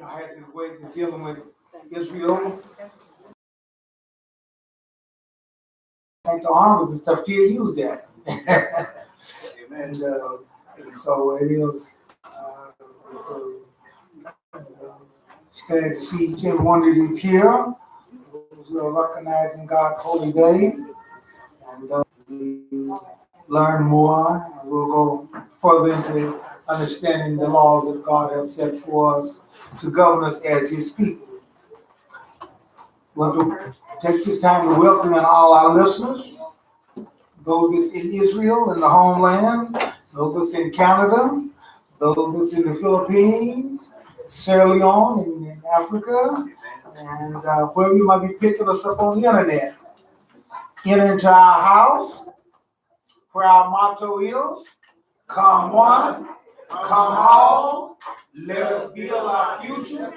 God has his ways of dealing with Israel. Like the armies and stuff still use that. And so it is glad to see each and one of these here. Those who are recognizing God's holy day. And we learn more. And we'll go further into understanding the laws that God has set for us to govern us as his people. We'll take this time to welcome all our listeners, those that's in Israel, in the homeland, those that's in Canada, those that's in the Philippines, Sierra Leone, in Africa, and wherever you might be picking us up on the internet. Enter into our house, where our motto is, come one, come all, let us build our future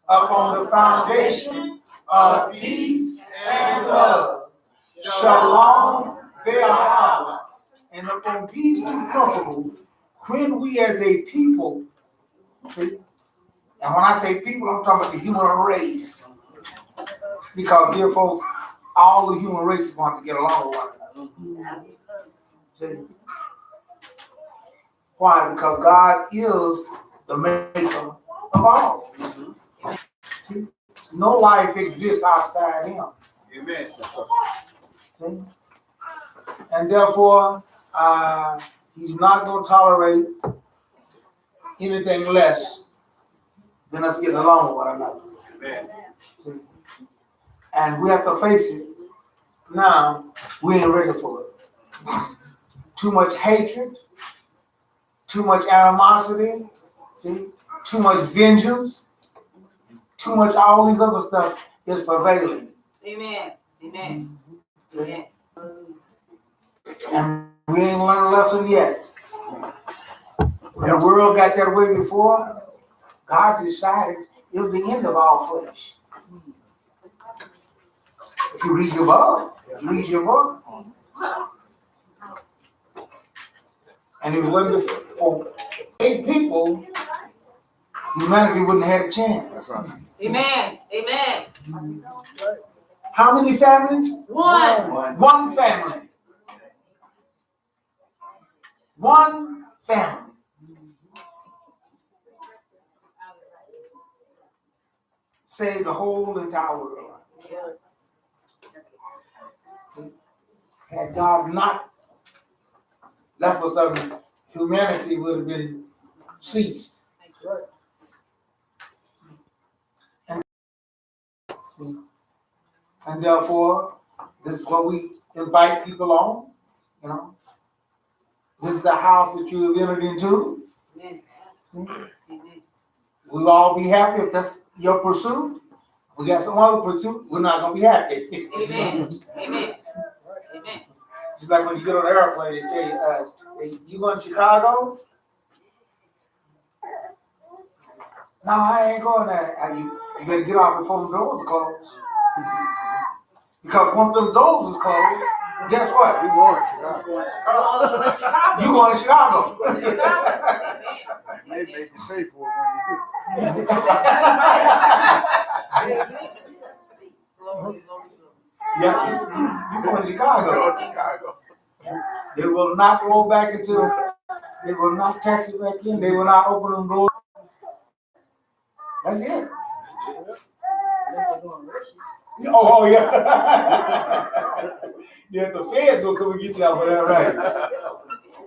upon the foundation of peace and love. Shalom, Ve'ahava. And upon these two principles, when we as a people, see, and when I say people, I'm talking about the human race. Because, dear folks, all the human races want to get along with one another. See? Why? Because God is the maker of all. See? No life exists outside him. Amen. See? And therefore, he's not going to tolerate anything less than us getting along with one another. Amen. See? And we have to face it. Now, we ain't ready for it. Too much hatred, too much animosity, see? Too much vengeance, too much all these other stuff is prevailing. Amen. Amen. See? And we ain't learned a lesson yet. When the world got that way before, God decided it was the end of all flesh. If you read your book, and if it wasn't for 8 people, humanity wouldn't have had a chance. Amen. Amen. How many families? One. One family. One family. Saved the whole entire world. Had God not left us alone, humanity would have been ceased. And therefore, this is what we invite people on. You know, this is the house that you have entered into. Amen. We'll all be happy if that's your pursuit. We got some other pursuit, we're not gonna be happy. Amen. Amen. Amen. Just like when you get on an airplane, they tell you, hey, you going to Chicago? No, I ain't going there. You better get off before the doors are closed. Because once them doors is closed, guess what? We going to Chicago. You going to Chicago. They make you pay for it when you do. Yeah, you going to Chicago. Go to Chicago. They will not roll back into, they will not tax it back in, they will not open them doors. That's it. Oh, yeah. Yeah, the feds will come and get you out for that, right?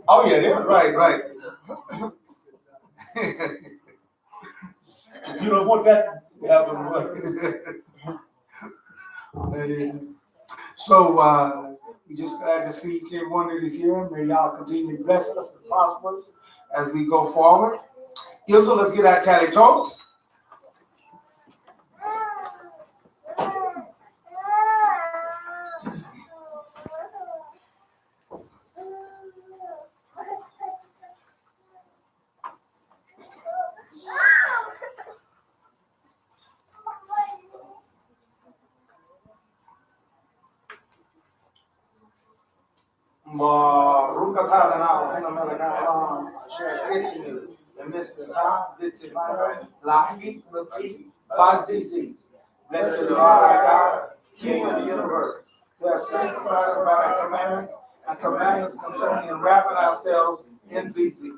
Oh, yeah, that's right. You don't want that to happen. So, we just glad to see each and one that is here. May y'all continue to bless us and prosper us as we go forward. Israel, let's get our tally talks. the Mr. Top, Vitzimana, Lahit, Lati, Bazizi. Blessed is the Lord our God, King of the universe. We are sanctified by thy commandments and commandments concerning wrapping ourselves in ZZ.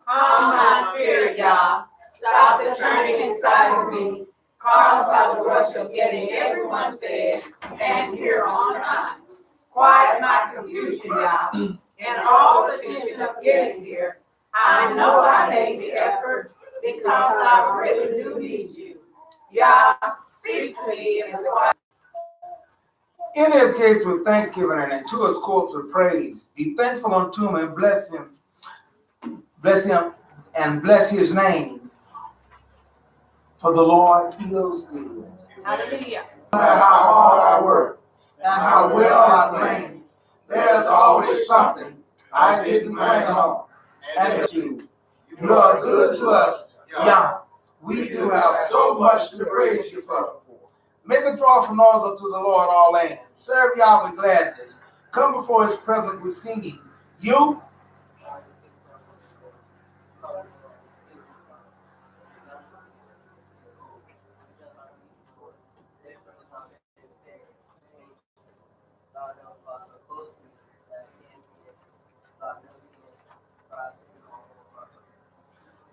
Calm my spirit, y'all. Stop the churning inside of me, caused by the rush of getting everyone fed and here on time. Quiet my confusion, y'all. In all the tension of getting here, I know I made the effort because I really do need you. Y'all, speak to me in the quiet. In his gates with thanksgiving and into his courts with praise. Be thankful unto him and bless him. Bless him and bless his name. For the Lord is good. Hallelujah. No matter how hard I work and how well I plan, there's always something I didn't plan on. And you are good to us, Yah. We do have so much to praise you for. Make a joyful noise unto the Lord, all lands. Serve Yah with gladness. Come before his presence with singing. You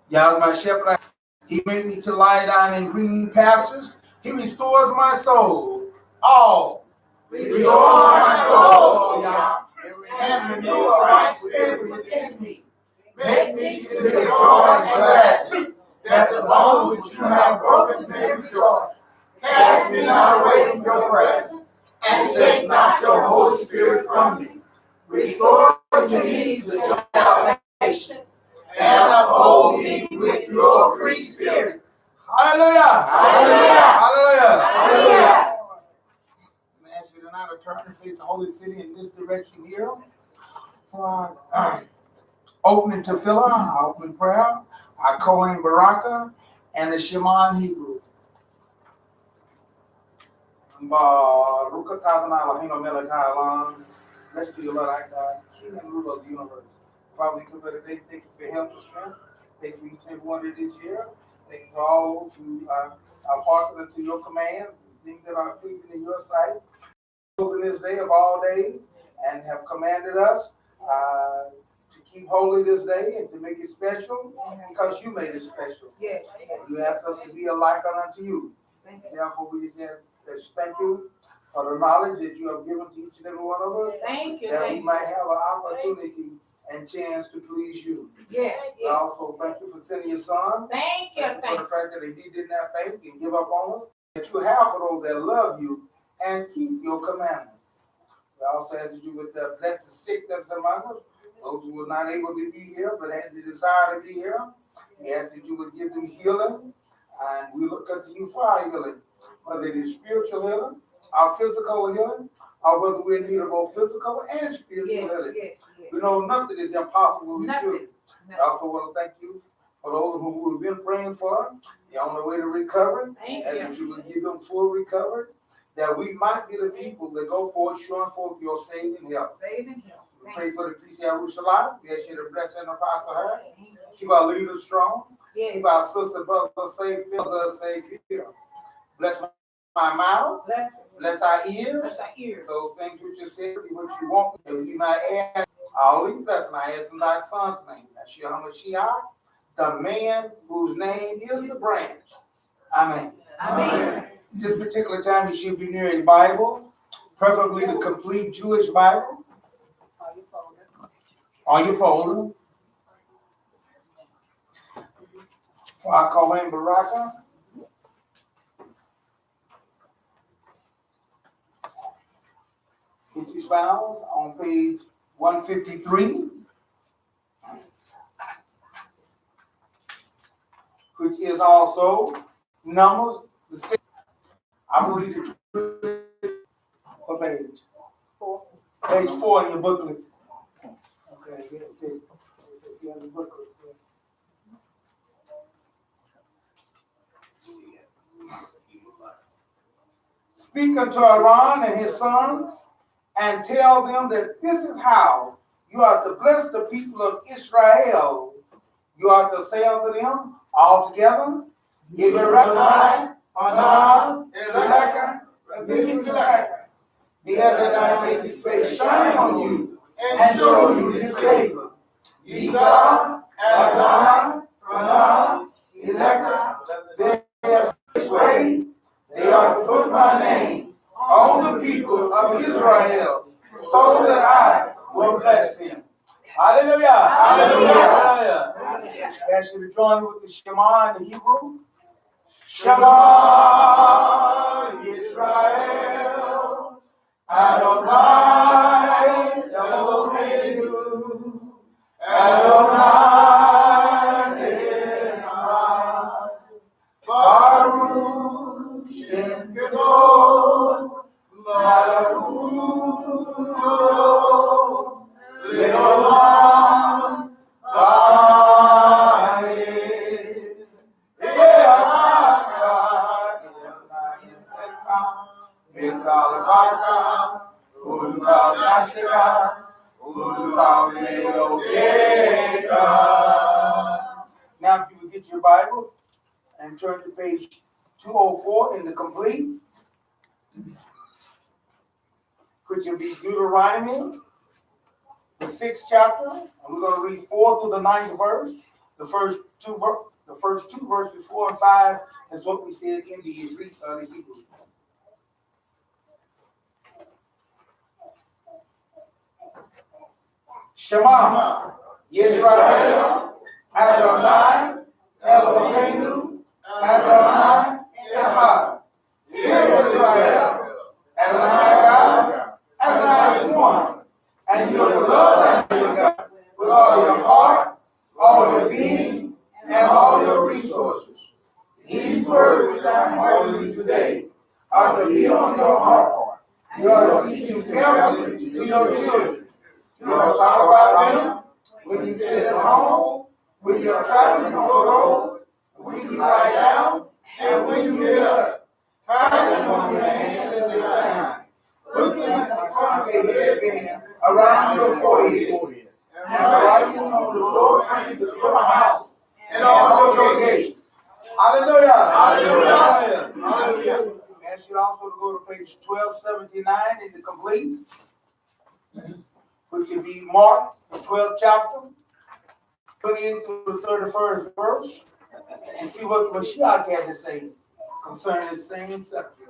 Yah is my shepherd. He made me to lie down in green pastures. He restores my soul. All. Restore my soul, O Yah, and renew a right spirit within me. Make me to hear joy and gladness, that the bones which you have broken may rejoice. Cast me not away from your presence, and take not your Holy Spirit from me. Restore to me the joy of salvation, and uphold me with your free spirit. Hallelujah! Hallelujah! Hallelujah! Hallelujah! I ask you tonight to turn and face the holy city in this direction here for our opening tefillah, our opening prayer, our Kohen Baraka, and the Shema in Hebrew. Baruch atah Adonai Eloheinu melech haolam. Blessed be the Lord our God, King and ruler of the universe. Father, we come here today. Thank you for your health and strength. Thank you for each and every one that is here. Thank you for all those who are hearkening to your commands, things that are pleasing in your sight. Those in this day of all days, and have commanded us to keep holy this day and to make it special because you made it special. Yes. You asked us to be a like unto you. Therefore, we just thank you for the knowledge that you have given to each and every one of us. Thank you. That we might have an opportunity and chance to please you. Yes. We also thank you for sending your son. Thank you. Thank you for the fact that he did not faint and give up on us. That you have for those that love you and keep your commandments. We also ask that you would bless the sick that's among us, those who were not able to be here but had the desire to be here. We ask that you would give them healing, and we look unto you for our healing, whether it is spiritual healing, our physical healing, or whether we're in need of both physical and spiritual healing. Yes. We know nothing is impossible with you. Nothing. I also want to thank you for those who we've been praying for. They're on their way to recovery. As that you would give them full recovery, that we might be the people that go forth, showing forth your saving help. We pray for the peace of Jerusalem. We ask you to bless and apostle her. Keep our leaders strong. Yes. Keep our sister, brothers safe, brothers safe here. Bless my mouth. Bless our ears. Those things which you said, what you want, and you might add. All these blessings I ask in thy son's name. Yeshua HaMashiach, the man whose name is the branch. Amen. Amen. This particular time you should be near a Bible, preferably the complete Jewish Bible. On your folder. For our Kohen Baraka. Which is found on page 153. Which is also Numbers the 6th. I will read it. What page? 4. Page 4 in your booklets. Okay, yeah, the booklet. Speak unto Aaron and his sons, and tell them that this is how you are to bless the people of Israel. You are to say unto them all together, give a rabbi, Anah, Elaka, the other night make his face shine on you, and show you his favor. Yitro, Adonai, Anah, Elaka, they have this way, they are to put my name on the people of Israel, so that I will bless them. Hallelujah. Hallelujah. Hallelujah. Ask you to join with the Shema in the Hebrew. Shema Yisrael, Adonai Eloheinu, Adonai Echad, Baruch Shem Kedol, Baruch Leolam, now, if you would get your Bibles and turn to page 204 in the complete, could you be Deuteronomy, the 6th chapter, and we're going to read 4 through the 9th verse. The first two verses, 4 and 5, is what we said in the Hebrew. Shema Yisrael, Adonai Eloheinu, Adonai Echad. Hear Israel, Adonai God, Adonai is one, and you are to love your God with all your heart, all your being, and all your resources. These words which I am calling you today are to be on your heart. You are to teach them carefully to your children. You are to talk about them when you sit at home, when you are traveling on the road, when you lie down, and when you get up. Hide them on your hand as they sign. Put them in front of your headband around your forehead, and write them on the door frames of your house and on your gates. Hallelujah! Hallelujah! Hallelujah! I ask you also to go to page 1279 in the complete, which would be Mark, the 12th chapter, 28 through the 31st verse, and see what Mashiach had to say concerning the same subject.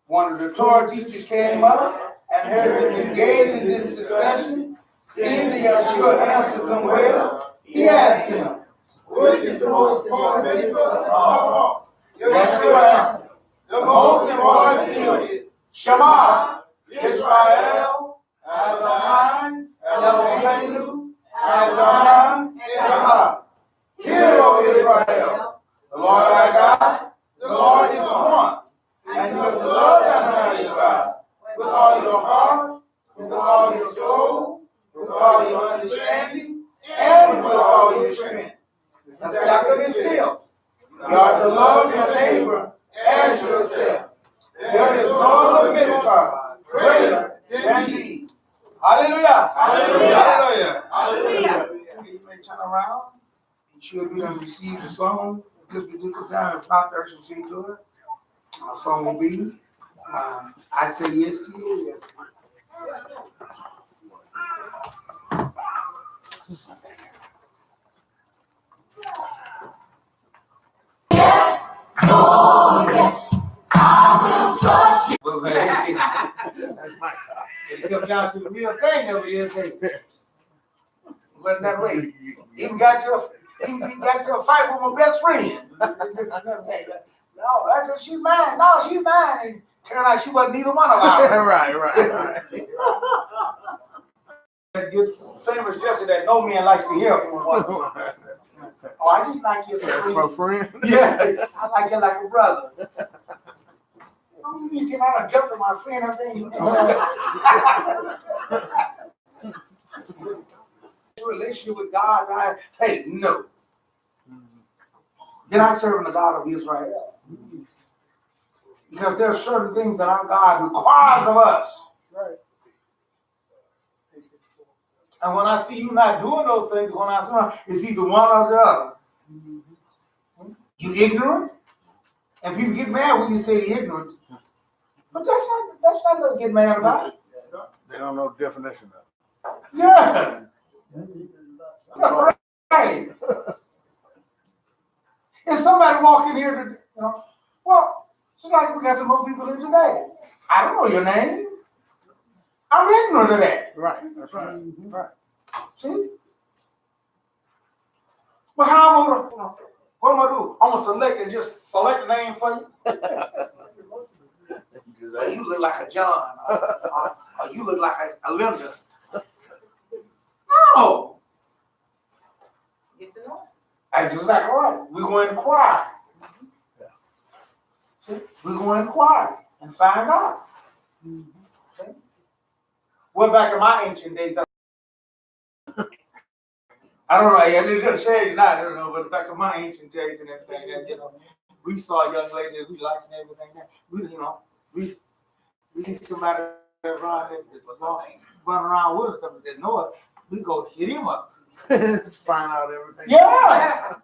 One of the Torah teachers came up and heard them engage in this discussion. Seeing that Yeshua answered them well, he asked him, which is the most important mitzvah of all? Yeshua answered, the most important is Shema Yisrael, Adonai Eloheinu, Adonai Echad. Hear, O Israel, the Lord our God, the Lord is one, and you are to love Adonai your God with all your heart, with all your soul, with all your understanding, and with all your strength. The second is this: you are to love your neighbor as yourself. There is no other mitzvah greater than these. Hallelujah! Hallelujah! Hallelujah! Hallelujah! You may turn around. You should be able to receive the song. Just be looking down and pop there, should sing to it. Our song will be I Say Yes to You. Yes, oh yes, I will trust you. But man, it comes down to the real thing over here. Say, wasn't that way? Even got to a fight with my best friend. No, that's she's mine. No, she's mine. And turned out she wasn't neither one of ours. Right. Good famous gesture that no man likes to hear from one. Oh, I just like you as a friend. Yeah, I like you like a brother. Oh, you mean I done jumped to my friend? I think relationship with God. Hey, no. They're not serving the God of Israel. Because there are certain things that our God requires of us. Right. And when I see you not doing those things, when I see it's either one or the other. You ignorant, and people get mad when you say ignorant. But that's not what get mad about. They don't know the definition of it. Yeah. Right. If somebody walk in here to, well, just like we got some more people in today. I don't know your name. I'm ignorant of that. Right. That's right. Right. See? But how am I gonna, what am I gonna do? I'm gonna select a name for you. You look like a John, or you look like a Linda. No. Get to know. That's exactly right. We're going to inquire. See? We're going to inquire and find out. See? Well, back in my ancient days, I don't know, it didn't change now, I don't know, but back in my ancient days and everything, we saw a young lady that we liked and everything. We see somebody run around with us, something that know it, we go hit him up. Just find out everything. Yeah.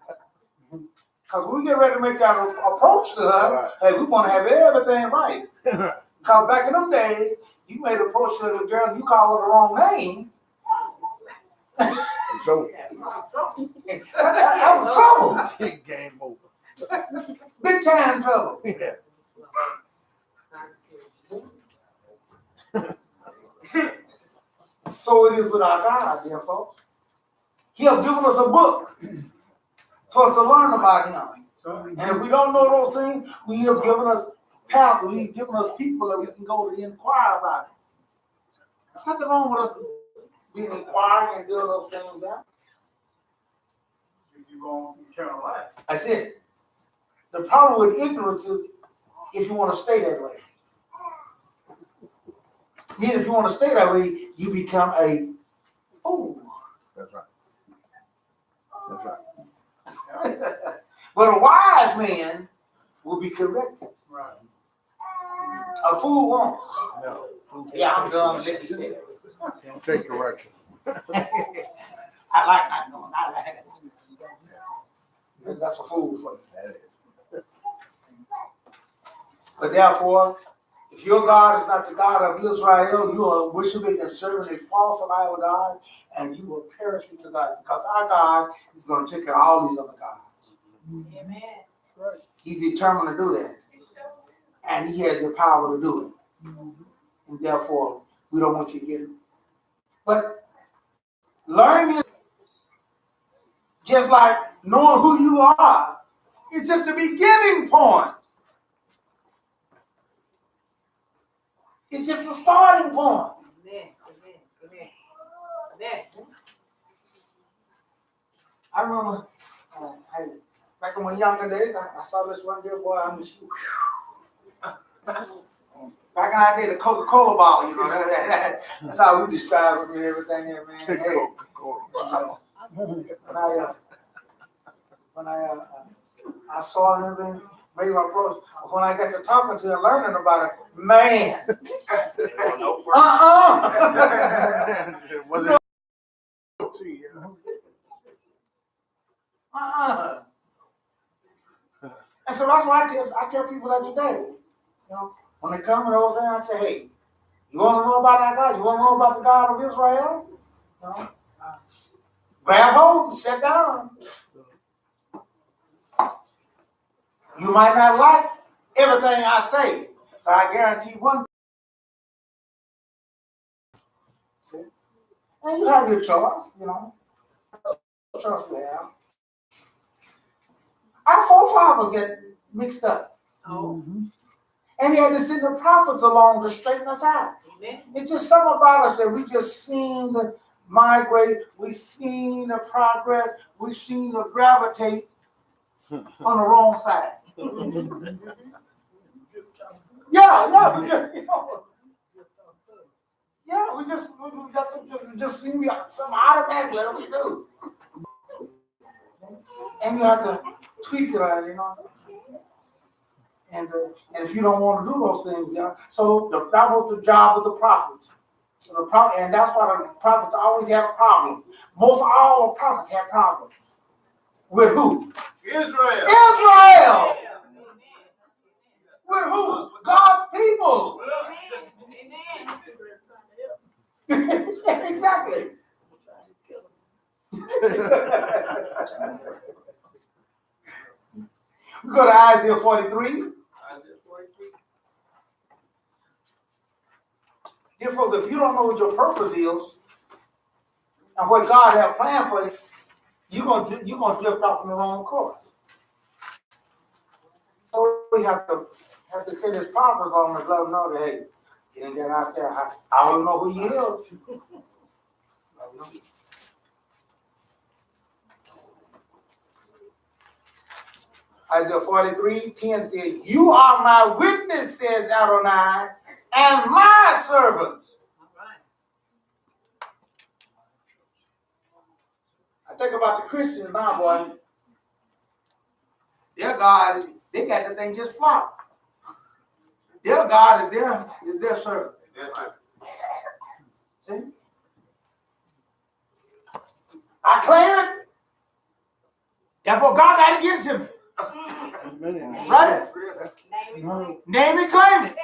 Because when we get ready to make that approach to her, Right. hey, we want to have everything right. Because back in them days, you made an approach to the girl, you call her the wrong name. So, that was trouble. game over. Big time trouble. Yeah. So it is with our God, dear folks. He has given us a book for us to learn about him. And if we don't know those things, we have given us pastors, he's given us people that we can go to inquire about it. There's nothing wrong with us being inquiring and doing those things out. You want eternal life. That's it. The problem with ignorance is if you want to stay that way. Then if you want to stay that way, you become a fool. That's right. That's right. But a wise man will be corrected. Right. A fool won't. No. Yeah, I'm done. Let me stay that way. Don't take correction. I like not knowing. I like it. That's a fool for you. That is. But therefore, if your God is not the God of Israel, you are worshiping and serving a false and idol God, and you will perish with the God. Because our God is going to take care of all these other gods. Amen. He's determined to do that. And he has the power to do it. And therefore, we don't want you to get it. But learning is just like knowing who you are. It's just a beginning point. It's just a starting point. Amen. Amen. Amen. I remember back in my younger days, I saw this one dear boy on the shoe. Back in our day, the Coca-Cola bottle, that's how we describe it and everything there, man. Hey, when I saw it and everything, made my approach. When I got to talking to and learning about it, man. Was it? And so that's why I tell people that today. When they come and over there, I say, hey, you want to know about that God? You want to know about the God of Israel? Grab hold and sit down. You might not like everything I say, but I guarantee one thing. See? And you have your choice, choice you have. Our forefathers get mixed up. Oh. And he had to send the prophets along to straighten us out. Amen. It's just something about us that we just seem to migrate, we seem to progress, we seem to gravitate on the wrong side. We just seem to be some automatically we do. And you have to tweak it, you know. And if you don't want to do those things, yeah. So that was the job of the prophets. And that's why the prophets always had a problem. Most all the prophets had problems. With who? Israel. Israel! With who? God's people. Exactly. We go to Isaiah 43. Dear folks, if you don't know what your purpose is and what God has planned for you, you're gonna drift off in the wrong course. So we have to send his prophets on and let them know that, hey, he didn't get out there. I don't know who he is. Isaiah 43:10 says, "You are my witness," says Adonai, "and my servants." I think about the Christians now, boy. Their God, they got the thing just flopped. Their God is their servant. Yes, sir. See? I claim it. Therefore, God got to give it to me. Right? Name it, claim it.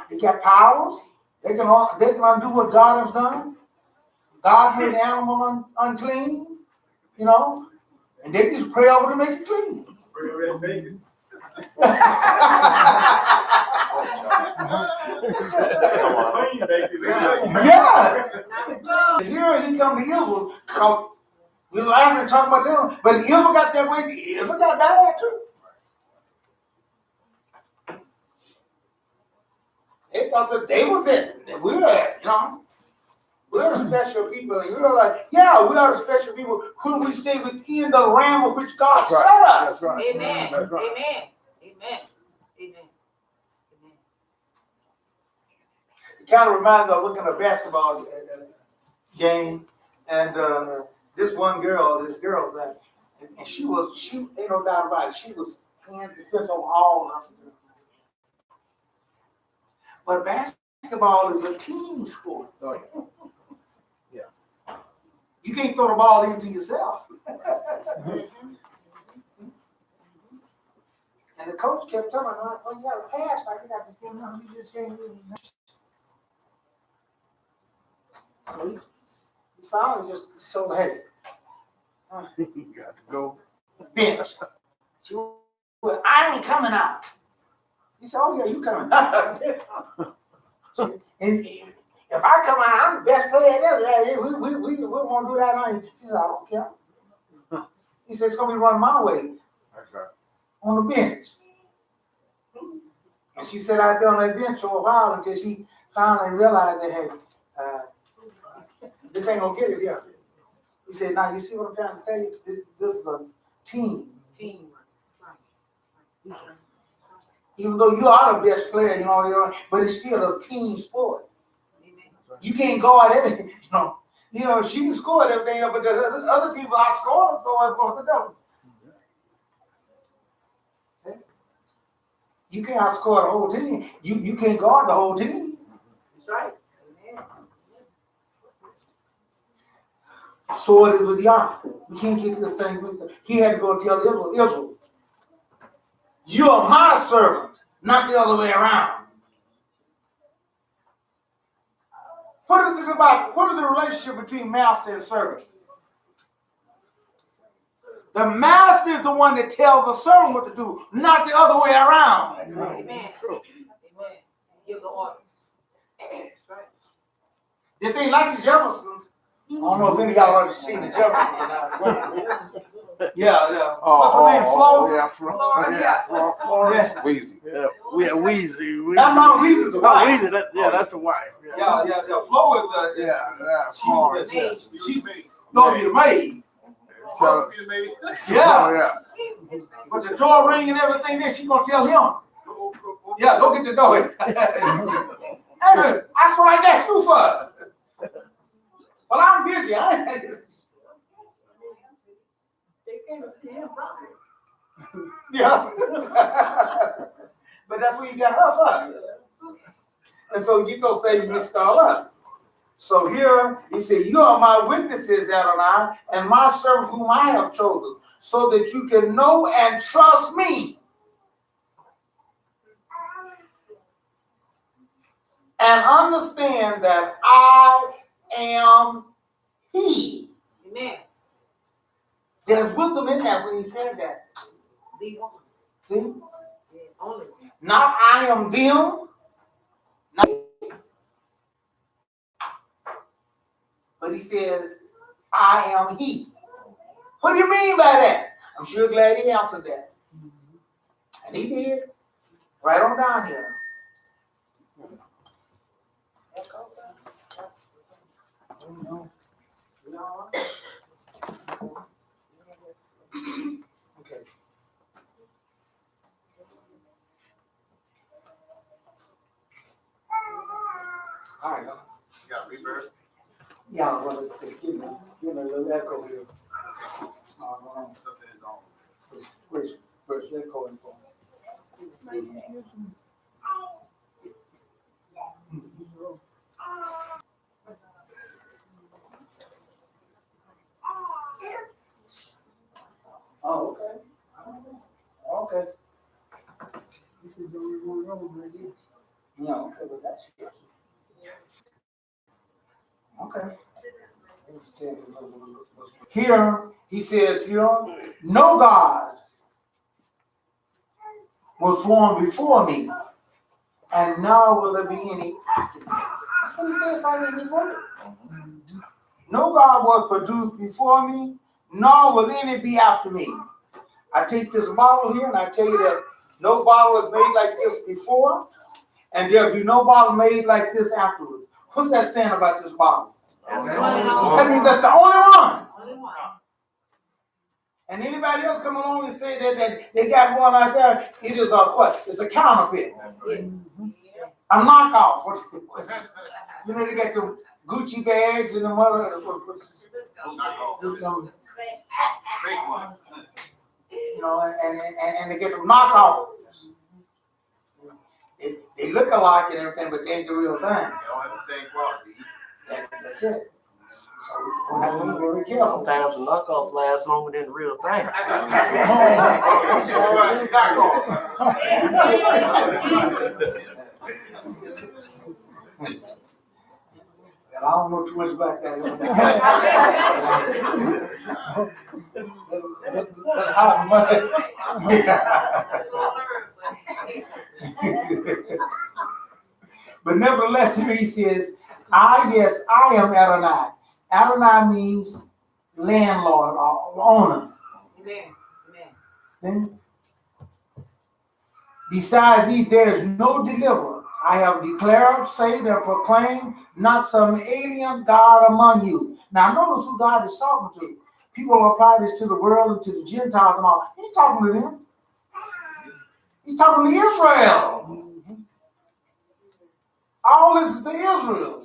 They got powers. They can undo what God has done. God made an animal unclean, you know, and they just pray over to make it clean. Yeah. Here he come to Israel because we laughing and talking about them, but Israel got that way. Israel got bad too. They thought that they was it. We were it, you know. We're the special people, and you're like, yeah, we are the special people who we stay within the realm of which God set us. That's right. Amen. That's right. Amen. Amen. Amen. It kind of reminds me of looking at a basketball game, and this girl, that, and she ain't no doubt about it, she was playing defense on all of them. But basketball is a team sport. Oh, yeah. You can't throw the ball into yourself. And the coach kept telling her, "Oh, you got to pass, like you got to get him. You just can't really." So he finally just told her, "Hey, You got to go. bench." She went, "I ain't coming out." He said, "Oh yeah, you coming out." And if I come out, I'm the best player there. We won't do that on you. He said, "I don't care." He said, "It's gonna be run my way That's right. on the bench." And she sat out there on that bench for a while until she finally realized that, hey, this ain't gonna get it here. He said, "Now you see what I'm trying to tell you? This is a team. Teamwork. Even though you are the best player, you know, but it's still a team sport. You can't guard everything, you know. You know, she can score everything, but the other people outscore them, so it's for the devil. Okay? You can't outscore the whole team. You can't guard the whole team. That's right. So it is with Yah. We can't get this thing mixed up. He had to go tell Israel, you are my servant, not the other way around. What is it about? What is the relationship between master and servant? The master is the one that tells the servant what to do, not the other way around. Amen. True. Amen. Give the orders. This ain't like the Jeffersons. I don't know if any of y'all already seen the Jeffersons. Yeah. What's her name? Flo? Yeah, Flo. Yeah. Weezy. Yeah, we had Weezy. That's not Weezy's wife. Weezy, that's the wife. Yeah. Flo is she don't be the maid. So, Yeah. But the door ring and everything, then she gonna tell him. Yeah, go get the door. Hey, that's what I got you for. Well, I'm busy. Yeah. But that's what you got her for. And so Yitro says you mixed all up. So here he said, you are my witnesses, Adonai, and my servant whom I have chosen, so that you can know and trust me. And understand that I am he. Amen. There's wisdom in that when he said that. The one. See? Yeah, only one. Not I am them. But he says, I am he. What do you mean by that? I'm sure glad he answered that. And he did. Right on down here. Okay. All right. You got reverb? Yeah, well, it's getting a little echo here. It's not going on. Something is on. Where's the echo in for? Oh, okay. Okay. This is the only one wrong right here. No, okay, but that's it. Okay. Here, he says, no God was formed before me, and now will there be any after me. That's what he says right in his word. No God was produced before me, nor will any be after me. I take this bottle here and I tell you that no bottle was made like this before, and there'll be no bottle made like this afterwards. What's that saying about this bottle? That means that's the only one. And anybody else come along and say that they got one like that, it is a what? It's a counterfeit. A knockoff. You know, they got the Gucci bags and the mother. Big one. You know, and they get them knockoffs. They look alike and everything, but they ain't the real thing. They all have the same quality. That's it. So we have to be very careful. Sometimes the knockoff lasts longer than the real thing. And I don't know too much about that. How much? But nevertheless, here he says, yes, I am Adonai. Adonai means landlord or owner. Amen. Then, besides me, there is no deliverer. I have declared, said, and proclaimed, not some alien God among you. Now, notice who God is talking to. People apply this to the world and to the Gentiles and all. He ain't talking to them. He's talking to Israel. All this is to Israel.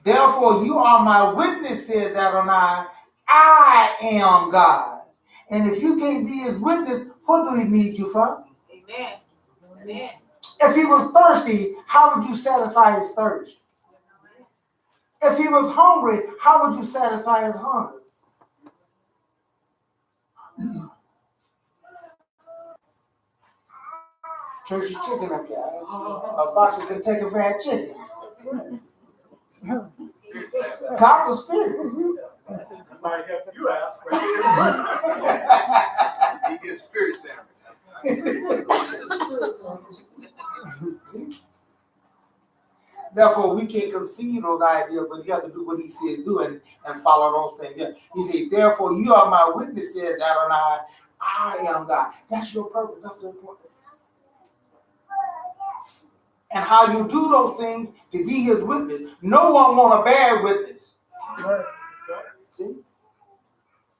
Therefore, you are my witness, says Adonai. I am God. And if you can't be his witness, what do he need you for? Amen. Amen. If he was thirsty, how would you satisfy his thirst? If he was hungry, how would you satisfy his hunger? Church of chicken up there. A box of Kentucky Fried Chicken. God's a spirit. He gets spirit sandwich. Therefore, we can't conceive those ideas, but you have to do what he says do and follow those things. Yeah. He said, therefore, you are my witnesses, Adonai. I am God. That's your purpose. That's the important. And how you do those things to be his witness. No one want to bear witness. See?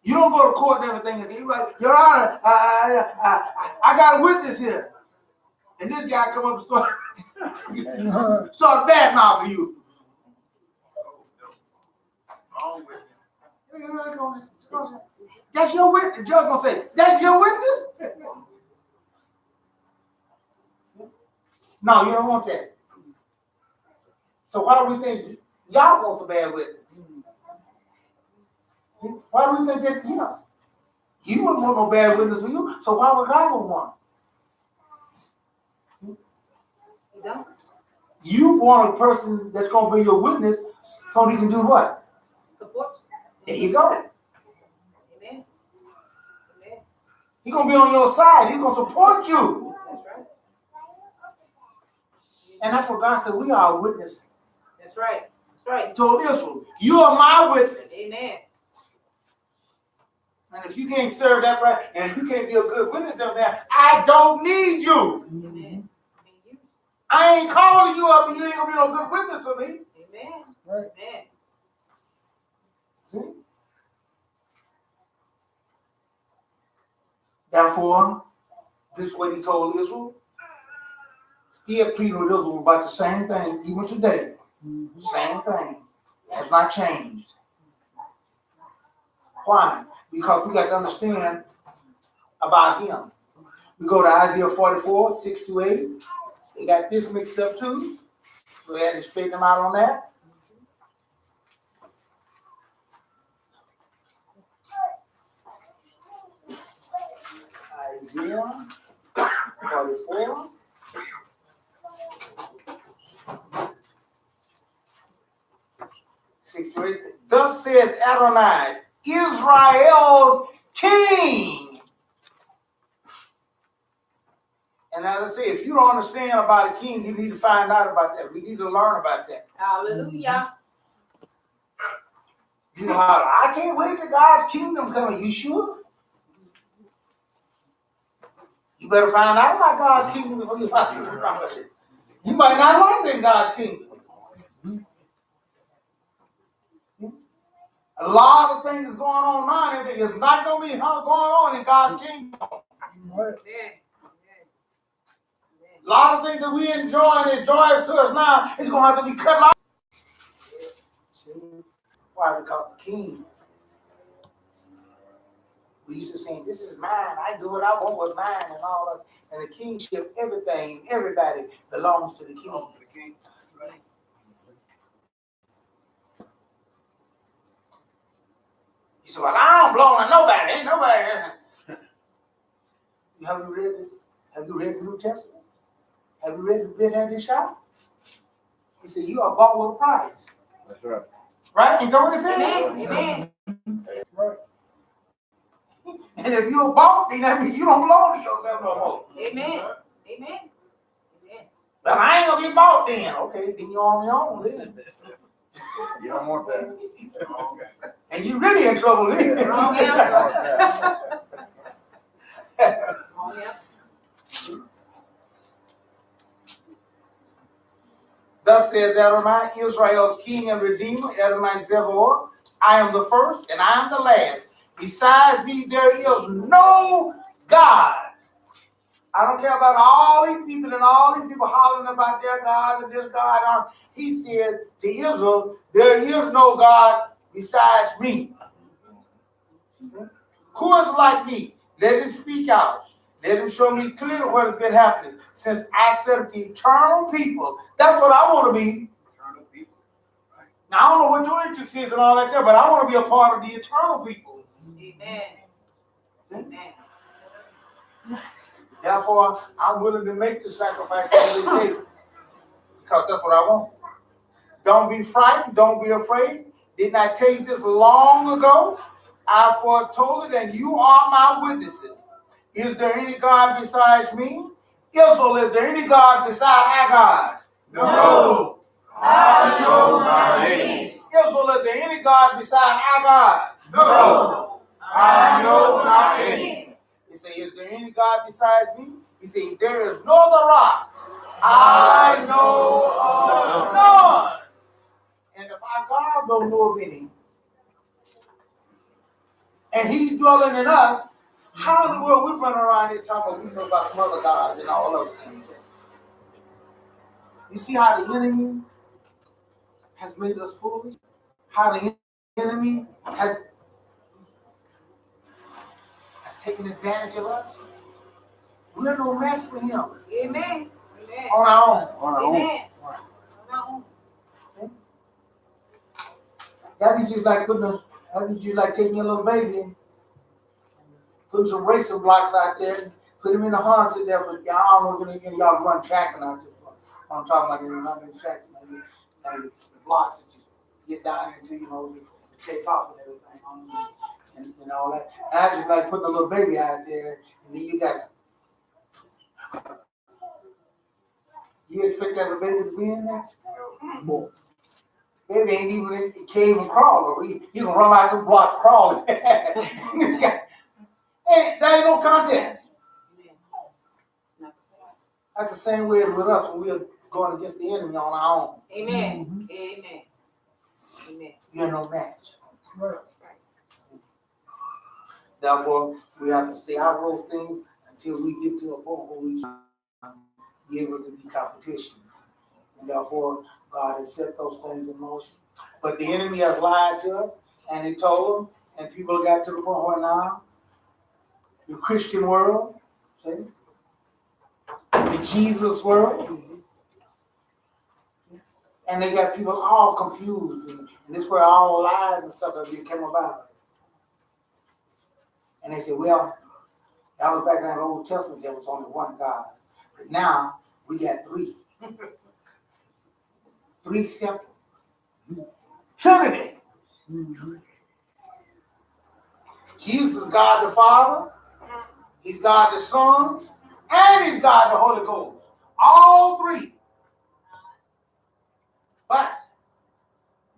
You don't go to court and everything and say, Your Honor, I got a witness here. And this guy come up and start bad mouthing you. That's your witness. The judge gonna say, that's your witness? No, you don't want that. So why do we think y'all want a bad witness? Why do we think that, you wouldn't want no bad witness for you, so why would God want one? You don't. You want a person that's going to be your witness so he can do what? Support you. There you go. Amen. Amen. He's going to be on your side. He's going to support you. That's right. And that's what God said. We are a witness. That's right. That's right. He told Israel, you are my witness. Amen. And if you can't serve that right, and if you can't be a good witness over there, I don't need you. Amen. I ain't calling you up and you ain't going to be no good witness for me. Amen. Right. Amen. See? Therefore, this is what he told Israel. Still pleading with Israel about the same thing, even today. Same thing. It has not changed. Why? Because we got to understand about him. We go to Isaiah 44, 6-8. They got this mixed up too. So they had to straighten them out on that. Isaiah 44. Thus says Adonai, Israel's king. And as I say, if you don't understand about a king, you need to find out about that. We need to learn about that. Hallelujah. You know how I can't wait till God's kingdom coming. You sure? You better find out about God's kingdom before you find out. You might not learn it in God's kingdom. A lot of things going on now that is not going to be going on in God's kingdom. Amen. A lot of things that we enjoy and is joyous to us now is going to have to be cut off. Why? Because the king, we used to say, this is mine. I do what I want with mine and all that. And the kingship, everything, everybody belongs to the king. You say, well, I don't belong to nobody. Ain't nobody. Have you read the New Testament? Have you read that shop? He said, you are bought with a price. That's right. Right? You know what it said? Amen. Right. And if you're bought, then that means you don't belong to yourself no more. Amen. Amen. Amen. But I ain't gonna be bought then. Okay, then you're on your own then. You don't want that. And you really in trouble then. Wrong answer. Wrong answer. Thus says Adonai, Israel's king and redeemer, Adonai Zevor, I am the first and I am the last. Besides me, there is no God. I don't care about all these people and all these people hollering about their God and this God. He said to Israel, there is no God besides me. Who is like me? Let him speak out. Let him show me clearly what has been happening since I set up the eternal people. That's what I want to be. Now, I don't know what your interest is and all that there, but I want to be a part of the eternal people. Amen. Amen. Therefore, I'm willing to make the sacrifice that it takes because that's what I want. Don't be frightened. Don't be afraid. Didn't I tell you this long ago? I foretold it, and you are my witnesses. Is there any God besides me? Israel, is there any God beside our God? No. I know my name. Israel, is there any God beside our God? No. I know my name. He said, is there any God besides me? He said, there is no other rock. I know of none. And if our God don't know of any, and he's dwelling in us, how in the world we run around here talking about we know about some other gods and all those things? You see how the enemy has made us foolish? How the enemy has taken advantage of us? We're no match for him. Amen. Amen. On our own. On our own. Amen. On our own. That'd be just like taking a little baby and putting some racing blocks out there and put him in the harness sit there for, I don't know if any of y'all run tracking out there. I'm talking about not in tracking, like the blocks that you get down into, the take off and everything, and all that. And I just like putting a little baby out there, and then you expect that little baby to be in there? Baby ain't even in the cave and crawl, or you can run out the block crawling. There ain't no contest. That's the same way with us when we're going against the enemy on our own. Amen. Mm-hmm. Amen. Amen. You're no match. Therefore, we have to stay out of those things until we get to a point where we be able to be competition. And therefore, God has set those things in motion. But the enemy has lied to us, and he told them, and people got to the point where now, the Christian world, see, the Jesus world, and they got people all confused, and this is where all lies and stuff that came about. And they said, well, that was back in that Old Testament, there was only one God. But now, we got three. Three separate. Trinity. Jesus is God the Father, he's God the Son, and he's God the Holy Ghost. All three. But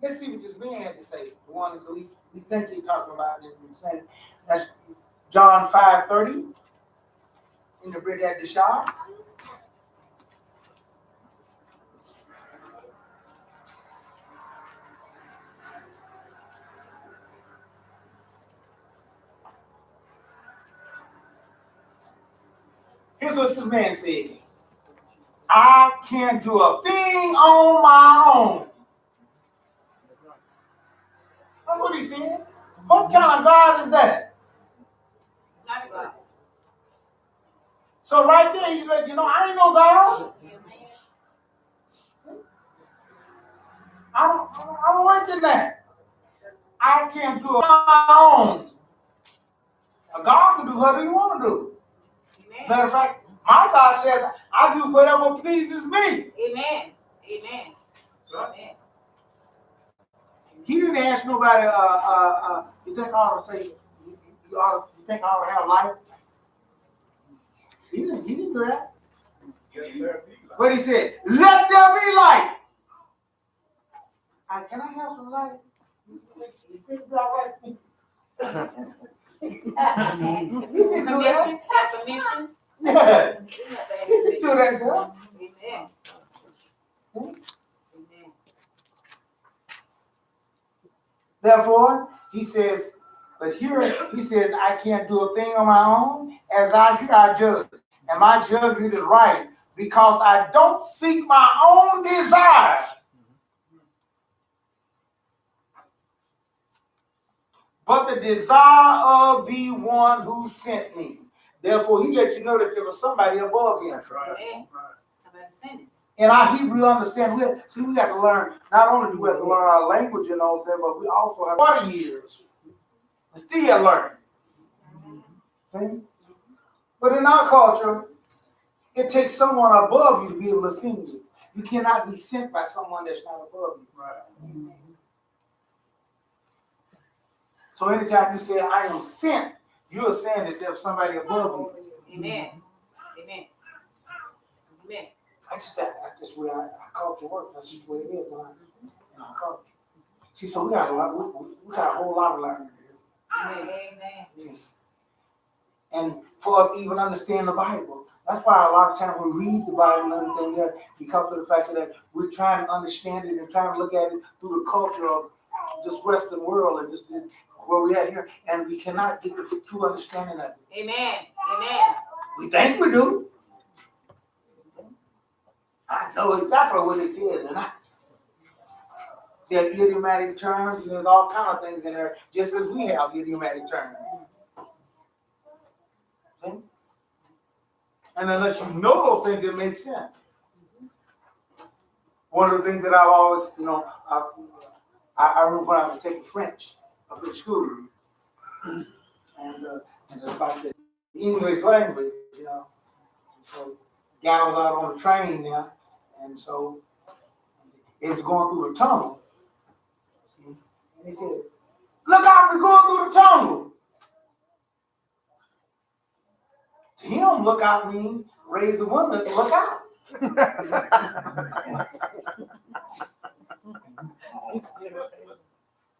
let's see what this man had to say. The one that we think he's talking about. That's John 5:30 in the Brit at the Shah. Here's what this man says. I can't do a thing on my own. That's what he's saying. What kind of God is that? Not God. So right there, he's like, I ain't no God. I don't like it that. I can't do it on my own. A God can do whatever he want to do. Amen. Matter of fact, my God says, I do whatever pleases me. Amen. Amen. Amen. He didn't ask nobody, you think I ought to say, you think I ought to have life? He didn't do that. But he said, let there be light. Can I have some light? You think about light? He didn't do that. Permission. Yeah. He didn't do that, girl. Amen. Amen. Therefore, he says, but here he says, I can't do a thing on my own. As I judge. And my judgment is right because I don't seek my own desire. But the desire of the one who sent me. Therefore, he let you know that there was somebody above him. Amen. Somebody sent it. In our Hebrew understanding, we got to learn, not only do we have to learn our language and all that, but we also have 40 years and still learning. See? But in our culture, it takes someone above you to be able to send you. You cannot be sent by someone that's not above you. Right. So anytime you say, I am sent, you are saying that there's somebody above you. Amen. Amen. Amen. That's just the way our culture works. That's just the way it is in our culture. See, so we got a whole lot of learning to do. Amen. And for us to even understand the Bible. That's why a lot of times we read the Bible and everything there because of the fact that we're trying to understand it and trying to look at it through the culture of this Western world and just where we're at here. And we cannot get the true understanding of it. Amen. Amen. We think we do. I know exactly what it says, and there are idiomatic terms, and there's all kind of things in there, just as we have idiomatic terms. See? And unless you know those things, it makes sense. One of the things that I've always, I remember when I was taking French up at school, and it's about the English language, So, guy was out on the train there, and so it was going through the tunnel. See? And he said, "Look out, we're going through the tunnel." To him, look out means raise the window and look out.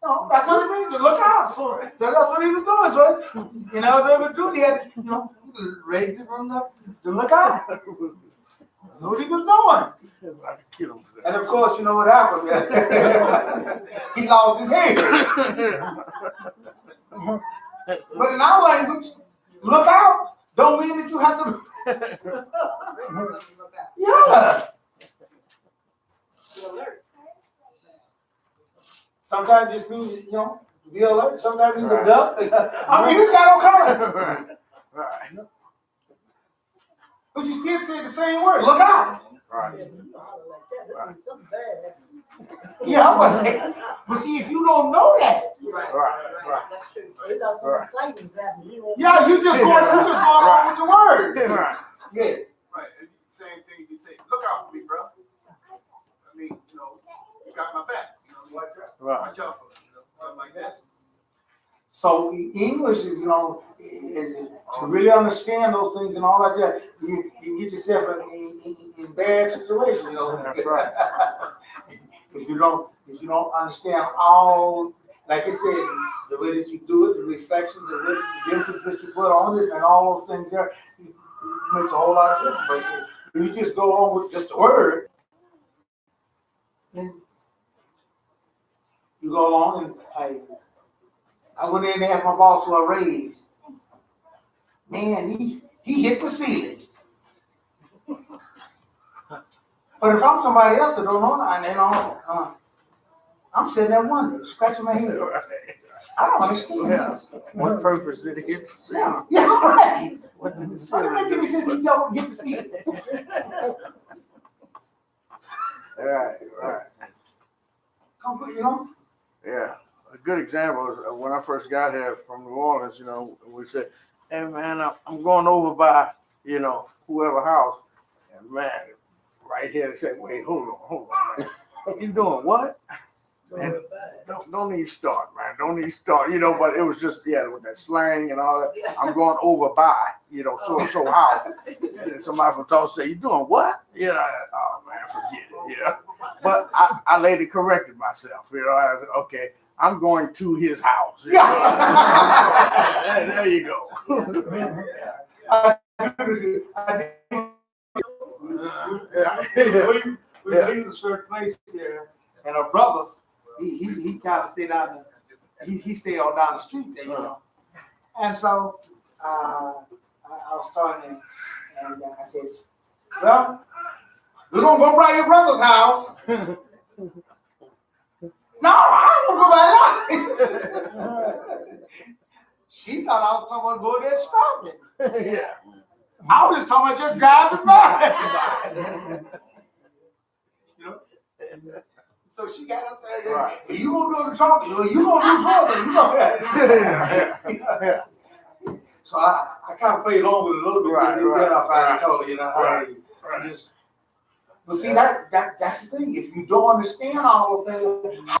No, that's what it means to look out. So that's what he was doing. So, they were doing, he had, raise the window to look out. That's what he was doing. And of course, you know what happened? He lost his head. But in our language, look out don't mean that you have to. Yeah. Be alert. Sometimes it just means, be alert. Sometimes you can duck. I mean, this guy don't come. Right. But you still say the same word. Look out. Right. Yeah, but see, if you don't know that, Right. That's true. There's also sightings happening. yeah, you just going on with the word. Right. Yes. Right. Same thing you say, look out for me, bro. I mean, you got my back. Right. Watch out for me, something like that. So English is, to really understand those things and all like that, you get yourself in bad situations, That's right. if you don't understand all, like I said, the way that you do it, the reflections, the emphasis you put on it, and all those things there, it makes a whole lot of difference. But if you just go on with just the word, then you go along and I went in and asked my boss for a raise. Man, he hit the ceiling. But if I'm somebody else that don't know, I'm sitting there wondering, scratching my head. I don't understand this. What purpose did he hit the ceiling? Yeah, right. What did the Why do ceiling they give me since he don't get the ceiling? Right. Complete, Yeah. A good example is when I first got here from New Orleans, we said, hey man, I'm going over by, whoever house. And man, right here they said, wait, hold on, man. You doing what? And don't even start, man. Don't even start. But it was just, with that slang and all that. I'm going over by, so how? And then somebody from Tulsa say, you doing what? Oh man, forget it. But I later corrected myself. I said, okay, I'm going to his house. Yeah. There you go. We leave a certain place here, and our brothers, he kind of stayed out he stayed on down the street there, And so I was talking, and I said, well, we're gonna go by your brother's house. No, I don't go by that. She thought I was talking about going there stopping. Yeah. I was just talking about just driving by. So she got up there. Right. You gonna do the talking? You gonna do something? So I kind of played along with it a little bit. Right. Then I finally told her, just. But see that's the thing. If you don't understand all those things.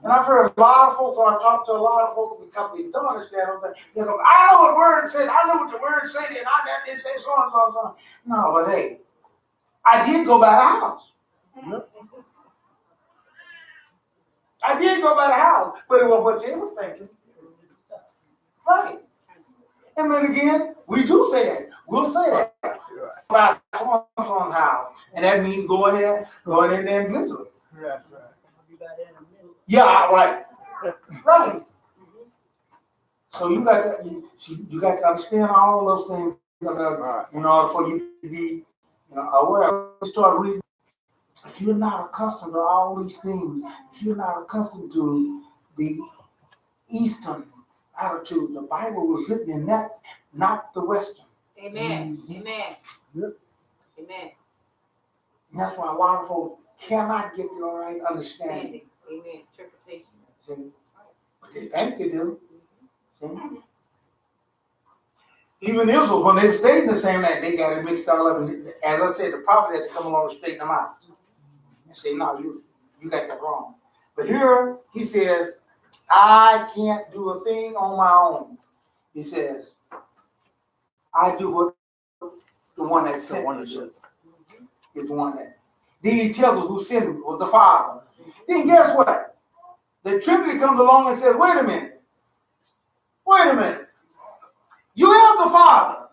And I've heard a lot of folks, or I've talked to a lot of folks because they don't understand them. They go, I know what word said. I know what the word said, and I didn't say so and so and so. No, but hey, I did go by the house. I did go by the house, but it was what Jay was thinking. Right. And then again, we do say that. We'll say that. By someone's house. And that means going in there and visit. Right. Yeah, right. Right. So you got to understand all those things in order for you to be, Where we start reading, if you're not accustomed to all these things, if you're not accustomed to the Eastern attitude, the Bible was written in that, not the Western. Amen. Amen. Yep. Amen. And that's why a lot of folks cannot get the right understanding. Amen. Interpretation. See? But they think they do. See? Even Israel, when they stayed in the same land, they got it mixed all up. And as I said, the prophet had to come along and straighten them out. And say, no, you got that wrong. But here he says, I can't do a thing on my own. He says, I do what the one that sent me do. Is the one that. Then he tells us who sent him was the Father. Then guess what? The Trinity comes along and says, wait a minute. You have the Father.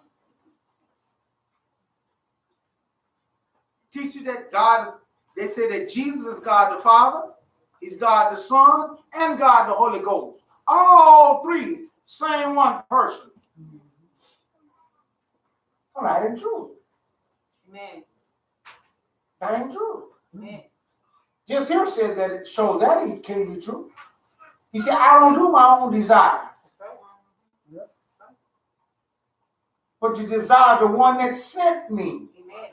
Teach you that God, they say that Jesus is God the Father, He's God the Son, and God the Holy Ghost. All three, same one person. Well, that ain't true. Amen. That ain't true. Amen. Just here says that it shows that it can't be true. He said, I don't do my own desire. But you desire the one that sent me. Amen.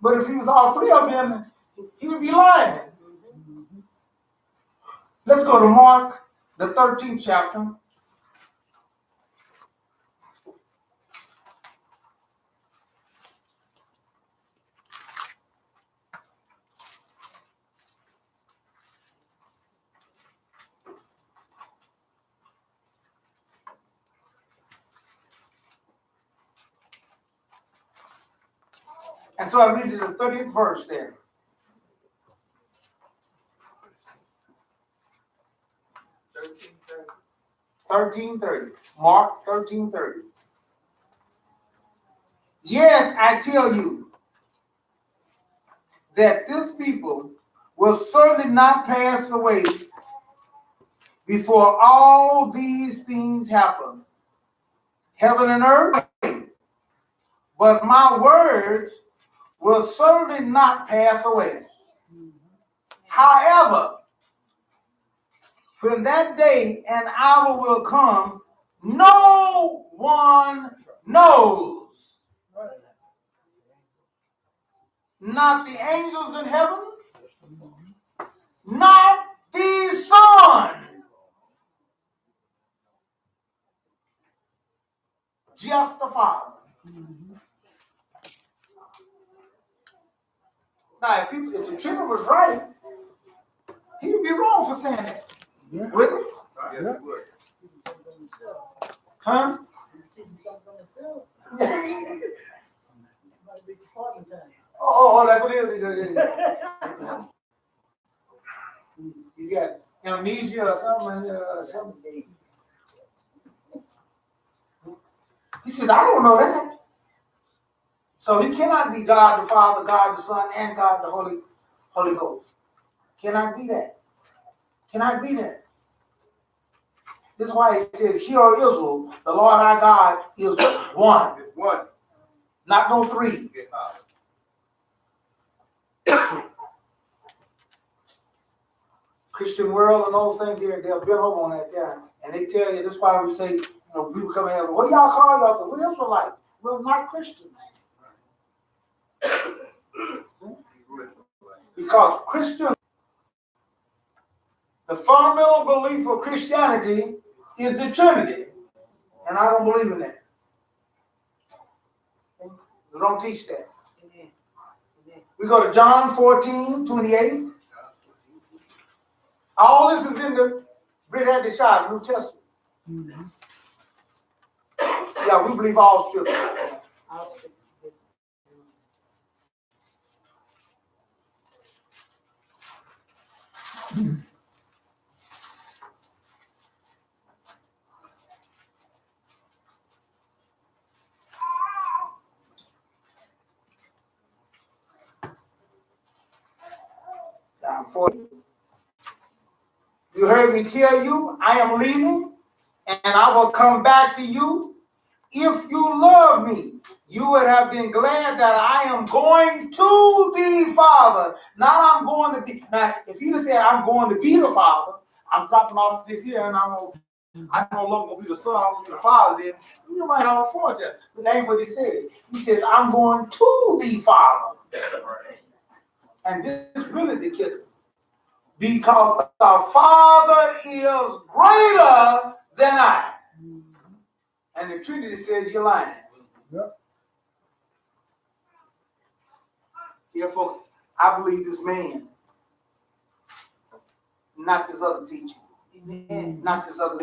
But if he was all three of them, he would be lying. Let's go to Mark, the 13th chapter. And so I read the 30th verse there. 13:30. Mark 13:30. Yes, I tell you that this people will certainly not pass away before all these things happen. Heaven and earth, but my words will certainly not pass away. However, when that day and hour will come, no one knows. Not the angels in heaven, not the Son, just the Father. Now, if the Trinity was right, he'd be wrong for saying that, wouldn't he? Yes, it would. Huh? Oh, that's what it is. He's got amnesia or something. He says, I don't know that. So he cannot be God the Father, God the Son, and God the Holy Ghost. Cannot be that. Cannot be that. This is why he says, Hear, O Israel, the Lord our God is one. It's one. Not no three. Christian world and those things, they're bent over on that there. And they tell you, that's why we say, people come here, what do y'all call yourself? We're Israelites. We're not Christians. Because Christian, the fundamental belief of Christianity is the Trinity. And I don't believe in that. We don't teach that. We go to John 14:28. All this is in the Brit Hadashah, New Testament. Yeah, we believe all scripture. John 14. You heard me tell you, I am leaving, and I will come back to you. if you love me, you would have been glad that I am going to the Father. Not I'm going to be. Now, if he'd have said, I'm going to be the Father, I'm dropping off this here and I'm no longer going to be the Son, I'm going to be the Father, then you might have a point there. But that ain't what he says. He says, I'm going to the Father. And this is really the kicker. Because the Father is greater than I. And the Trinity says you're lying. Yep. Here, folks, I believe this man, not this other teacher. Amen. Not this other.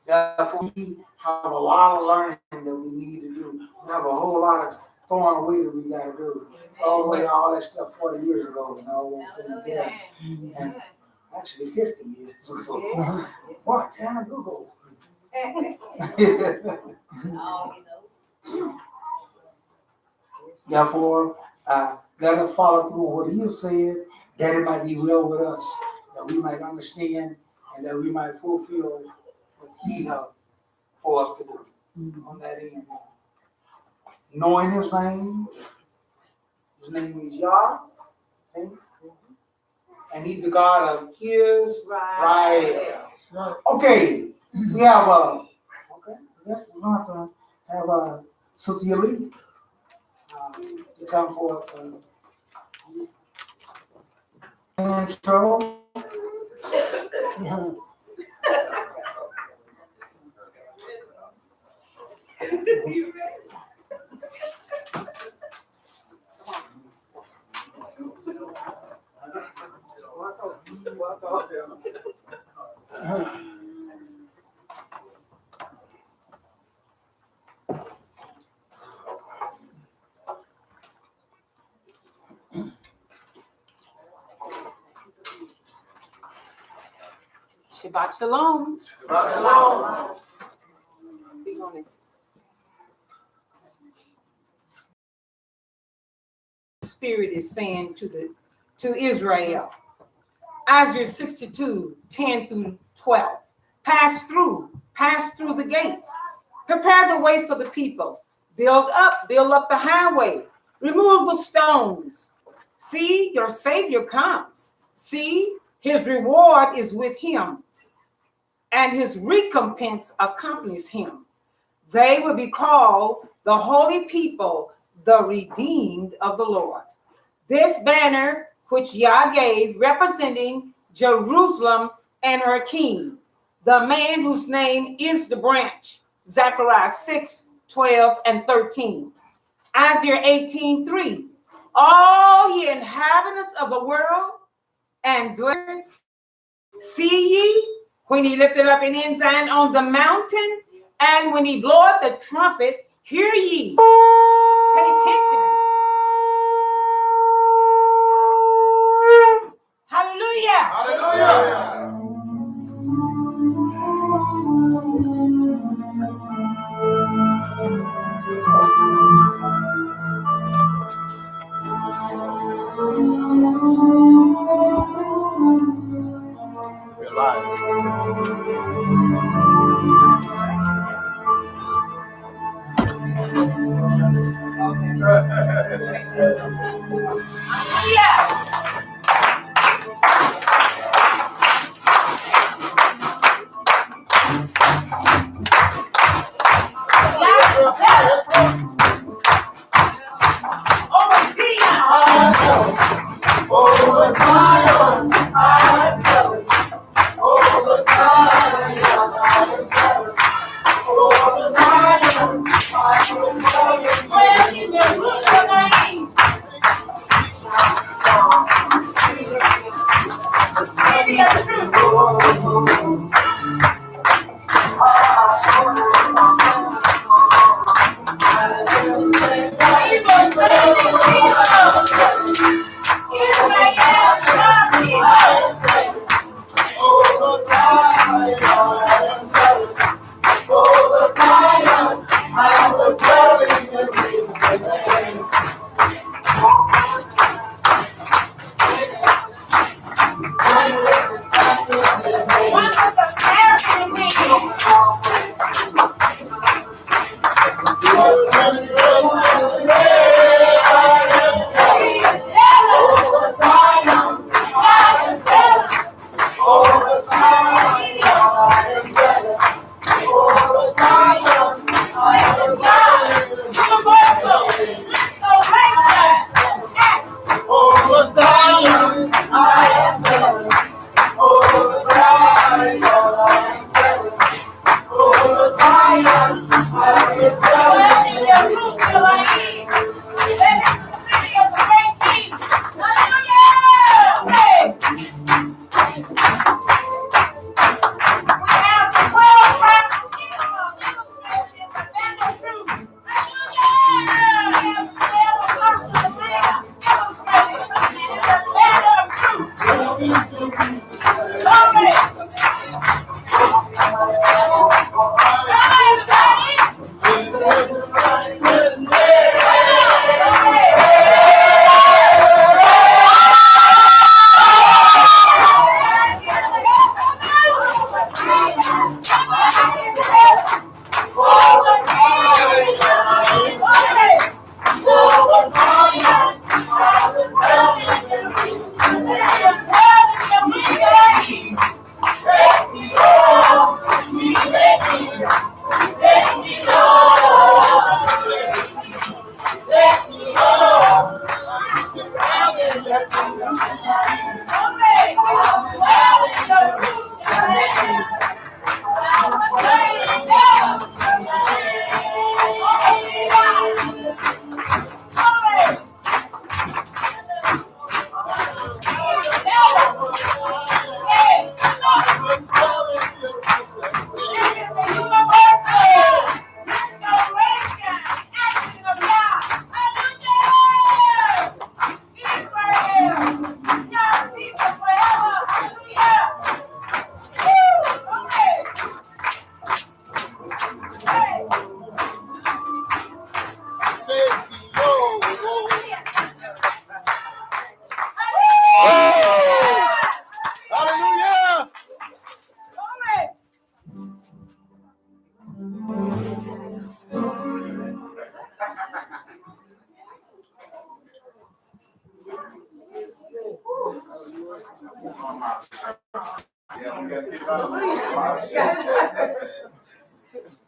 Therefore, we have a lot of learning that we need to do. We have a whole lot of throwing away that we got to do. Throw away all that stuff 40 years ago and all those things there. And actually 50 years ago. What time ago? Therefore, let us follow through what he has said, that it might be well with us, that we might understand, and that we might fulfill what he has for us to do on that end. Knowing his name is Yah, and he's the God of Israel. Okay, we have okay, I guess we're going to have Sister Yali to come forth intro. Shabbat shalom. Shabbat shalom. Spirit is saying to Israel, Isaiah 62, 10 through 12. Pass through the gates. Prepare the way for the people. Build up the highway. Remove the stones. See, your Savior comes. See, his reward is with him, and his recompense accompanies him. They will be called the holy people, the redeemed of the Lord. This banner which Yah gave, representing Jerusalem and her king, the man whose name is the branch. Zechariah 6, 12 and 13. Isaiah 18, 3. All ye inhabitants of the world and dwell, see ye when he lifted up an ensign on the mountain, and when he bloweth the trumpet, hear ye. Pay attention. Hallelujah. Hallelujah. We're live. Hallelujah.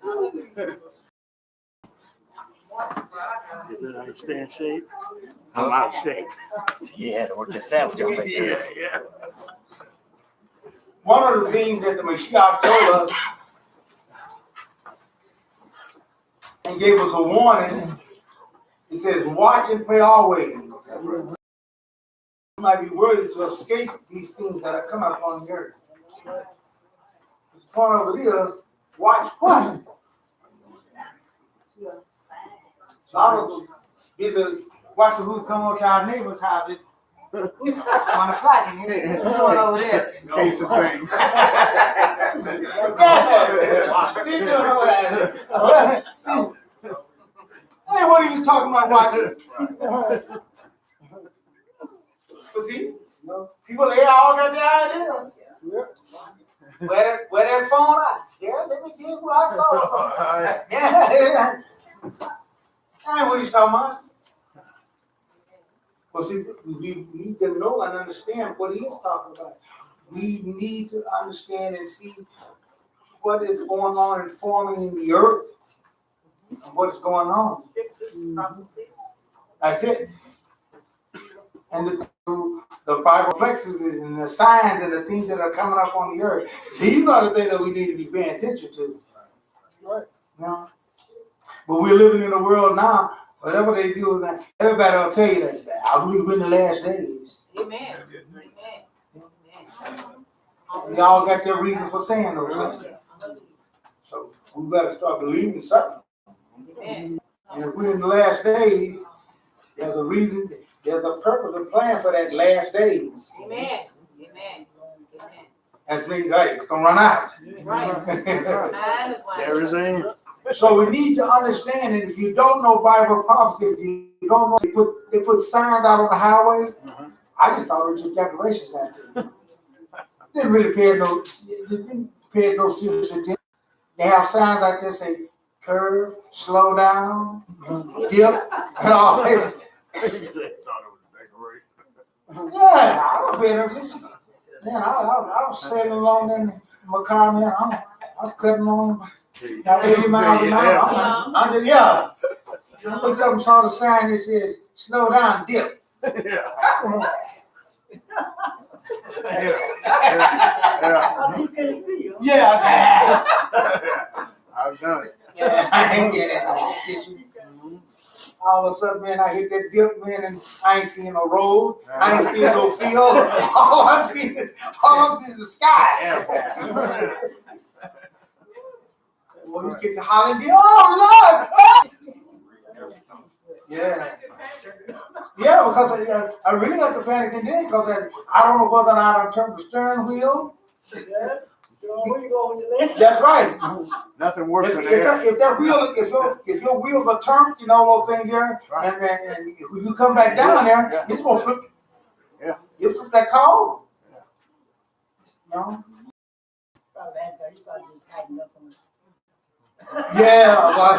Hallelujah. Is that how you stay in shape? I'm out of shape. Yeah, to work this out with your face. Yeah. One of the things that the Mashiach told us and gave us a warning, he says, watch and pray always. You might be worthy to escape these things that are coming upon the earth. The point of it is, watch what? A lot of them either watching who's coming over to our neighbor's house on the flat and who's going over there. Case of things. What are you doing over there? See, hey, what he was talking about watching. But see, people they all got their ideas. Where that phone at? Yeah, let me tell you what I saw. Yeah. Hey, what he's talking about? Well, see, we need to know and understand what he is talking about. We need to understand and see what is going on and forming in the earth and what is going on. That's it. And the Bible plexuses and the signs and the things that are coming up on the earth. These are the things that we need to be paying attention to. Right. You know? But we're living in a world now, whatever they do, everybody will tell you that I believe we're in the last days. Amen. And they all got their reason for saying those things. So we better start believing something. Amen. And if we're in the last days, there's a reason, there's a purpose and plan for that last days. Amen. Amen. That's means, right, it's going to run out. Right. Time is winding There is a So we need to understand that if you don't know Bible prophecy, if you don't know, they put signs out on the highway. I just thought it was just decorations out there. Didn't really pay no serious attention. They have signs out there say curve, slow down, dip, and all that. Yeah, I was paying attention. Man, I was sailing along in my car, man. I was cutting on about 80 miles an hour. I just, yeah. I looked up and saw the sign that said, slow down, dip. Yeah. You can't see you. Yeah. I've done it. Yeah, I ain't getting it. All of a sudden, man, I hit that dip, man, and I ain't seeing no road. I ain't seeing no field. All I'm seeing is the sky. When you get to Holland, oh, Lord! Yeah. Yeah, because I really got to panicking then because I don't know whether or not I turned the steering wheel. Yeah. Where you going with your leg? That's right. Nothing worse than If that wheel, if your wheels are turned, you know those things there, and when you come back down there, it's gonna flip. Yeah. You flip that car over. No. Yeah, boy.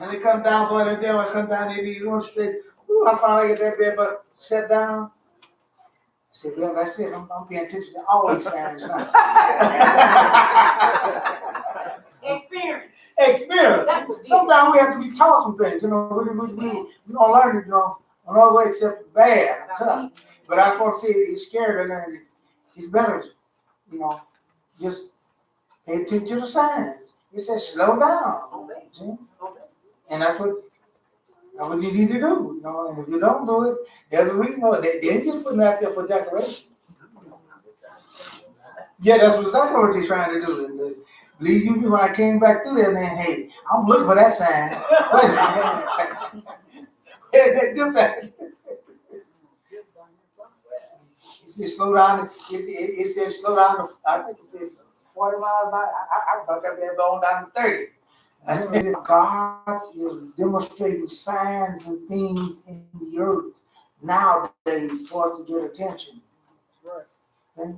And they come down, boy. That day I come down, they run straight. Ooh, I finally get that bed, but sat down. I said, well, that's it. I'm paying attention to all these signs now. Experience. Experience. Sometimes we have to be taught some things, you know. We don't learn it, you know, another way except bad, tough. But that's what I'm saying. It's scary to learn it. It's better, you know, just pay attention to the signs. It says slow down. See? And that's what you need to do, you know. And if you don't do it, there's a reason. They ain't just putting it out there for decoration. Yeah, that's exactly what they're trying to do. And believe you me, when I came back through there, man, hey, I'm looking for that sign. Where's that dip at? It said slow down. It said slow down. I think it said 40 miles an hour. I thought that bad going down to 30. I said, God is demonstrating signs and things in the earth nowadays for us to get attention. Okay?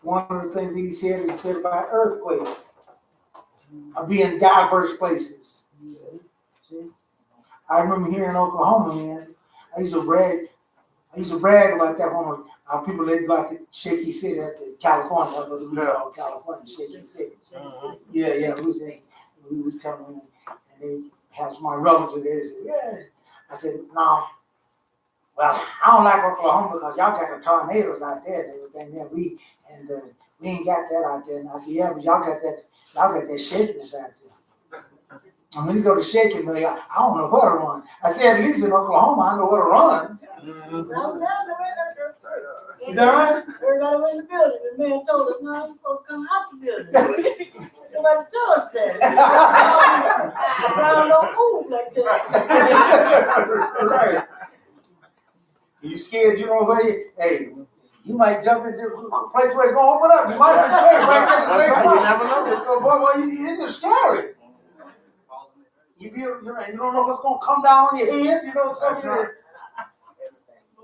One of the things he said about earthquakes are being diverse places. See? I remember here in Oklahoma, man, I used to brag about that one. People that like the shaky city, that's the California, that's what we call California, shaky city. Yeah, we were telling them, and they had some of my relatives there. They said, yeah. I said, no. Well, I don't like Oklahoma because y'all got the tornadoes out there and everything. Yeah, we ain't got that out there. And I said, yeah, but y'all got that shakiness out there. And when you go to shaking, man, I don't know where to run. I said, at least in Oklahoma, I know where to run. Is that right? Everybody was in the building. The man told us, no, you're supposed to come out the building. Nobody tell us that. The ground don't move like that. Right. You scared, you know where you might jump into a place where it's gonna open up. You might be safe right there in the place. You never know. So, boy, it's scary. You don't know what's gonna come down on your head, you know, something.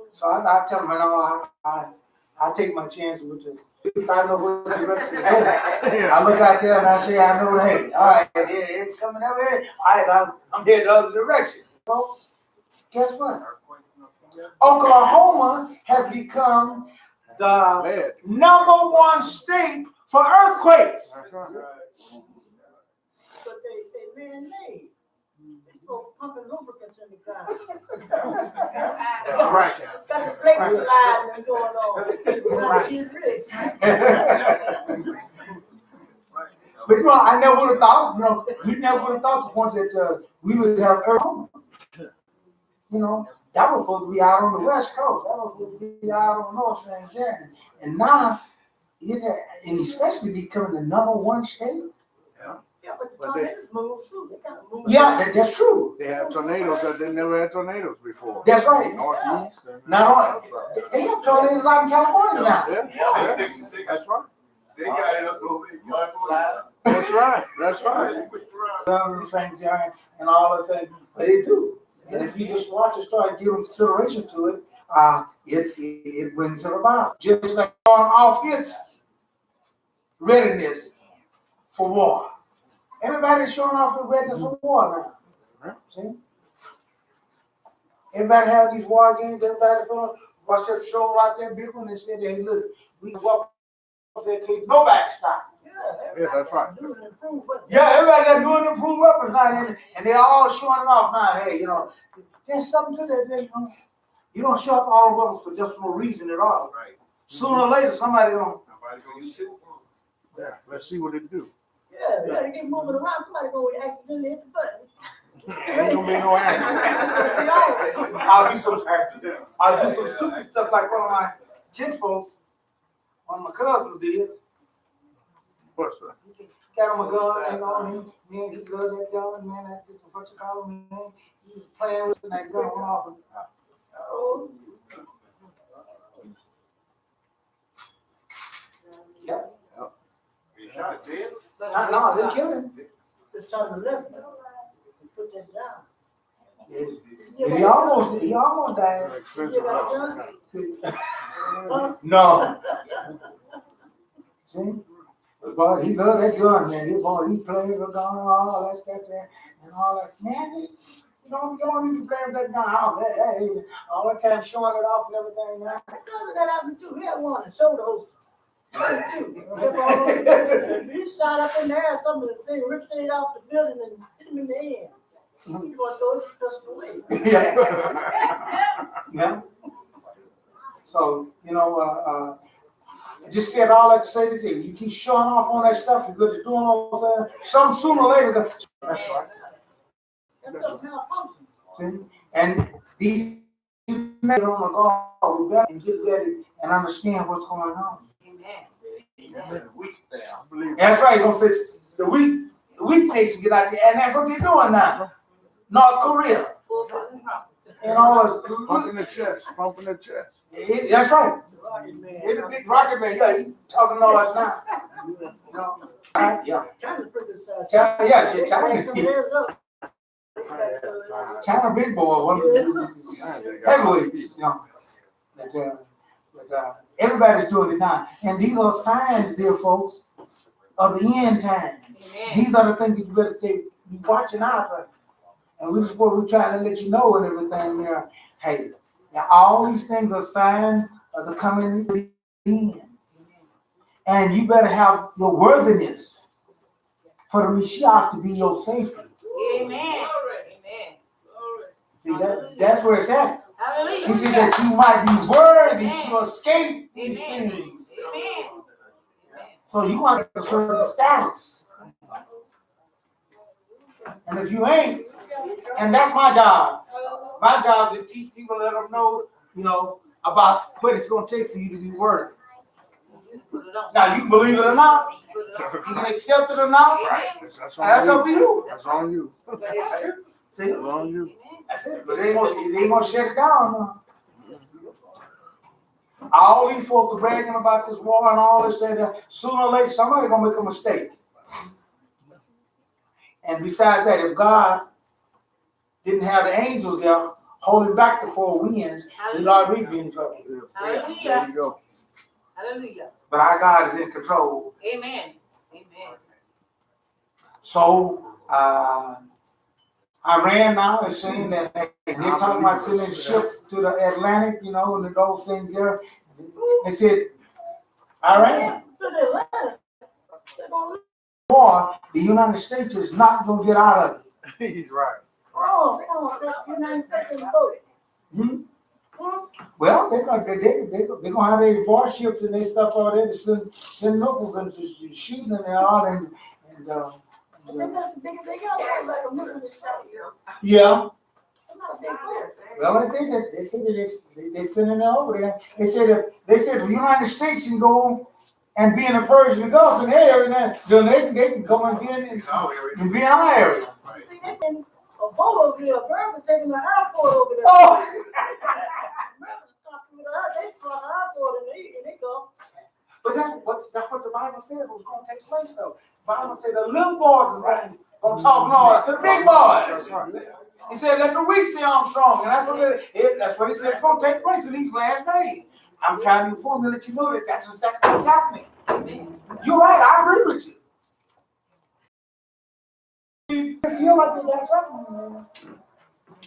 So I tell them, I take my chances with it. If I know what direction to go, I look out there and I say, I know, hey, all right, it's coming that way. All right, I'm headed the other direction. Folks, guess what? Oklahoma has become the #1 state for earthquakes. But they man-made. They supposed to pumping lubricants in the ground. Right. Got the plate sliding going on. But I never would have thought, we never would have thought the point that we would have Oklahoma. That was supposed to be out on the West Coast. That was supposed to be out on the North St. John. And now, and especially becoming the #1 state. Yeah, but the tornadoes move too. They kind of move. Yeah, that's true. They have tornadoes that they never had tornadoes before. That's right. Northeast. Now, they have tornadoes out in California now. Yeah. That's right. They got it up over there. That's right. That's right. Other things there and all the things, but they do. And if you just watch it start giving consideration to it, it brings it about. Just like on off its readiness for war. Everybody's showing off the readiness for war now. See? Everybody have these war games, everybody going, watched that show out there, big one, and said, hey, look, we can walk, said, can't nobody stop. Yeah, that's right. Yeah, everybody got new and improved weapons now, and they're all showing it off now. Hey, there's something to that, you don't show up all the weapons for just no reason at all. Right. Sooner or later, somebody gonna. Somebody's gonna use it. Yeah, let's see what it do. Yeah, they get moving around, somebody gonna accidentally hit the button. Ain't gonna be no accident. I'll do some stupid stuff like one of my kinfolks, one of my cousins did. What's that? Got him a gun, man, he loved that gun, man, that's what you call him, man. He was playing with it, and that gun went off. Oh. Yeah. You shot it dead? No, they didn't kill him. Just trying to listen. Put that down. He almost died. Still got a gun? No. See? But he loved that gun, man. He played with the gun, all that stuff there, and all that. Man, you don't need to play with that gun. All the time showing it off and everything, man. Because of that happened too. He had one, a shoulder holster. He shot up in there, some of the thing ricocheted off the building and hit him in the head. He was going to throw his pistol away. Yeah. So, I just said all that to say this here. You keep showing off on that stuff, you're good at doing all that. Some sooner or later. That's right. That's just malfunction. And these men on the guard, we got to get ready and understand what's going on. That's right. Don't say the weak nation get out there, and that's what they're doing now. North Korea. And all Pump in the chest. that's right. It's a big rocket man. Yeah, he talking noise now. Yeah. China's pretty good size. China big boy, one of the heavyweights, But everybody's doing it now. And these are signs, dear folks, of the end time. These are the things that you better be watching out for. And we're trying to let you know and everything there. Hey, now all these things are signs of the coming end. And you better have your worthiness for the Mashiach to be your safety. Amen. See, that's where it's at. Hallelujah. He said that you might be worthy to escape these things. Amen. So you want a certain status. And if you ain't, and that's my job. My job is to teach people, let them know, about what it's going to take for you to be worthy. Now, you can believe it or not. You can accept it or not. Right. That's up to you. That's on you. See? That's on you. That's it. But they ain't gonna shut it down now. All these folks are bragging about this war and all this thing. Sooner or later, somebody's gonna make a mistake. And besides that, if God didn't have the angels there holding back the four winds, we'd already be in trouble. Hallelujah. There you go. Hallelujah. But our God is in control. Amen. Amen. So Iran now is saying that they're talking about sending ships to the Atlantic, and those things there. They said, Iran, war, the United States is not going to get out of it. He's right. Oh, the United States voted. Well, they're gonna have their warships and their stuff out there to send missiles and to shooting and all and I think that's the biggest they got. Like a missile shot. yeah. I'm not a big player. Well, they said they're sending it over there. They said if the United States can go and be in the Persian Gulf in their area, then they can come and be in our area. See, they been a boat over there. America's taking the airport over there. Oh. America's talking with her. They brought the airport and they go. But that's what the Bible says was going to take place, though. The Bible said the little boys is going to talk noise to the big boys. He said, let the weak say I'm strong. And that's what he said it's going to take place in these last days. I'm counting you for me to let you know that that's exactly what's happening. You're right. I agree with you. You feel like that's happening. No,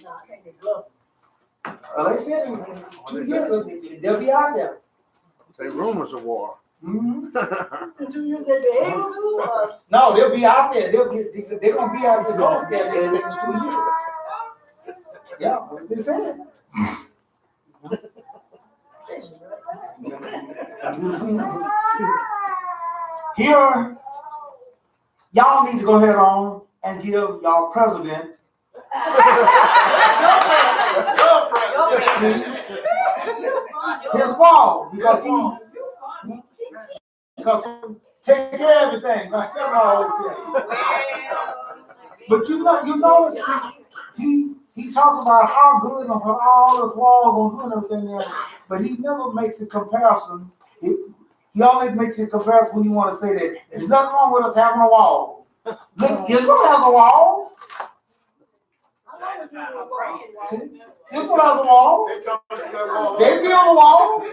I think they're bluffing. Well, they said in 2 years they'll be out there. Say rumors of war. Mm-hmm. In 2 years they be able to, No, they'll be out there. They're gonna be out there on there in the next 2 years. Yeah, what they said. You see, here, y'all need to go ahead on and give y'all president his wall because take care of everything. My son always said. But you notice he talks about how good and what all this wall gonna do and everything there, but he never makes a comparison. He only makes a comparison when you want to say that there's nothing wrong with us having a wall. Look, Israel has a wall. Israel has a wall. They build a wall.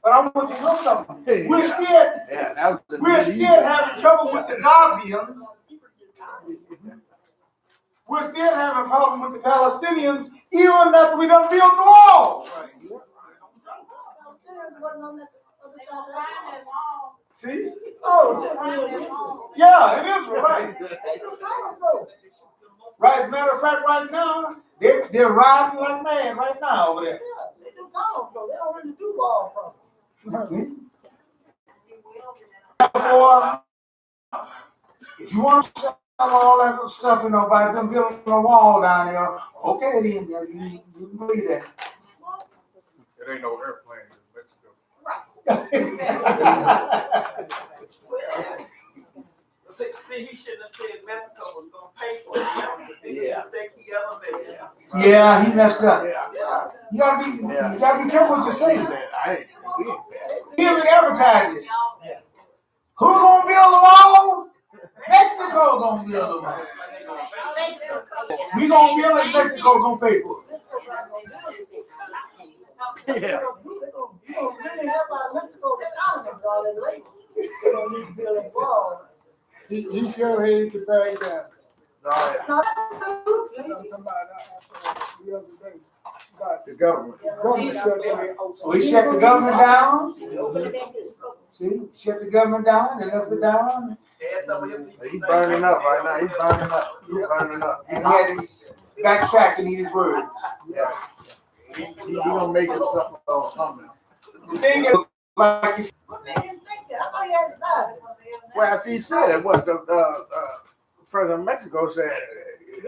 But I want you to know something. We're still having trouble with the Gazians. We're still having a problem with the Palestinians, even after we done built the wall. See? Oh, yeah, it is right. Right, as a matter of fact, right now, they're riding like mad right now over there. Yeah, they do tunnels, though. They don't really do wall problems. Therefore, if you want to sell all that stuff, by them building a wall down there, okay, then you believe that. It ain't no airplane in Mexico. See, he shouldn't have said Mexico was gonna pay for it. Yeah. Yeah, he messed up. Yeah. You gotta be careful what you say. Give it, advertise it. Who gonna build the wall? Mexico gonna build the wall. We gonna build it, Mexico gonna pay for it. Yeah. You don't really help out Mexico's economy with all that labor. They don't need to build a wall. He sure hated to back down. Oh, yeah. No, The other day, about The government. the government shut down. So he shut the government down. See, shut the government down, they left it down, He's burning up right now. He's burning up. and he had to backtrack and eat his word. Yeah. He gonna make himself all something. The thing is, like you said, what made him think that? I thought he had to die. Well, after he said it, what the president of Mexico said,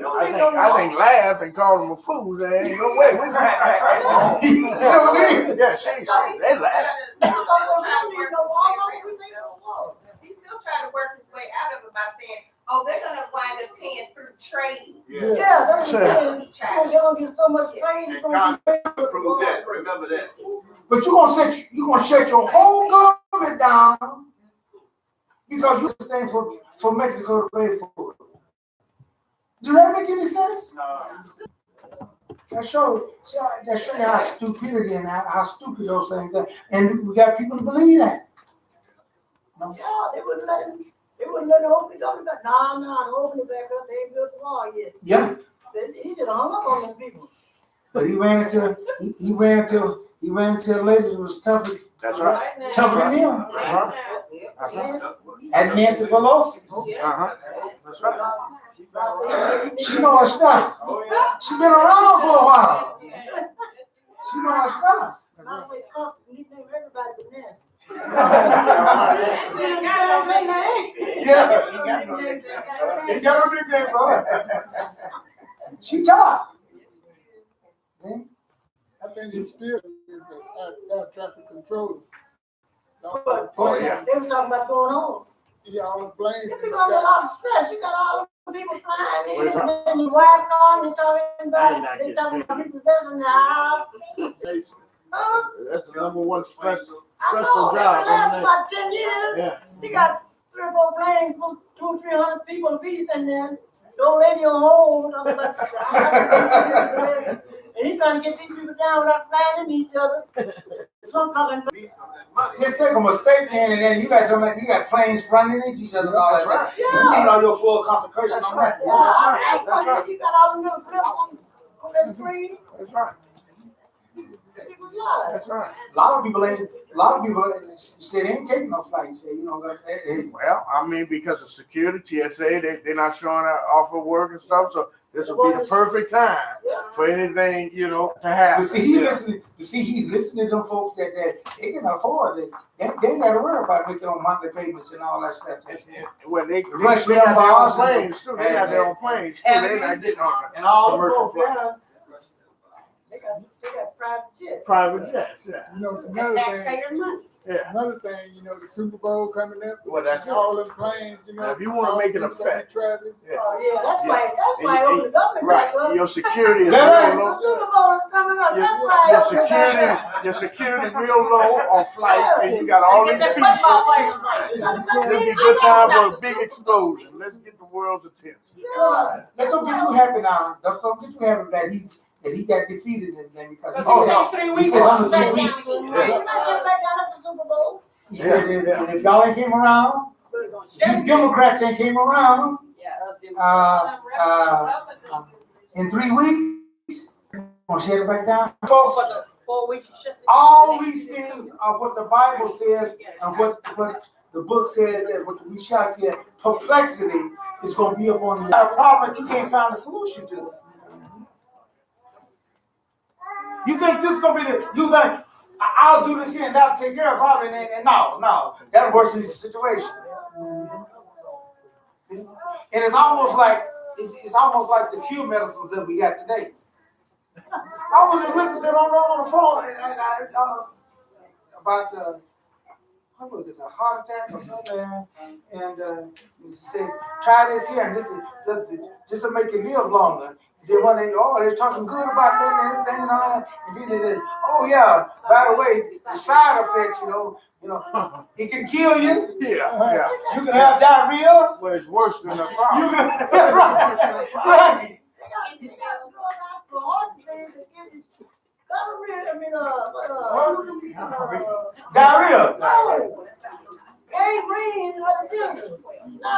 I think laughed and called him a fool. There ain't no way. Yeah, she they laughed. He's still trying to work his way out of it by saying, oh, they're gonna wind up paying through trade. Yeah, that's what I'm saying. They're gonna get so much trade. It's gonna be Prove that. Remember that. but you're gonna shut your whole government down because you're staying for Mexico to pay for it. Do that make any sense? That show you how stupidity and how stupid those things are. And we got people to believe that. No. Yeah, they wouldn't let him open the government back. No, open it back up. They ain't built the wall yet. Yeah. He should have hung up on them people. But he ran into a lady that was tougher than him. And Nancy Pelosi. That's right. She know her stuff. She been around for a while. She know her stuff. I say Trump, nickname everybody but Nancy. Yeah. He got her nickname, bro. She tough. I think he still is air traffic controller. Oh, yeah. They was talking about going home. He always blames You're this under a guy. lot of stress. You got all the people flying in, and then your wife calling, they talking about repossessing the house. Huh? That's the number one stressful I know, job. it lasts Isn't it? about 10 years. Yeah. You got 3 or 4 planes, 200 or 300 people apiece in there. The old lady on hold talking about and he's trying to get these people down without flying into each other. So I'm talking about. money. Just take a mistake, man, and then you got planes running into each other and all that. Right. So you need all your full concentration on that. Yeah, I right. you got all the little clips on that screen. That's right. People lie. That's right. A lot of people say they ain't taking no flights. Say, Well, I mean, because of security, TSA, they're not showing out off of work and stuff, so this will be the perfect time for anything, to happen. But see, he's listening to them folks that they can afford it. They ain't got to worry about making on monthly payments and all that stuff. Well, they Rush got their own Limbaugh planes too. They got their own planes too. They're not getting on And all the commercial folks, flights. They got private jets. Private jets, yeah. You know, it's another thing, Taxpayer money. Yeah. another thing, the Super Bowl coming up. Well, that's all them planes, Now, if you want to make an effect, traveling. yeah. Oh yeah, that's why And- over the government. Right. Your security is Yeah. real The low. Super Bowl is coming up. That's why Your over the government. security real low on flights, and you got all these Get people. that football player to play. It'll be a good time for a big explosion. Let's get the world's attention. Yeah. Let's don't get too happy now. Let's don't get too happy that he got defeated and everything because he Oh, said, no. 3 he weeks. said under 3 Back weeks. down. You not sure back down at the Super Bowl? He said if y'all ain't came around, you Democrats ain't came around in 3 weeks, gonna shut it back down. Folks, 4 weeks you shut all these things are what the Bible says and what the book says and what the Rishak said. Perplexity is gonna be upon you. A problem that you can't find a solution to. You think this is gonna be you think I'll do this here and that'll take care of it, and no, that worsens the situation. And it's almost like the cure medicines that we got today. I was just listening to it on the phone about what was it, a heart attack or something, and he said try this here and this will make you live longer. Then when they're talking good about that and everything and all that, and then they say, oh yeah, by the way, the side effects, it can kill you. Yeah. You can have diarrhea. Well, it's worse than the You problem. can right. For all the things that give you Diarrhea. no. Gangrene is what it is. No,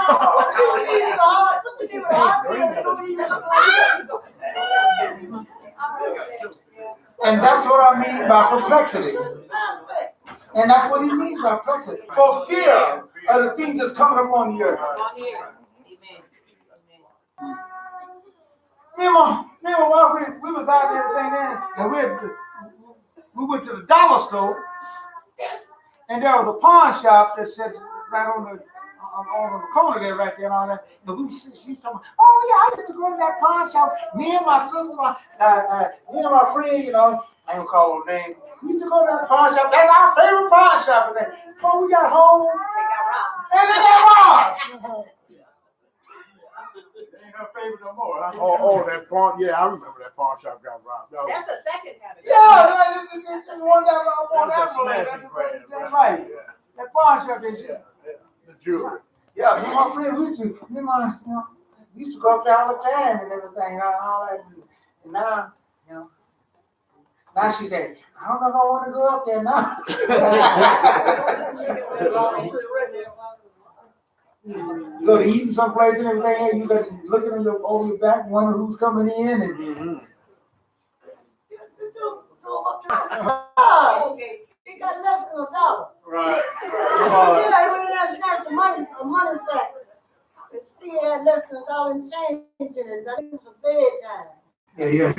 you need a heart. You need a heart. You don't need something like that. And that's what I mean by perplexity. And that's what he means by perplexity. For fear of the things that's coming upon the earth. Remember while we was out and everything there, and we went to the dollar store, and there was a pawn shop that said right on the corner there, right there, and all that. And she was talking about, oh yeah, I used to go to that pawn shop. Me and my sister, me and my friend, I don't call her name. We used to go to that pawn shop. That's our favorite pawn shop. But we got home, and they got robbed. Ain't her favorite no more. Huh? Oh, that pawn. Yeah, I remember that pawn shop got robbed. That's the second category. Yeah, that's one that I want That that was a road. smashing brand, That's right? right. Yeah. That pawn shop is The jewelry. Yeah, me and my friend, we used to go up there all the time and everything, and all that. And now, now she said, I don't know if I want to go up there now. You go to eating someplace and everything, and you got to looking over your back, wondering who's coming in, and He got less than $1. Right. Yeah, when that's the money, a money sack. It still had less than $1 and change in it. That was a Fed time. yeah,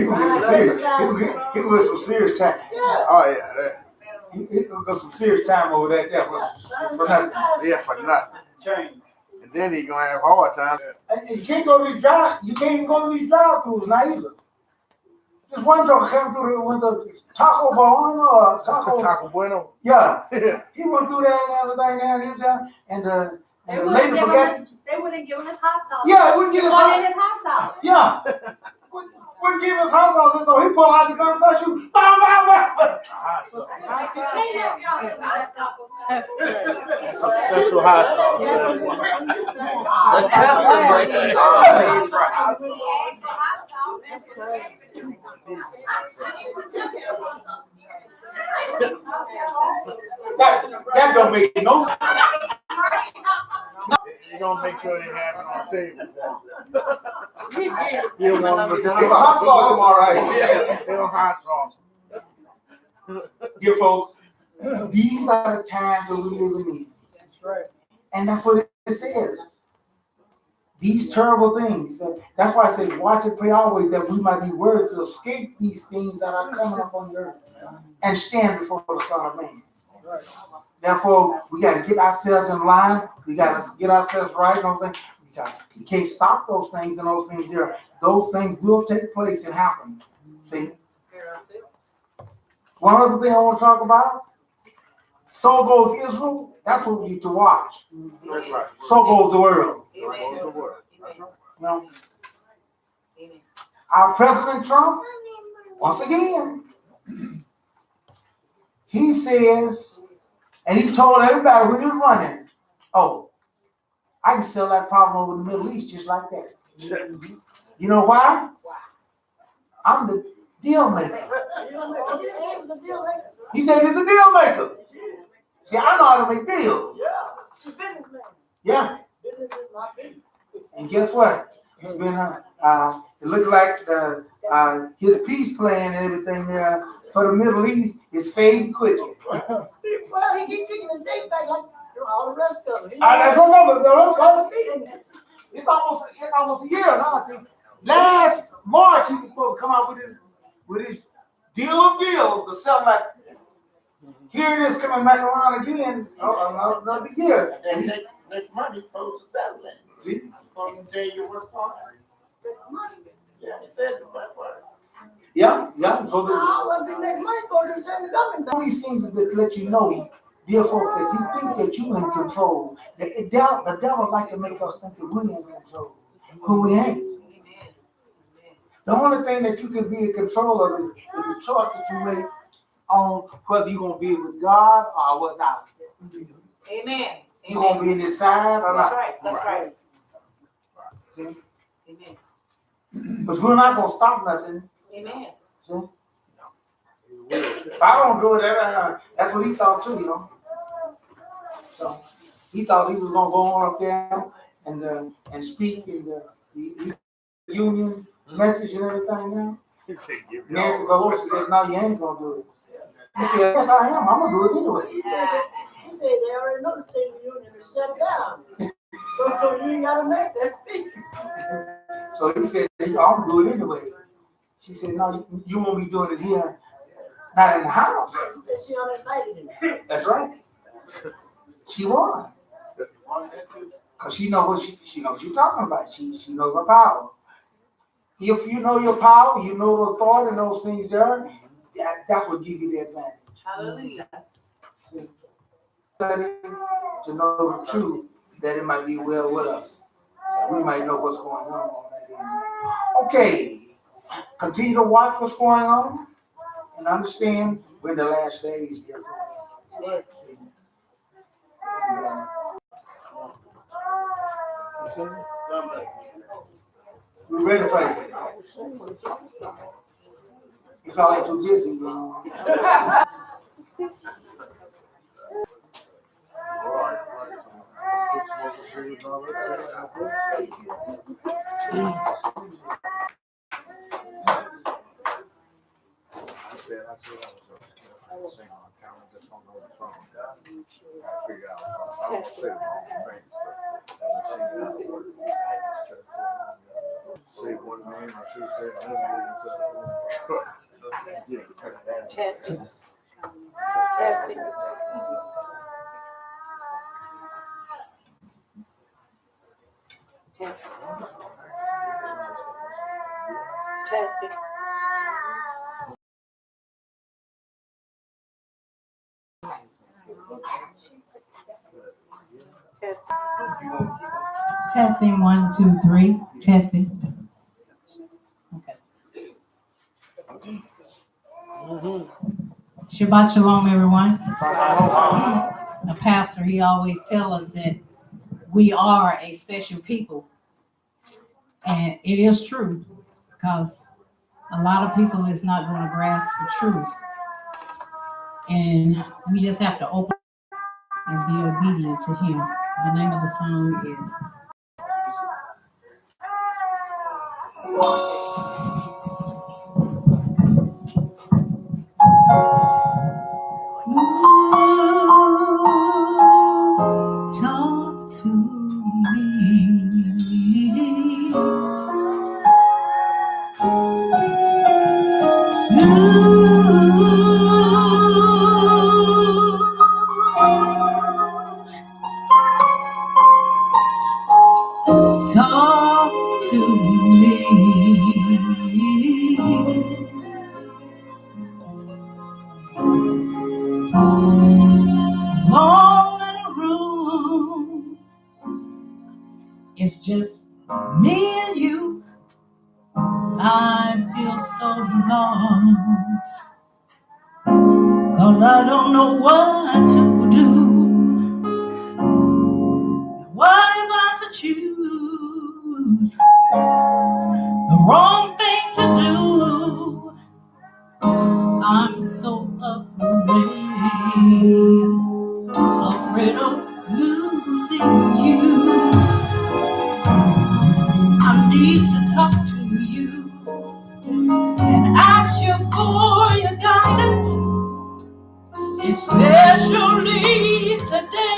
it was some serious time. Yeah. Oh yeah. It was some serious time over that there for nothing. Yeah, for nothing. And then he gonna have a hard time. And you can't go to these drive-throughs now either. This one joker came through with the taco bar or Taco Bueno. Yeah, Yeah. he went through there and everything there, and he was down, and the lady They forgot. wouldn't give him his hot sauce. Yeah, we wouldn't give his Wanted hot. his hot sauce. Yeah, wouldn't give him his hot sauce, so he pulled out the gun and started shooting. Bam, bam, bam. That's true. That's some special hot sauce. The custom breaking. don't make no sense. You're gonna make sure they have it on the table. Give a hot sauce, I'm all right. Yeah, they don't hot sauce. Dear folks, these are the times that we live in. That's right. And that's what it says. These terrible things. That's why I say, watch and pray always, that we might be worthy to escape these things that are coming up on the earth and stand before the Son of Man. Right. Therefore, we got to get ourselves in line. We got to get ourselves right. You know what I'm saying? You can't stop those things and those things there. Those things will take place and happen. See? One other thing I want to talk about. So goes Israel. That's what we need to watch. That's right. So goes the world. Amen. You know? Our President Trump, once again, he says, and he told everybody when he was running, oh, I can sell that problem over the Middle East just like that. You know why? I'm the deal maker. He said he's a deal maker. See, I know how to make deals. Yeah. And guess what? It's been it looks like his peace plan and everything there for the Middle East is fading quickly. Well, he keeps kicking the date back like all the rest of it. That's what it's almost a year now. See, last March he was supposed to come out with his deal of deals to sell that. Here it is coming back around again another year. And Next month he's supposed to settle it. see, On the day you were sponsored. Yeah, he said the bad part. yeah. So all these things is to let you know, dear folks, that you think that you're in control. The devil like to make us think that we're in control, who we ain't. The only thing that you can be in control of is the choice that you make on whether you're going to be with God or without. Amen. You're going to be in his side or not. That's right. See? Amen. But we're not going to stop nothing. Amen. See? If I don't do it, that's what he thought too, you know. So he thought he was going to go on up there and speak in the union message and everything now. Nancy Pelosi said, no, you ain't going to do it. He said, yes, I am. I'm going to do it anyway. He said they already know the state of the union is shut down. So you ain't got to make that speech. So he said, I'm going to do it anyway. She said, no, you won't be doing it here, not in the house. She said she uninvited him. That's right. She won. Because she knows what she knows what she's talking about. She knows her power. If you know your power, you know the authority and those things there, that's what give you the advantage. Hallelujah. To know the truth, that it might be well with us. That we might know what's going on that end. Okay. Continue to watch what's going on and understand we're in the last days here. We're ready for you. If I like too busy, you know. Say one name, I should say. Testing. Testing. Testing. Testing. Testing 1, 2, 3. Testing. Okay. Shabbat shalom, everyone. The pastor, he always tells us that we are a special people. And it is true, because a lot of people is not going to grasp the truth. And we just have to open and be obedient to Him. The name of the song is Talk to Me. Talk to me. Alone in a room, it's just me and you. I feel so lost, 'cause I don't know what to do. What am I to choose? The wrong thing to do. I'm so afraid of losing you. I need to talk to you and ask you for your guidance, especially today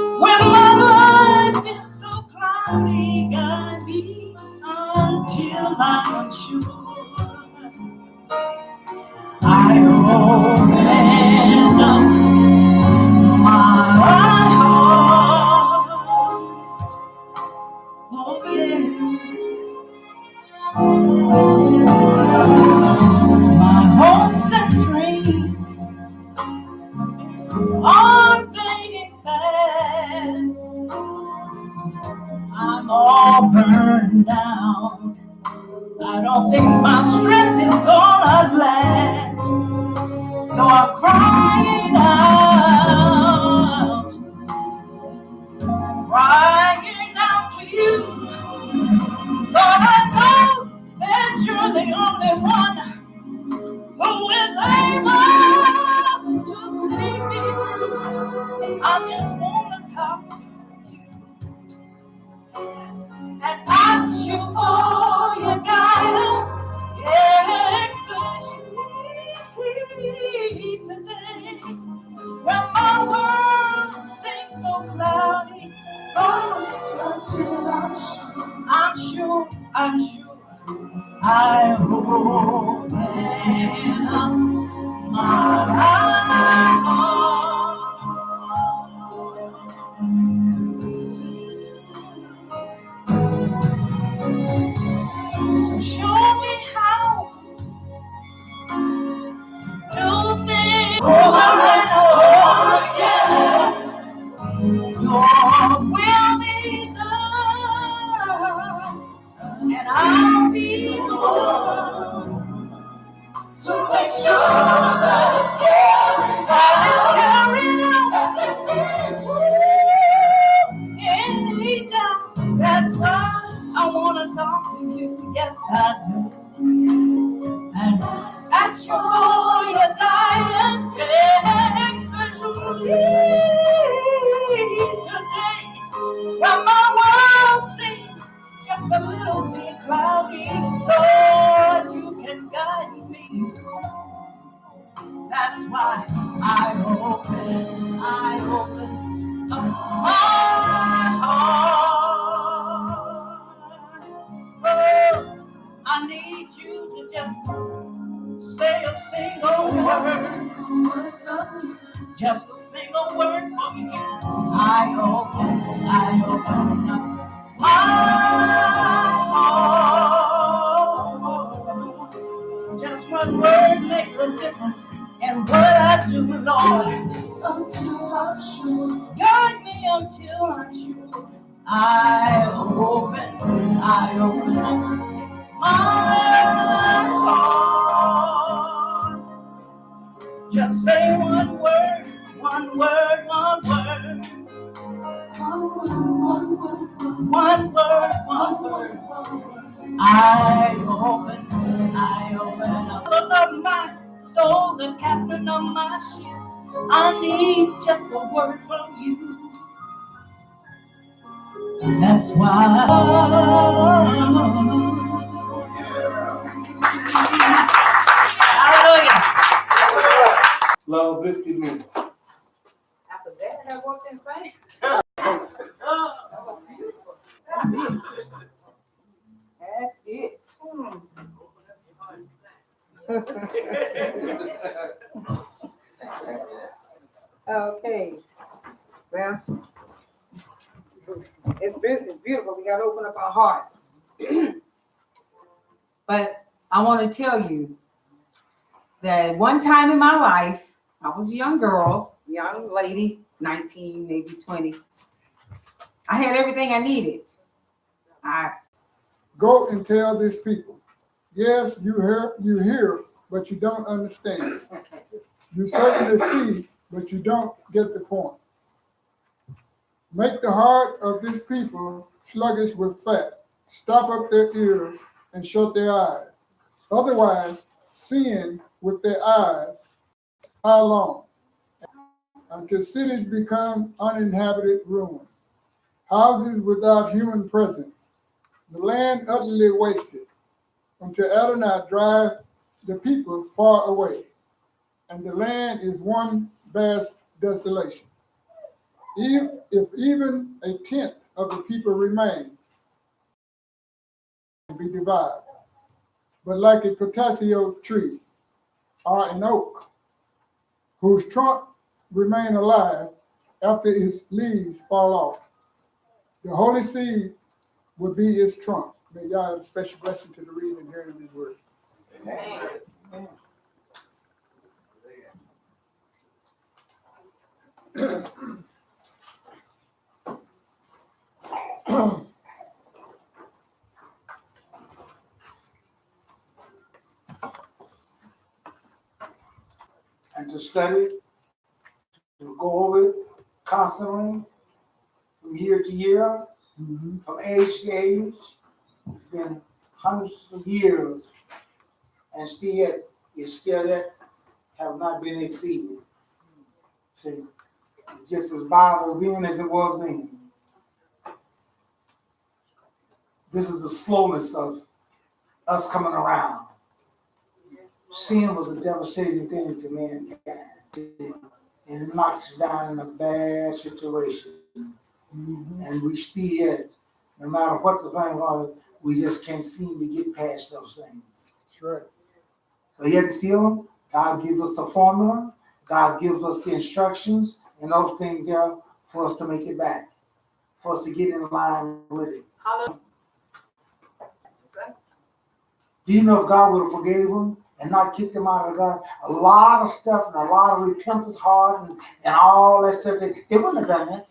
when my life is so cloudy. Guide me until I'm sure I open up my heart. Oh yes, my hopes and dreams are fading fast. I'm all burned out. I don't think my strength is gonna last. So I'm crying out to you. But I know that you're the only one who is able to see me through. I just want to talk and ask you for your guidance, especially today when my world seems so cloudy. I'm sure I open up my heart. So show me how to think over and over again. Your will be done, and I'll be the one to make sure that it's carried out. Any doubt, that's why I want to talk to you. Yes, I do. And ask you for your guidance, especially today when my world seems just a little bit cloudy. Lord, you can guide me. That's why I open up my heart. Oh, I need you to just say a single word. Just a single word for me. I open up my heart. Just one word makes a difference in what I do, Lord. Until I'm sure. Guide me until I'm sure. I open up my heart. Just say one word. One word. I open up my soul, the captain of my ship. I need just a word from you. That's why. Hallelujah. Love 50 minutes. After that, I walked inside. That's it. Okay. Well, it's beautiful. We got to open up our hearts. But I want to tell you that one time in my life, I was a young girl, young lady, 19, maybe 20. I had everything I needed. Go and tell this people. Yes, you hear, but you don't understand. You certainly see, but you don't get the point. Make the heart of this people sluggish with fat. Stop up their ears and shut their eyes. Otherwise, seeing with their eyes, how long? Until cities become uninhabited ruins, houses without human presence, the land utterly wasted, until Adonai drive the people far away, and the land is one vast desolation. If even a tenth of the people remain, be divided. But like a potassio tree or an oak, whose trunk remain alive after its leaves fall off, the holy seed will be its trunk. May God have a special blessing to the reading and hearing of his word. Amen. And to study, to go over it constantly, from year to year, from age to age. It's been hundreds of years, and still it's still that have not been exceeded. See, it's just as Bible then as it was then. This is the slowness of us coming around. Sin was a devastating thing to mankind. And it knocks you down in a bad situation. And we still, no matter what the thing was, we just can't seem to get past those things. That's right. But yet still, God gives us the formula, God gives us the instructions, and those things there for us to make it back, for us to get in line with it. Hallelujah. Do you know if God would have forgave them and not kicked them out of God? A lot of stuff and a lot of repentant heart and all that stuff, they wouldn't have done that.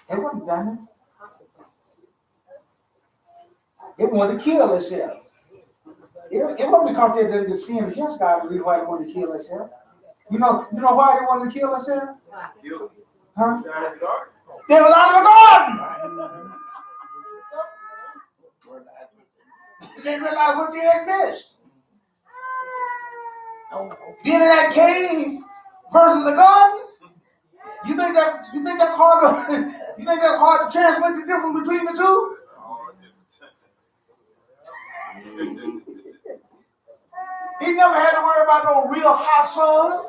They wouldn't have done it. They wanted to kill themselves. It wasn't because they didn't sin against God, the reason why they wanted to kill themselves. You know why they wanted to kill themselves? Huh? They was out of the garden. They didn't realize what they had missed. Being in that cave versus the garden. You think that's hard to translate the difference between the two? He never had to worry about no real hot sun.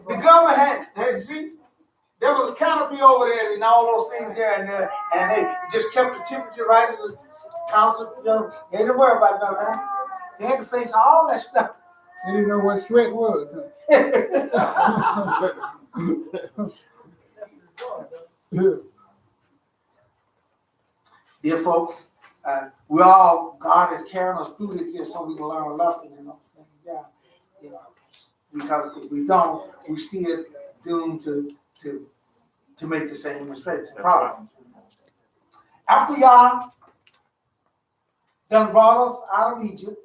The government had see, there was a canopy over there and all those things there and there, and they just kept the temperature right at the constant, they didn't worry about none of that. They had to face all that stuff. They didn't know what sweat was. Dear folks, God is carrying us through this here so we can learn a lesson in those things. Yeah, because if we don't, we still doomed to make the same mistakes and problems. After Yah done brought us out of Egypt,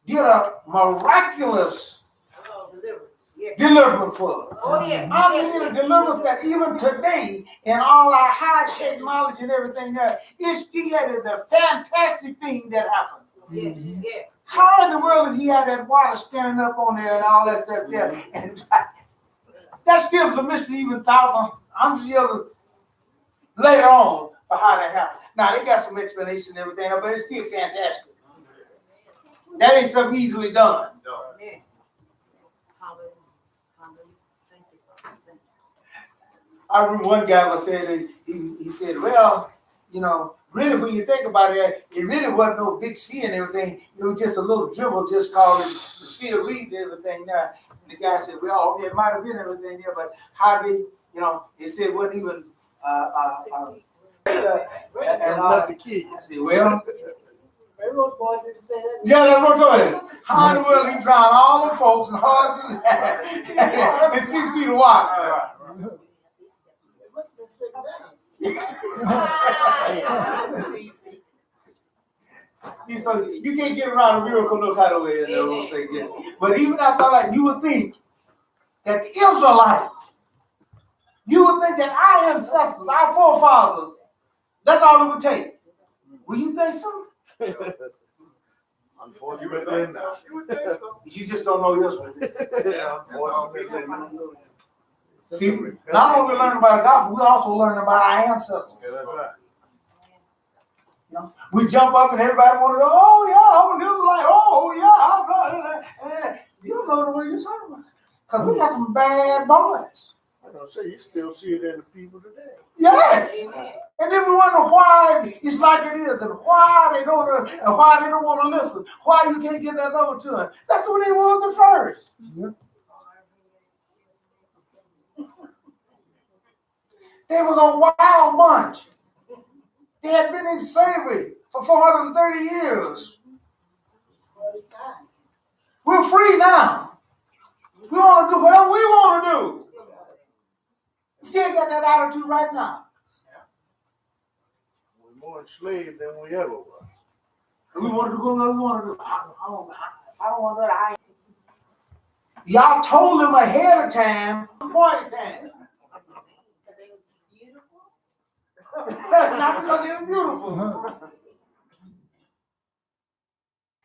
did a miraculous deliverance for us. Oh, yes. I mean a deliverance that even today, in all our high technology and everything there, it still is a fantastic thing that happened. Yes, yes. How in the world did he have that water standing up on there and all that stuff there? And that still is a mystery even hundreds of years later on for how that happened. Now, they got some explanation and everything, but it's still fantastic. That ain't something easily done. Amen. I remember one guy was saying that he said, well, you know, really when you think about it, it really wasn't no big sea and everything. It was just a little dribble, just called it the Sea of Reeds and everything there. And the guy said, well, it might have been everything there, but how did, you know, it said it wasn't even And not the key. I said, well, Railroad boy didn't say that. yeah, that's what I'm doing. How in the world he drowned all them folks and horses and 6 feet of water? It must have been sitting down. See, so you can't get around a miracle no kind of way, and they don't say yeah. But even after that, you would think that the Israelites, you would think that our ancestors, our forefathers, that's all it would take. Will you think so? Unfortunately, no. You just don't know Israel. Yeah, unfortunately, no. See, not only we learn about God, but we also learn about our ancestors. Yeah, that's right. You know, we jump up and everybody want to go, oh yeah, I'm an Israelite. Oh yeah, I'm not. You don't know the way you're talking about. Because we got some bad boys. I'm gonna say you still see it in the people today. Yes. And then we wonder why it's like it is, and why they don't want to listen. Why you can't get that number to them. That's what they was at first. Yep. They was a wild bunch. They had been in slavery for 430 years. We're free now. We want to do whatever we want to do. Still got that attitude right now. We're more enslaved than we ever were. And we want to do whatever we want to do. I don't want that. Y'all told them ahead of time, party time. Not because they're beautiful.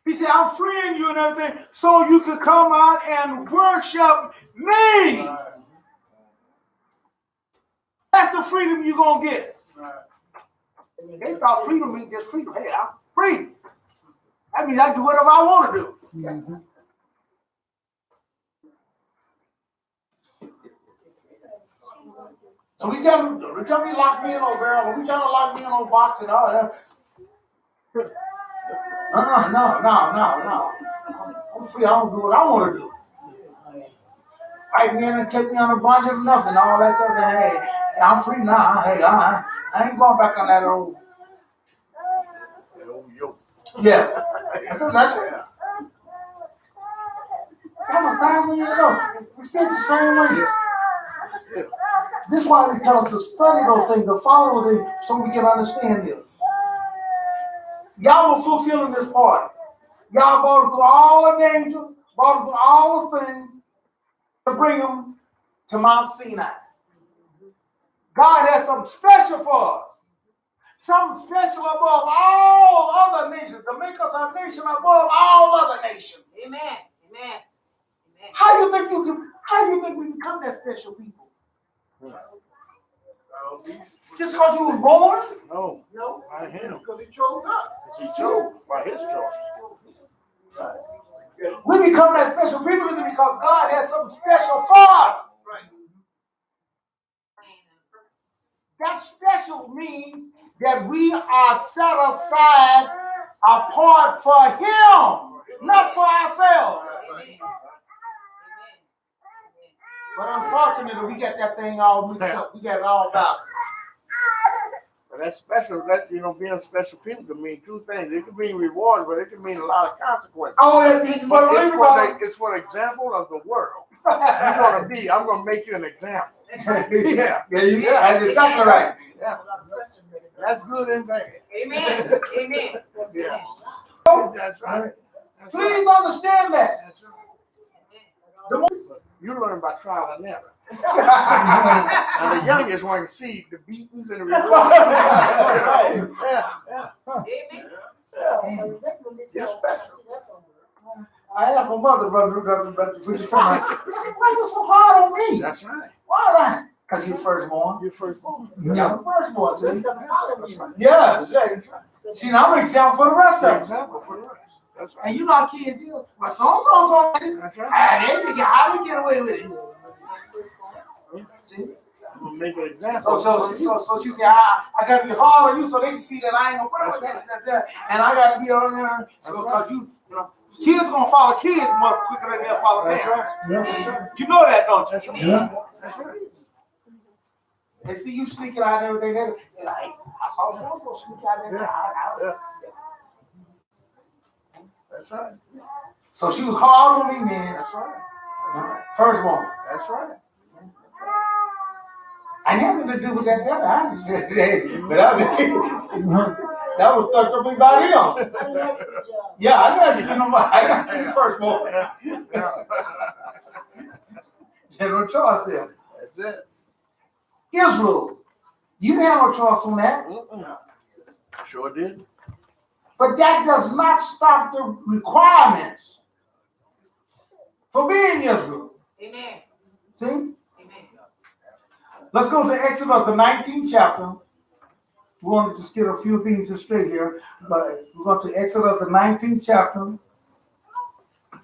He said, I'm freeing you and everything so you could come out and worship me. That's the freedom you're going to get. They thought freedom means just freedom. Hey, I'm free. That means I can do whatever I want to do. Mm-hmm. So we tell me lock me in on girl, or we trying to lock me in on boxing, all that. No. I'm free. I don't do what I want to do. Fight me in and take me on a bunch of nothing, all that stuff. Hey, I'm free now. Hey, I ain't going back on that old. That old yoke. Yeah. That's it. That was 1,000 years old. We still the same way. This is why we tell us to study those things, to follow those things, so we can understand this. Y'all were fulfilling this part. Y'all brought through all the danger, brought through all the things to bring them to Mount Sinai. God has something special for us. Something special above all other nations, to make us a nation above all other nations. Amen. Amen. How do you think we become that special people? Just because you was born? No, by him. Because he chose us. He chose by his choice. We become that special people because God has something special for us. Right. That special means that we are set aside apart for Him, not for ourselves. Right. But unfortunately, we got that thing all mixed up. We got it all backwards. But that's special. That being special people can mean two things. It can mean reward, but it can mean a lot of consequences. But It's for the example of the world. I'm gonna make you an example. Yeah. That's exactly right. Yeah. That's good and bad. Amen. Amen. Yeah. That's right. That's Please right. understand that. That's right. You learn by trial and error. And the youngest one see the beatings and the rewards. Yeah. Amen. You're special. I asked my mother, brother, we just talking about, why you so hard on me? That's right. Why that? Because you're firstborn. You're firstborn. Yeah, I'm firstborn. See? That's right. Yeah, that's right. See, now I'm an example for the rest of them. Example for the rest. That's right. And you know how kids do. My so. That's right. How they get away with it? See? We'll make an example. So she said, I gotta be hard on you so they can see that I ain't gonna play with that. And I gotta be on there. So because you know, kids gonna follow kids more quicker than they'll follow That's parents. right. Yeah. That's right. You know that, don't you? That's right. Yeah. That's right. They see you sneaking out and everything. They're like, I saw so sneak out there. Yeah. That's right. So she was hard on me, man. That's right. Firstborn. That's right. I had nothing to do with that house today, but that was stuck up me by them. Yeah, I got you. I got you firstborn. Had no choice there. That's it. Israel, you didn't have no choice on that. Sure did. But that does not stop the requirements for being Israel. Amen. See? Amen. Let's go to Exodus, the 19th chapter. We want to just get a few things straight here, but we're going to Exodus, the 19th chapter,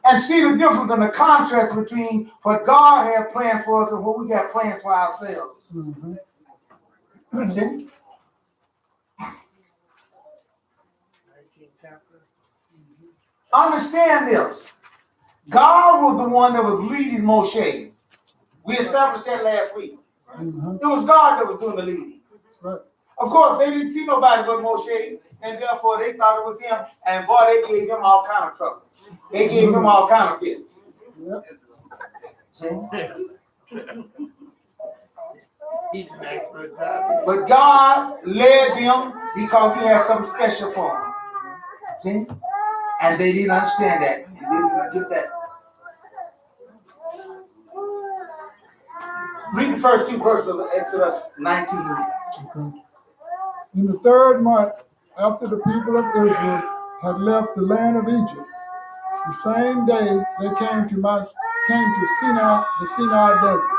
and see the difference and the contrast between what God had planned for us and what we got plans for ourselves. Mm-hmm. See? 19th chapter. Understand this. God was the one that was leading Moshe. We established that last week. Mm-hmm. It was God that was doing the leading. That's right. Of course, they didn't see nobody but Moshe, and therefore they thought it was him. And boy, they gave him all kind of trouble. They gave him all kind of fits. Yep. See? He didn't ask for a job. But God led them because he had something special for them. See? And they didn't understand that. And didn't get that. Read the first two verses of Exodus 19. Okay. In the third month, after the people of Israel had left the land of Egypt, the same day they came to Sinai, the Sinai desert.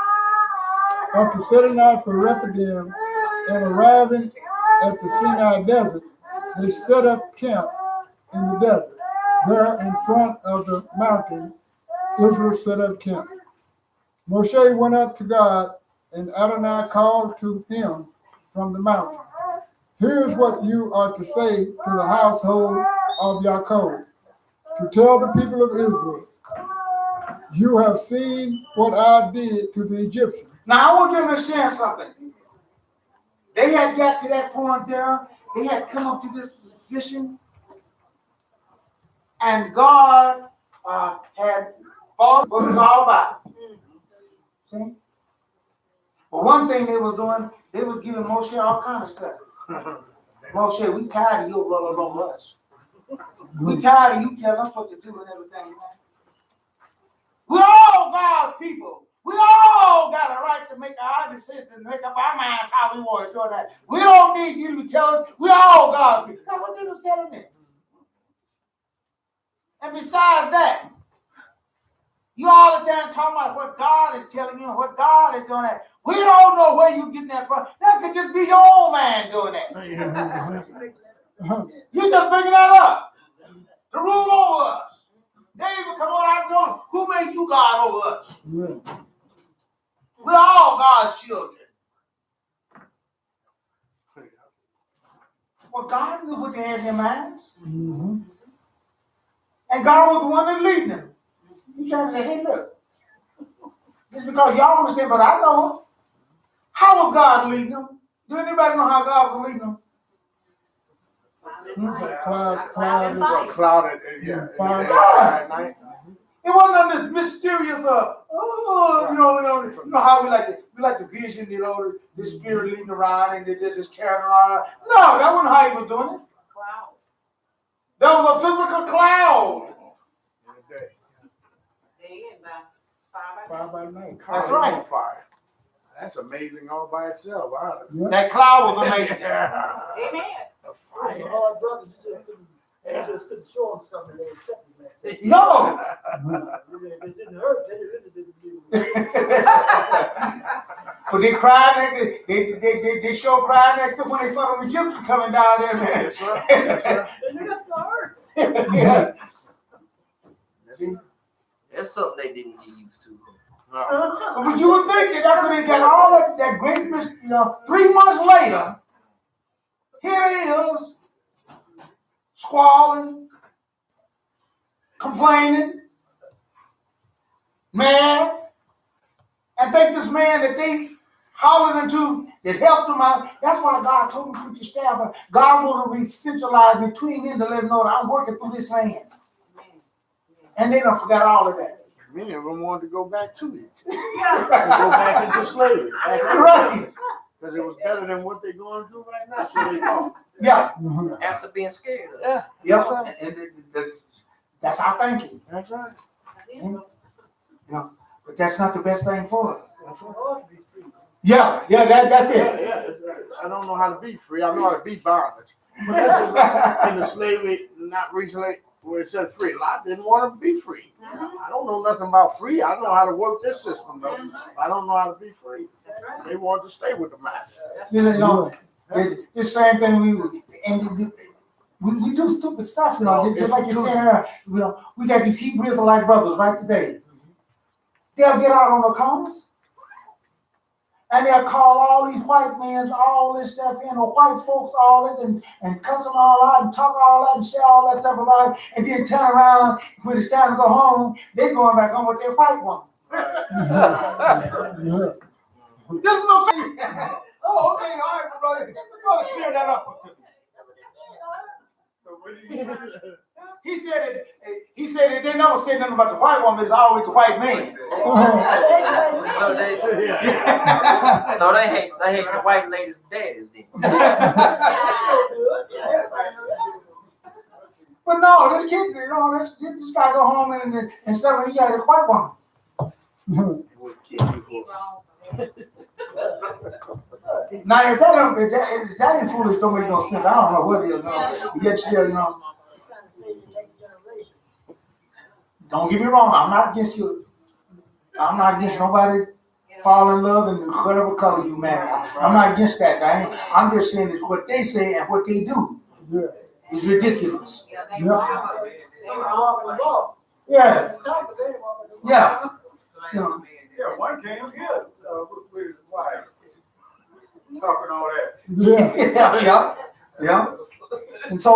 After setting out for Rephidim and arriving at the Sinai desert, they set up camp in the desert. There in front of the mountain, Israel set up camp. Moshe went up to God, and Adonai called to him from the mountain. Here's what you are to say to the household of Yaakov, to tell the people of Israel, you have seen what I did to the Egyptians. Now, I want you to understand something. They had got to that point there. They had come up to this position. And God had all what it was all about. See? But one thing they was doing, they was giving Moshe all kind of stuff. Moshe, we tired of you rolling on us. We tired of you telling us what to do and everything. Man. We all God's people. We all got a right to make our decisions and make up our minds how we want to do that. We don't need you to tell us. We all God's people. That's what they was telling me. And besides that, you all the time talking about what God is telling you and what God is doing that. We don't know where you're getting that from. That could just be your own man doing that. You just bringing that up to rule over us. David, come on out and tell him, who made you God over us? Yeah. We're all God's children. Well, God knew what they had in their minds. Mm-hmm. And God was the one that leading them. You trying to say, hey, look, just because y'all understand, but I know. How was God leading them? Do anybody know how God was leading them? Clouded, yeah. Fire. At night. It wasn't on this mysterious, you know how we like to vision, the spirit leading around and they're just carrying around. No, that wasn't how he was doing it. Cloud. That was a physical cloud. Day and night. Fire by night. That's Cloud right. on fire. That's amazing all by itself. Wow. Yeah. That cloud was amazing. Yeah. Amen. A Those fire. hard brothers, you just couldn't show them something they accepted, man. No. They didn't hurt, they really didn't believe it. But they cried, they sure cried like that when they saw the Egyptians coming down there, man. That's right. That's right. They got to hurt. Yeah. That's something they didn't get used to. No. But you would think that after they got all that great, 3 months later, here it is, squalling, complaining, mad, and think this man that they hollered into that helped them out. That's why God told them to preach staff. But God wanted to centralize between them to let them know that I'm working through this land. And they don't forget all of that. Many of them wanted to go back to it. Yeah. Go back into slavery. Right. Because it was better than what they're going through right now. So they thought. Yeah. After being scared of it. Yeah. Yeah. That's right. And that's our thinking. That's right. But that's not the best thing for us. That's right. Hard to be free. Yeah, that's Yeah, it. yeah. I don't know how to be free. I know how to be bondage. But that's in the slavery, not recently, where it said free. A lot didn't want to be free. I don't know nothing about free. I know how to work this system, though. I don't know how to be free. They want to stay with the master. The same thing we do stupid stuff, just like you said earlier. We got these Hebrew Israelite brothers right today. They'll get out on the corners and they'll call all these white men, all this stuff, white folks, all this, and cuss them all out and talk all that and say all that stuff about it, and then turn around when it's time to go home, they're going back home with their white woman. This is a thing. Oh, okay, all right, brother, clear that up to me. He said that they never said nothing about the white woman. It's always the white man. So they hate the white ladies' daddies then. But no, this kid, this guy go home and stuff, and he got his white woman. Now, if that ain't foolish, don't make no sense. I don't know what it is. Yet still, don't get me wrong. I'm not against you. I'm not against nobody fall in love and whatever color you marry. I'm not against that. I'm just saying that what they say and what they do is ridiculous. Yeah. Yeah. Yeah, one came here with his wife, talking all that. Yeah. And so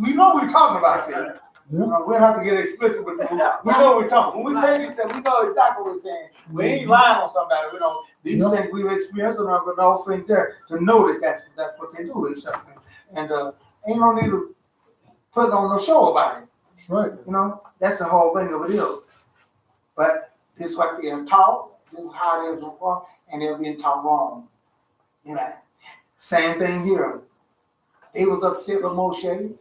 we know what we're talking about here. We don't have to get explicit with it. We know what we're talking. When we say this, we know exactly what we're saying. We ain't lying on somebody. We know these things we've experienced, and those things there to know that that's what they do and stuff. And ain't no need to put on no show about it. That's right. That's the whole thing of it is. But this is what they're taught. This is how they're taught, and they're being taught wrong. Same thing here. They was upset with Moshe.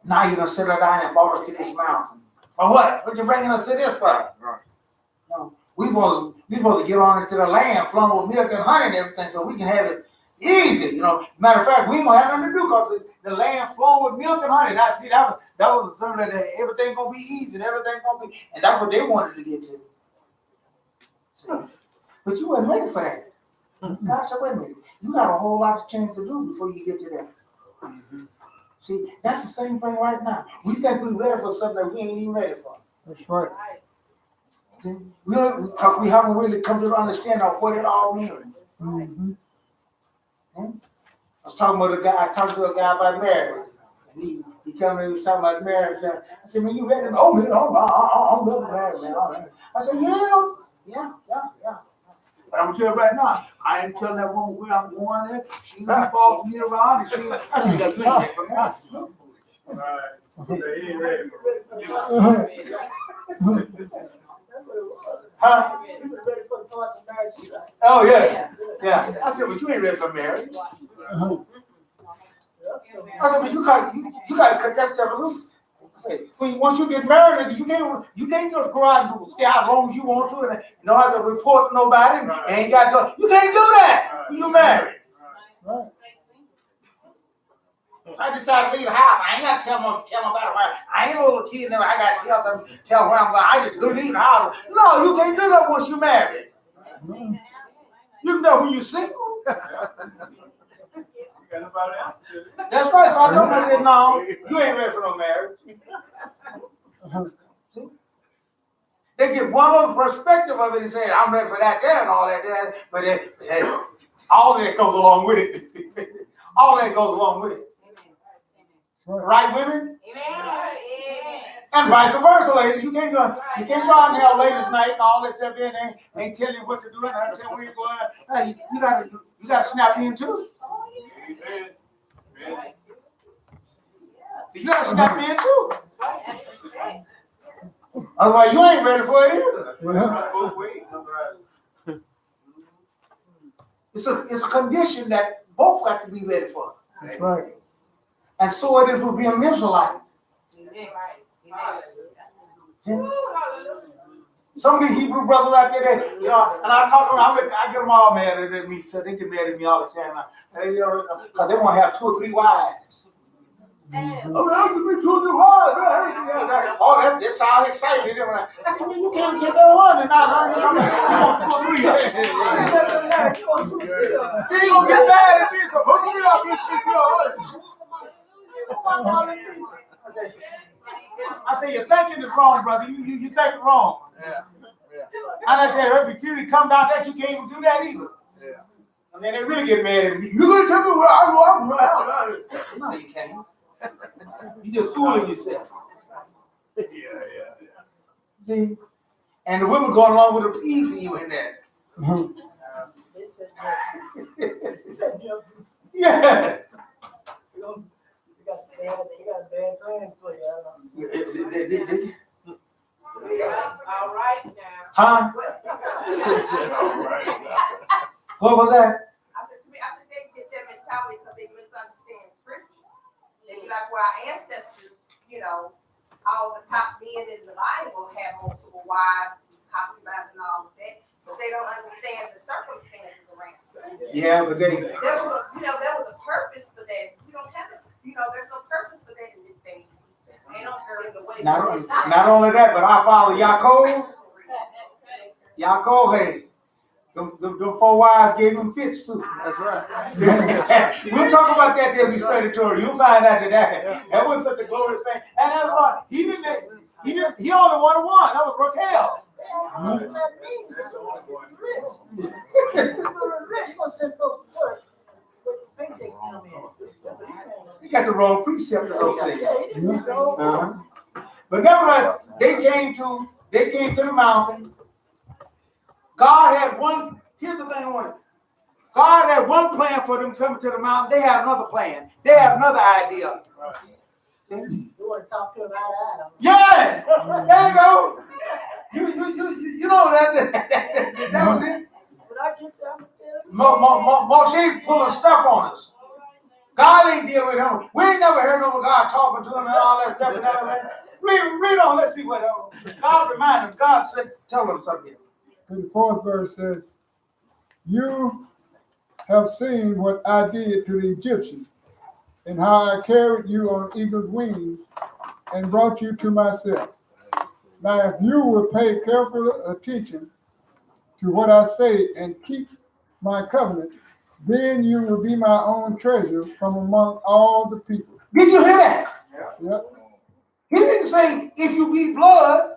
Now you're gonna sit her down and brought us to this mountain. For what? What you bringing us to this for? Right. We supposed to get on into the land flowing with milk and honey and everything, so we can have it easy. Matter of fact, we ain't gonna have nothing to do because the land flowing with milk and honey. That was something that everything gonna be easy and everything gonna be, and that's what they wanted to get to. See, but you wasn't ready for that. God said, wait a minute, you got a whole lot of things to do before you get to that. See, that's the same thing right now. We think we're ready for something that we ain't even ready for. That's right. See, because we haven't really come to understand of what it all means. Mm-hmm. I was talking to a guy about marriage. And he came in and was talking about marriage. I said, man, you ready? Oh, man, I'm ready, man. I said, yeah. But I'm telling you right now, I ain't telling that woman where I'm going at. She ain't bossing me around. And I said, that's good for me. Right. He ain't ready for it. Huh? You were ready for the thoughts of marriage. Oh, yeah. I said, but you ain't ready for marriage. I said, but you got to cut that stuff loose. Say, once you get married, you can't just go out and stay out as long as you want to, and don't have to report to nobody. And ain't got no, you can't do that when you married. Right. If I decide to leave the house, I ain't got to tell them about it. I ain't a little kid now. I got to tell them where I'm going. I just go leave the house. No, you can't do that once you're married. Mm. You can do it when you're single. Got nobody else to do it. That's right. So I told him, I said, no, you ain't ready for no marriage. See? They get one little perspective of it and say, I'm ready for that there and all that there. But all of that goes along with it. All that goes along with it. Right, women? Amen. And vice versa, ladies. You can't go out and have ladies' night and all that stuff in there. Ain't tell you what to do and I tell you where you're going. Hey, you gotta snap in too. Amen. Amen. See, you gotta snap in too. Otherwise, you ain't ready for it either. Both ways. It's a condition that both got to be ready for. That's right. And so it is with being an Israelite. Yeah. Some of these Hebrew brothers out there, and I talk to them, I get them all mad at me, so they get mad at me all the time. Because they want to have 2 or 3 wives. Oh, I can be 2 or 3 wives. Oh, that sounds exciting. I said, well, you can't get that one, and now you want 2 or 3 of them. Then he gonna get mad at me, so put me out here, take your I say, you're thinking it's wrong, brother. You think it's wrong. Yeah. And I said, every beauty come down there, you can't even do that either. Yeah. And then they really get mad at me. You gonna tell me where I go? No, you can't. You just fooling yourself. Yeah. See? And the women going along with appeasing you in that. Yeah. They got a bad plan for you. All right now. Huh? All right. What was that? I said to me, I think they get that mentality because they misunderstand scripture. They be like, well, our ancestors, all the top men in the Bible had multiple wives, concubines, and all of that. But they don't understand the circumstances around it. Yeah, but There was a purpose for that. You don't have it. There's no purpose for that in this day. Ain't no in the way. not only that, but our father Yaakov, hey, them 4 wives gave him fits too. That's right. We'll talk about that till we study Torah. You'll find out that wasn't such a glorious thing. And that's why he only wanted one. That was Raquel. He got the wrong precept of those things. But nevertheless, they came to the mountain. God had one. Here's the thing I wanted. God had one plan for them coming to the mountain. They had another plan. They had another idea. You want to talk to him out of Yeah, there you go. You know that was it. But I get that. Moshe pulling stuff on us. God ain't dealing with him. We ain't never heard of God talking to him and all that stuff and all that. Read on. Let's see what God reminded him. God said, tell him something. The 4th verse says, you have seen what I did to the Egyptians, and how I carried you on eagle's wings and brought you to myself. Now, if you will pay careful attention to what I say and keep my covenant, then you will be my own treasure from among all the people. Did you hear that? Yep. He didn't say if you be blood,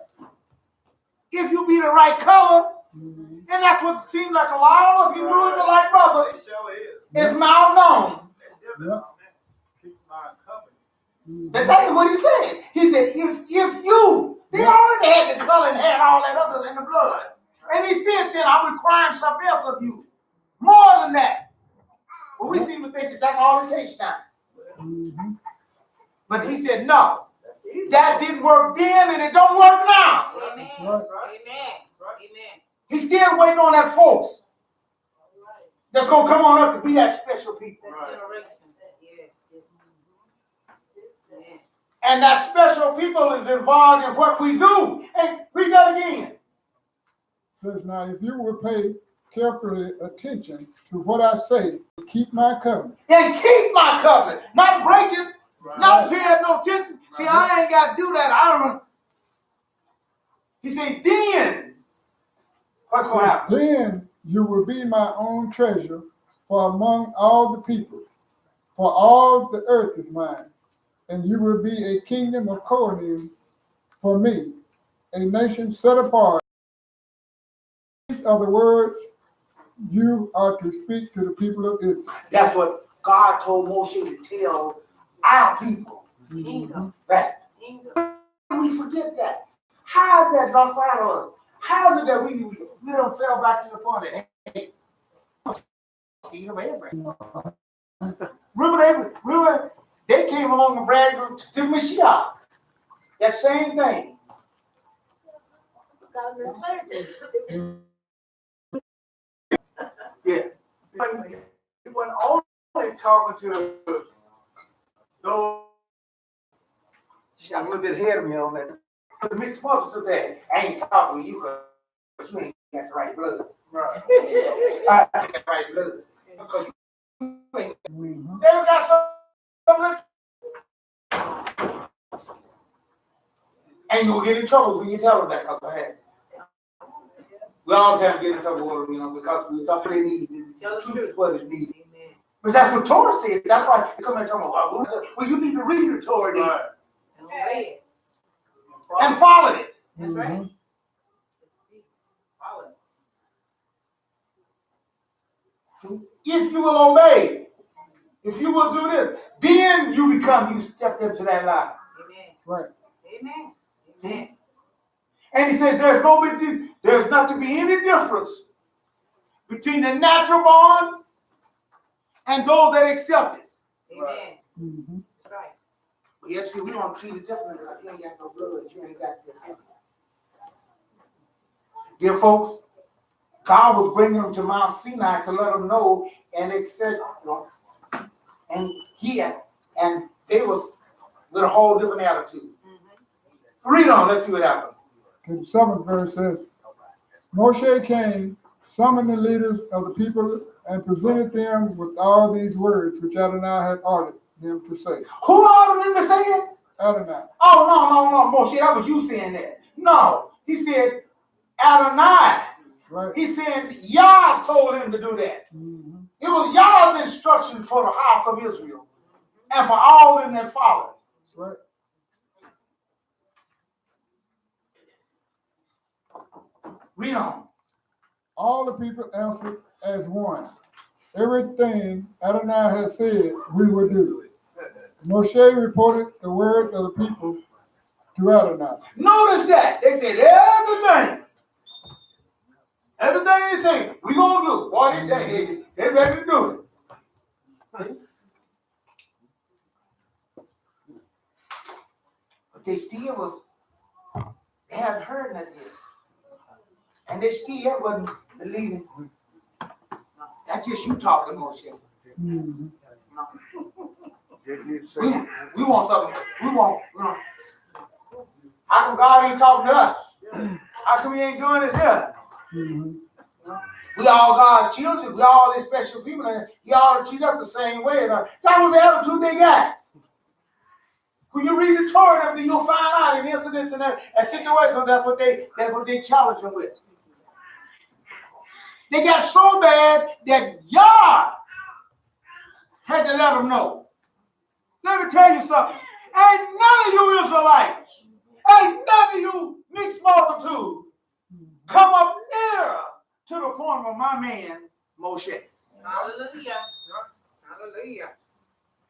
if you be the right color, and that's what seemed like a lot of us Hebrews and like brothers. It's mouth known. Yep. But tell you what he said. He said, if you, they already had the color and had all that other than the blood. And he still said, I'm requiring something else of you. More than that. But we seem to think that that's all it takes now. But he said, no. That didn't work then and it don't work now. Amen. Amen. He's still waiting on that folks that's going to come on up to be that special people. And that special people is involved in what we do. And read that again. Says, now if you will pay carefully attention to what I say, keep my covenant. And keep my covenant. Not break it. Not paying no attention. See, I ain't got to do that. I don't know. He said, then what's going to happen? Then you will be my own treasure for among all the people, for all the earth is mine, and you will be a kingdom of Kohanim for me, a nation set apart. These are the words you are to speak to the people of Israel. That's what God told Moshe to tell our people. That we forget that. How is that not follow us? How is it that we don't fell back to the point that hey, see of Abraham? Remember they came along and bragged to Mashiach. That same thing. Yeah. He wasn't only talking to those. She got a little bit ahead of me on that. The mixed multitude today. I ain't talking to you because you ain't got the right blood. Right. I ain't got the right blood. Because you ain't never got some and you'll get in trouble when you tell them that because I had. We always have to get in trouble with them, because we talk what they need. The truth is what is needed. But that's what Torah says. That's why they come and talk about, well, you need to read the Torah then. Right. And follow it. That's right. If you will obey, if you will do this, then you stepped into that line. Amen. Right. Amen. Amen. And he says there's not to be any difference between the natural born and those that accept it. Amen. Mm-hmm. That's right. But yet, see, we don't treat it differently because you ain't got no blood, you ain't got this. Dear folks, God was bringing them to Mount Sinai to let them know and accept them. And they was with a whole different attitude. Mm-hmm. Read on, let's see what happened. Okay, the 7th verse says, Moshe came, summoned the leaders of the people, and presented them with all these words which Adonai had ordered him to say. Who ordered him to say it? Adonai. Oh, no, Moshe, that was you saying that. No, he said Adonai. Right. He said Yah told him to do that. Mm-hmm. It was Yah's instruction for the house of Israel and for all them that followed. Right. Read on. All the people answered as one. Everything Adonai has said, we will do. Moshe reported the word of the people to Adonai. Notice that. They said everything. Everything they say, we gonna do. Boy, they ready to do it. But they still they haven't heard nothing yet. And they still wasn't believing. That's just you talking, Moshe. Mm-hmm. We want something. We want. How come God ain't talking to us? How come he ain't doing this here? Mm-hmm. We all God's children. We all these special people. And he ought to treat us the same way. That was the attitude they got. When you read the Torah, you'll find out in incidents and situations. That's what they challenge them with. They got so bad that Yah had to let them know. Let me tell you something. Ain't none of you Israelites, ain't none of you mixed multitude come up near to the point of my man Moshe. Hallelujah. Hallelujah.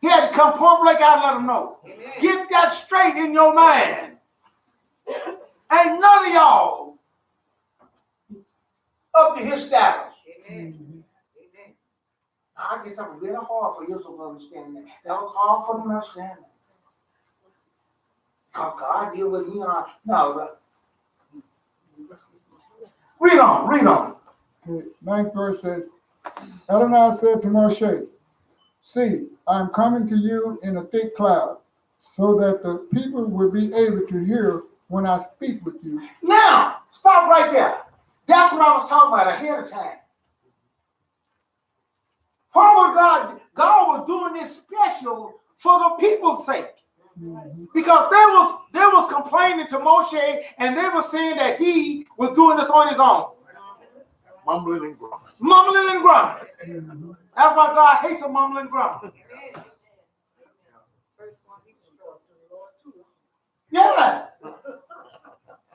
He had to come point blank out and let them know. Amen. Get that straight in your mind. Ain't none of y'all up to his status. Amen. Amen. I guess that was really hard for Israel to understand that. That was hard for them to understand that. Because God deal with me and I. No, read on. Okay, 9th verse says, Adonai said to Moshe, see, I am coming to you in a thick cloud, so that the people will be able to hear when I speak with you. Now, stop right there. That's what I was talking about ahead of time. Why would God was doing this special for the people's sake. Because they was complaining to Moshe and they were saying that he was doing this on his own. Mumbling and grumbling. Mumbling and grumbling. That's why God hates a mumbling and grumbling. Yeah.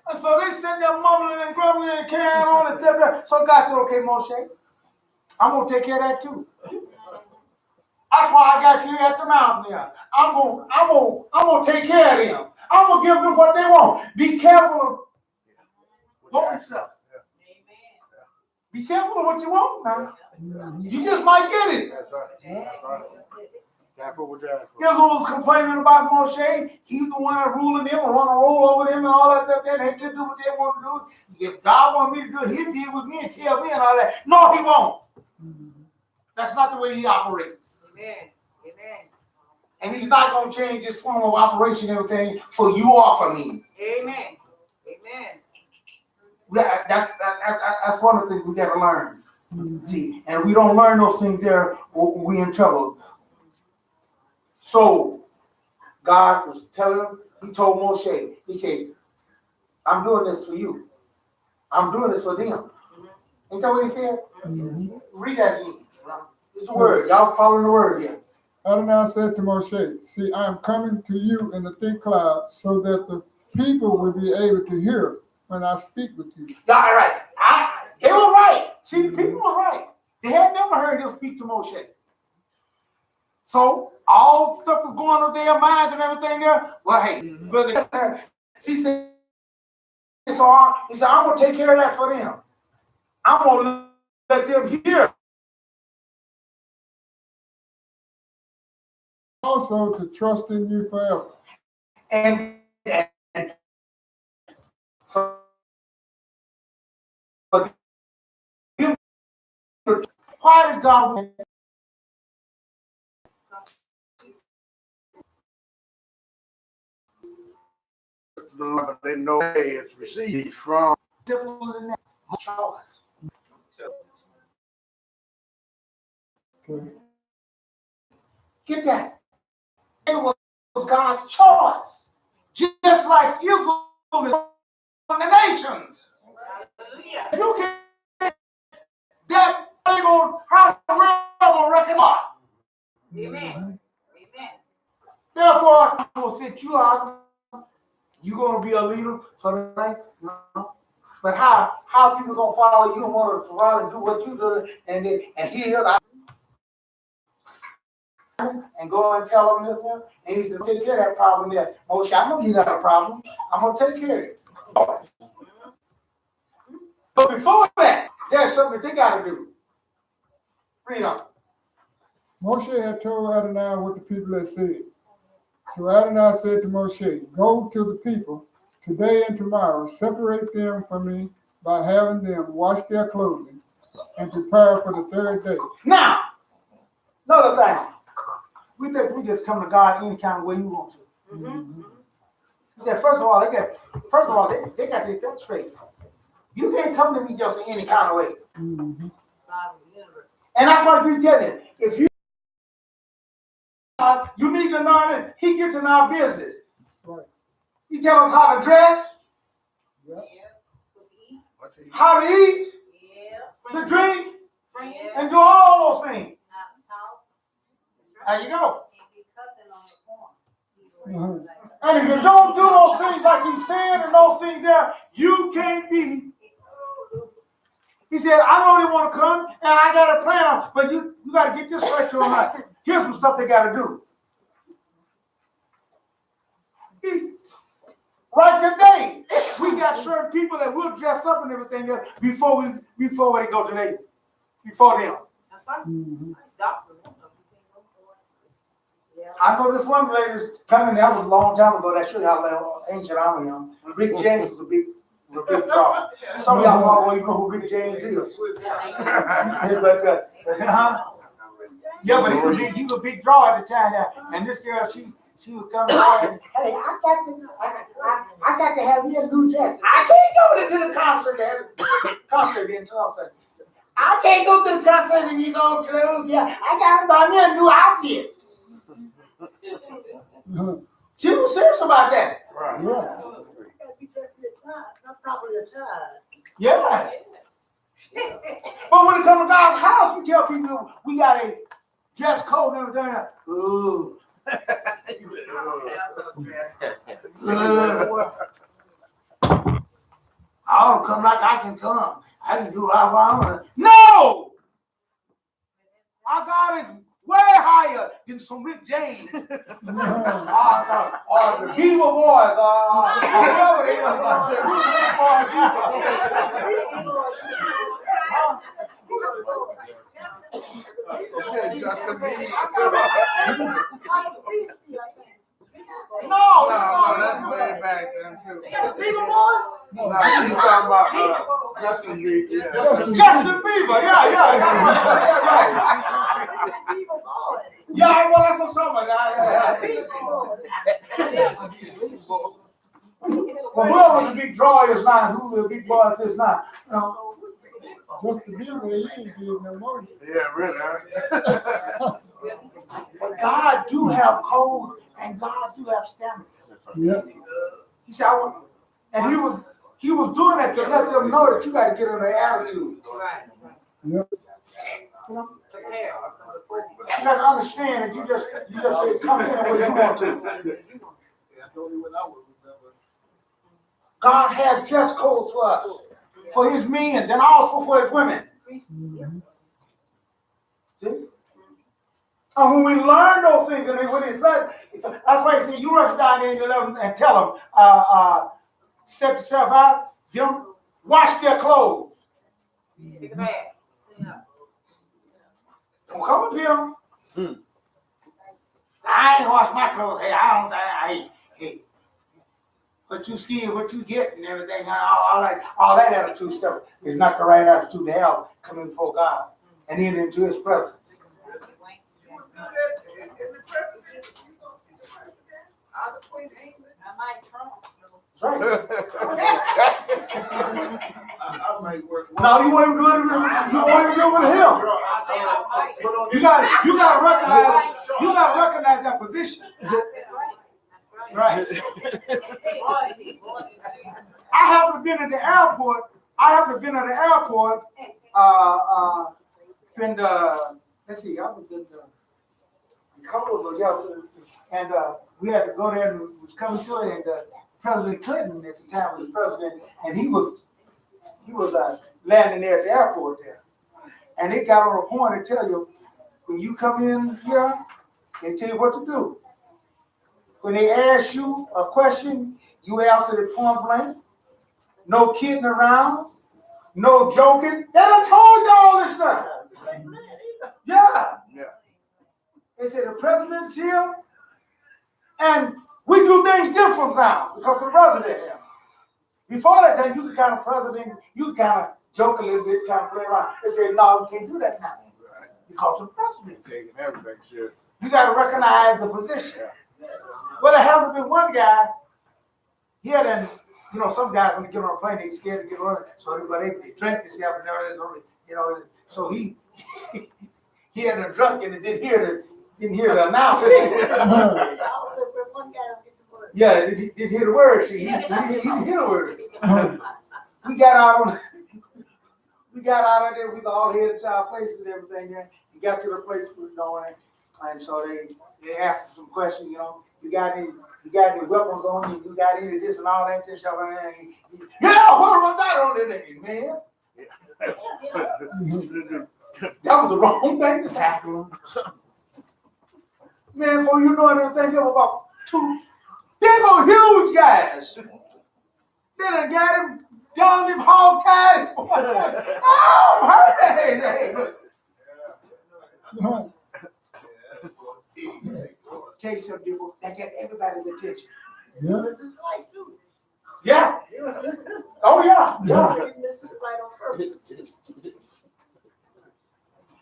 And so they sitting there mumbling and grumbling and carrying on and stuff. So God said, okay, Moshe, I'm going to take care of that too. That's why I got you at the mountain there. I'm gonna take care of them. I'm gonna give them what they want. Be careful of holy stuff. Be careful of what you want now. You just might get it. That's right. That's right. Careful with Jethro. Israel was complaining about Moshe. He's the one that ruling them and want to roll over them and all that stuff. They should do what they want to do. If God wanted me to do it, he'd deal with me and tell me and all that. No, he won't. That's not the way he operates. Amen. Amen. And he's not going to change his form of operation and everything for you or for me. Amen. Amen. That's one of the things we got to learn. See, and if we don't learn those things there, we in trouble. So God was telling him, he told Moshe, he said, I'm doing this for you. I'm doing this for them. Ain't that what he said? Read that again. It's the word. Y'all following the word here. Adonai said to Moshe, see, I am coming to you in the thick cloud so that the people will be able to hear when I speak with you. All right. They were right. See, the people were right. They had never heard him speak to Moshe. So all stuff was going on in their minds and everything there. Well, hey, he said, I'm going to take care of that for them. I'm going to let them hear. Also to trust in you forever. And for them, why did God? They know it's received from Simple than that. Choice. Get that? It was God's choice. Just like Israel is on the nations. Hallelujah. You can't that thing on how the world will reckon up. Amen. Amen. Therefore, I will sit you out. You're going to be a leader for the night? No. But how people going to follow you and want to follow and do what you do and hear and go and tell them this here? And he said, take care of that problem there. Moshe, I know you got a problem. I'm going to take care of it. But before that, there's something that they got to do. Read on. Moshe had told Adonai what the people had said. So Adonai said to Moshe, go to the people today and tomorrow, separate them from me by having them wash their clothing and prepare for the third day. Now, another thing. We think we just come to God any kind of way we want to. He said, first of all, they got to get that straight. You can't come to me just in any kind of way. And that's why we tell him, if you need to learn this, he gets in our business. Right. He tells us how to dress, how to eat, to drink, and do all those things. There you go. And if you don't do those things like he's saying and those things there, you can't be. He said, I know they want to come and I got a plan, but you got to get this right to them. Right. Here's some stuff they got to do. Right today, we got certain people that will dress up and everything there before they go today, before them. That's right. I know this one lady coming. That was a long time ago. That should have ancient I am. Rick James was a big draw. Some of y'all probably don't even know who Rick James is. but he was a big draw at the time. And this girl, she was coming out. Hey, I got to have me a new dress. I can't go to the concert in Tulsa. I can't go to the concert in these old clothes. Yeah, I gotta buy me a new outfit. She was serious about that. Right. Yeah. Gotta be tested not properly attired. Yeah. But when it comes to God's house, we tell people we got a dress code and everything. Ooh. I don't come like I can come. I can do whatever I want. No! Our God is way higher than some Rick James. Or the Beaver Boys, or whoever they are. Justin Bieber. No, That's way back then too. Beaver Boys? No, you talking about Justin Bieber. Yeah. Justin Bieber, yeah. Beaver Boys. Yeah, well, that's what I'm talking about. Well, whoever the big draw is not, who the big boss is not. You know, Just to be where he ain't getting no more. Yeah, really. Huh? but God do have codes and God do have standards. Yeah. He said, and he was doing that to let them know that you got to get on their attitude. Yeah. You know? You got to understand that you just say, come in where you want to. That's the only one I would remember. God has dress codes for us, for his men and also for his women. See? And when we learn those things, and when it's like, that's why he said, you rush down there and let them and tell them, set yourself out, them wash their clothes. Don't come up here. I ain't wash my clothes. Hey, hey. What you see and what you get and everything, all that attitude stuff is not the right attitude to have coming before God and then into his presence. That's right. I might work. No, you won't even do it with him. You gotta recognize that position. Right. I haven't been at the airport. Let's see, I was in the couples of y'all, and we had to go there and was coming to it, and President Clinton at the time was the president, and he was landing there at the airport there. And it got on a point to tell you, when you come in here, they tell you what to do. When they ask you a question, you answer it point blank. No kidding around. No joking. They done told you all this stuff. Yeah. They said the president's here, and we do things different now because the president here. Before that time, you could kind of president, you could kind of joke a little bit, kind of play around. They said, no, we can't do that now because of the president. Taking everything serious. You got to recognize the position. Well, there happened to be one guy. He had some guys when they get on a plane, they scared to get on it, so they drink themselves and everything. So he had a drunk and didn't hear the announcement. Yeah, he didn't hear the word. He didn't hear the word. We got out of there. We was all headed to our place and everything. There, we got to the place we were going, and so they asked us some questions. You got any weapons on you? You got any of this and all that? This stuff. Yeah, what about that on there, man? That was the wrong thing to happen. Man, before you know it, everything there were about two big old huge guys. Then I got him down them hog tied. Oh, hey, look. Case of different, that got everybody's attention. Yeah. This is right too. Yeah. Oh yeah. This is right on purpose.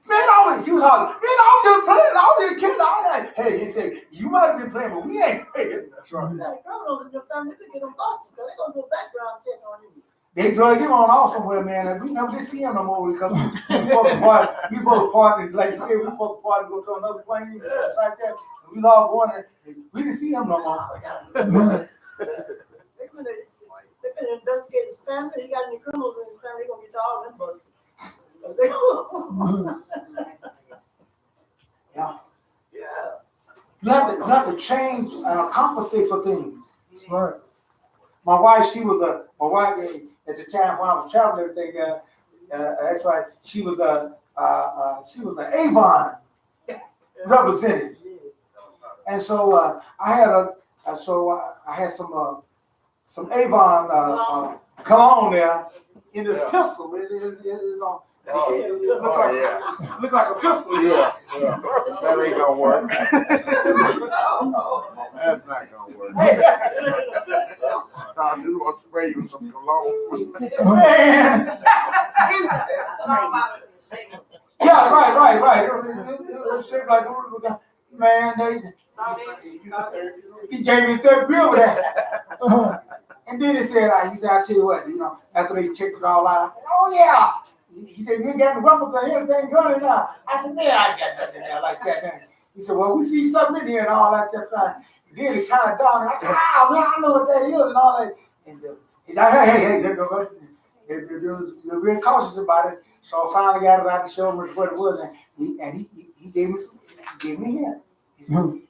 Man, you holler. Man, I'm just playing. I'm just kidding. All right. Hey, he said, You might have been playing, but we ain't playing. That's right. You got criminals in your family, they get them busted, so they're gonna do a background check on you. They drug him on off somewhere, man. And we never did see him no more because we supposed to party, like you said, we supposed to party, go to another plane, and stuff like that. And we all going there. We didn't see him no more. They've been investigating his family. He got any criminals in his family, they're gonna get to all them busted. Yeah. Yeah. You have to change and compensate for things. That's right. My wife at the time when I was traveling, everything. That's right. She was an Avon representative, and so I had some Avon cologne there in this pistol. It looked like a pistol. Yeah. That ain't gonna work. That's not gonna work. Tom, you want to spray you some cologne? Man. Yeah, right. It was shaped like, man, he gave me a third grill with that. And then he said, I tell you what, after they checked it all out, I said, oh yeah. He said, you got the weapons and everything going in there. I said, man, I ain't got nothing in there like that. He said, well, we see something in here and all that. And then it kind of dawned. I said, man, I know what that is and all that. And he said, hey, they're real cautious about it. So I finally got it out to show him what it was. And he gave me a hint. He said,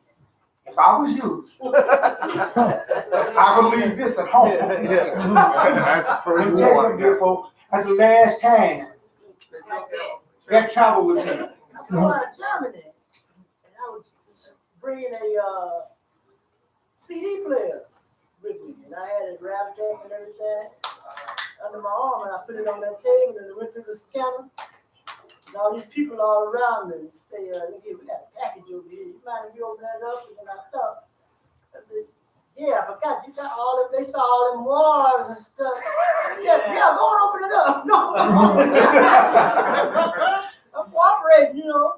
if I was you, I would leave this at home. That's the Let first me tell you something, one. dear folks. That's the last time that travel with me. I flew out of Germany, and I was bringing a CD player with me, and I had it wrapped up and everything under my arm, and I put it on that table, and it went through the scanner. And all these people all around me say, look here, we got a package over here. You mind if you open that up? And I thought, yeah, I forgot. You got all of, they saw all them wars and stuff. Yeah, go and open it up. No. I'm cooperating, You know,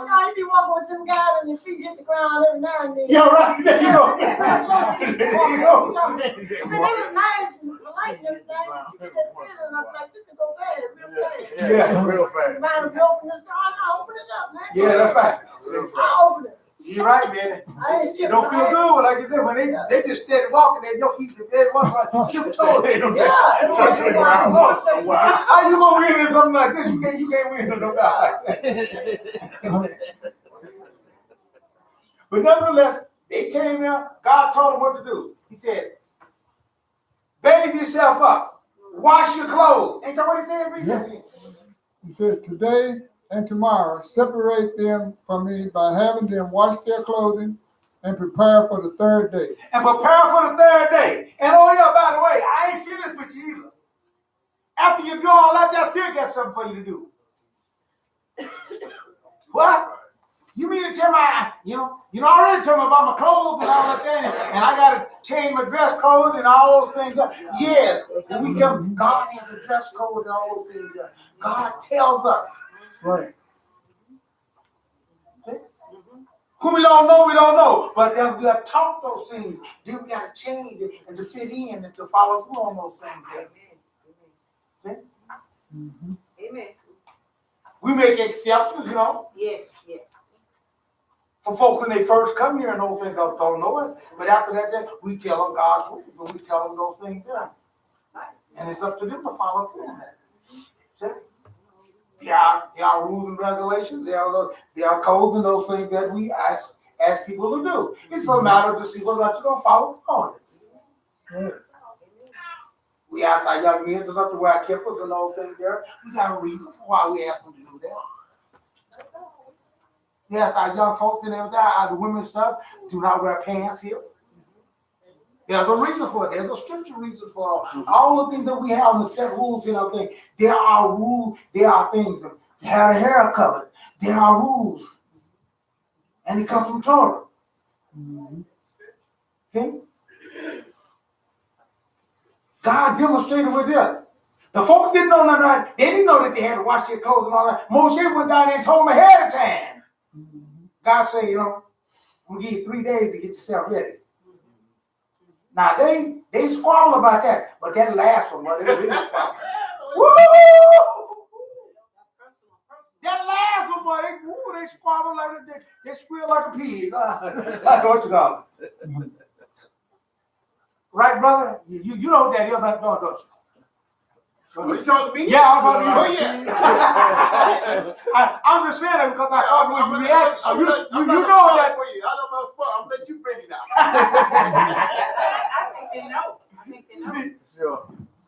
now you be walking with them guys and your feet hit the ground every now and then. Yeah, right. There you go. There you go. I mean, they was nice and polite and everything. But you get that feeling, I'm like, this could go bad real fast. Yeah, real fast. You mind if you open this door? I'll open it up, man. Yeah, that's right. I'll open it. You're right, man. I ain't It don't feel good, but like I said, when they just steady walking, and your feet steady walking, like tiptoe. How you gonna win in something like this? You can't win in no guy like that. But nevertheless, they came there. God told them what to do. He said, bathe yourself up, wash your clothes. Ain't that what he said? Yeah. He said, today and tomorrow, separate them from me by having them wash their clothing and prepare for the third day. And prepare for the third day. And oh yeah, by the way, I ain't finished with you either. After you do all that, I still got something for you to do. What? You mean to tell me, you already told me about my clothes and all that thing, and I got to change my dress code and all those things. Yes, when we come, God has a dress code and all those things. God tells us. Right. Who we don't know. But we have taught those things. Then we got to change it and to fit in and to follow through on those things. Amen. Mm-hmm. Amen. We make exceptions, Yes. for folks when they first come here and those things don't know it. But after that, we tell them God's rules and we tell them those things. Yeah. And it's up to them to follow through on that. See? There are rules and regulations. There are codes and those things that we ask people to do. It's a matter to see whether or not you're going to follow through on it. Right. We ask our young men to wear kippahs and those things there. We got a reason for why we ask them to do that. Yes, our young folks and everything, the women stuff, do not wear pants here. There's a reason for it. There's a scripture reason for it. All the things that we have in the set rules and everything, there are rules, there are things. To have the hair covered, there are rules. And it comes from Torah. Mm-hmm. Okay? God demonstrated with them. The folks didn't know nothing. They didn't know that they had to wash their clothes and all that. Moshe went down there and told them ahead of time. Mm-hmm. God said, I'm gonna give you 3 days to get yourself ready. Now they squabble about that, but that last one, they really squabble. Woo! That last one, boy, they squabble like they squeal like a pig. Like what you call it. Right, brother? You know what that is, don't you? What you talking to me? Yeah, I'm talking to you. Oh, yeah. I'm just saying that because I saw the way you react. So you know that. For you. I don't know spot. I'm let you bring it out. I think they know. Sure.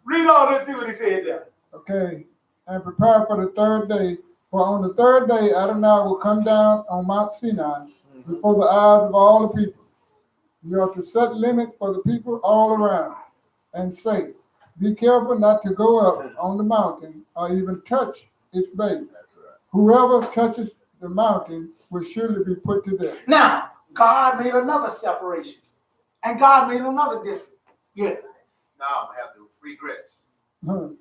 Read on, let's see what he said there. Okay, and prepare for the third day. For on the third day, Adonai will come down on Mount Sinai before the eyes of all the people. You are to set limits for the people all around and say, be careful not to go up on the mountain or even touch its base. Whoever touches the mountain will surely be put to death. Now, God made another separation. And God made another difference. Yes. Now I'm gonna have to regress. You're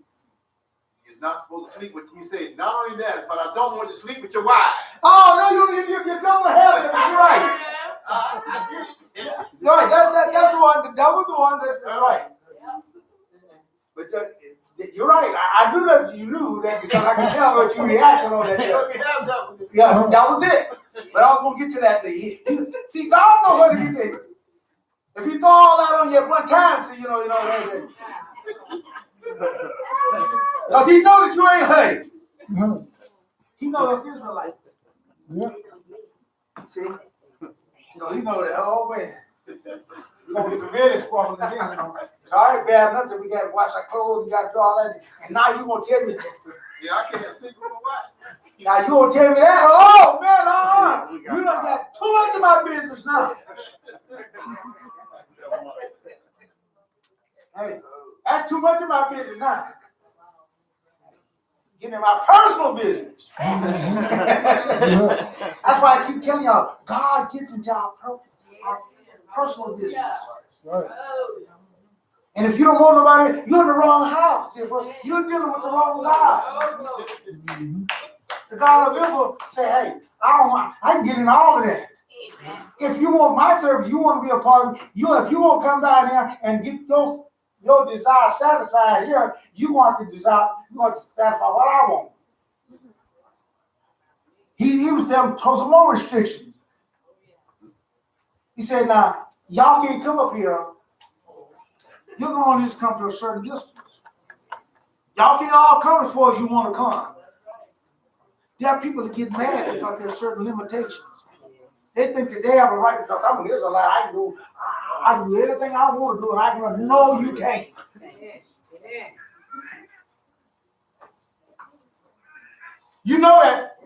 not supposed to sleep with. You say not only that, but I don't want you to sleep with your wife. Oh no, you don't have it. You're right. You're right. That's the one. That was the one that's right. But you're right. I knew that you knew that because I could tell what you reacted on that. Yeah, that was it. But I was gonna get to that. See, God knows what he did. If he throw all that on you at one time, see, you know. Because he know that you ain't hate. He know that's Israelites. Yeah. See? So he know that, oh man. We're going to get the really squabbling again. You know? It's all right, bad enough that we got to wash our clothes, we got to do all that. And now you going to tell me that. Yeah, I can't sleep with my wife. Now you going to tell me that? Oh man, you done got too much of my business now. Hey, that's too much of my business now. Getting in my personal business. That's why I keep telling y'all, God gets into our personal business. Right. And if you don't want nobody, you're in the wrong house. You're dealing with the wrong God. The God of Israel say, hey, I can get in all of that. If you want my service, you want to be a part of it. If you want to come down here and get your desire satisfied here, you want to satisfy what I want. He was them for some more restrictions. He said, now, y'all can't come up here. You're going to just come to a certain distance. Y'all can't all come as far as you want to come. There are people that get mad because there's certain limitations. They think that they have a right because I'm an Israelite. I can do anything I want to do, and I can run. No, you can't. You know that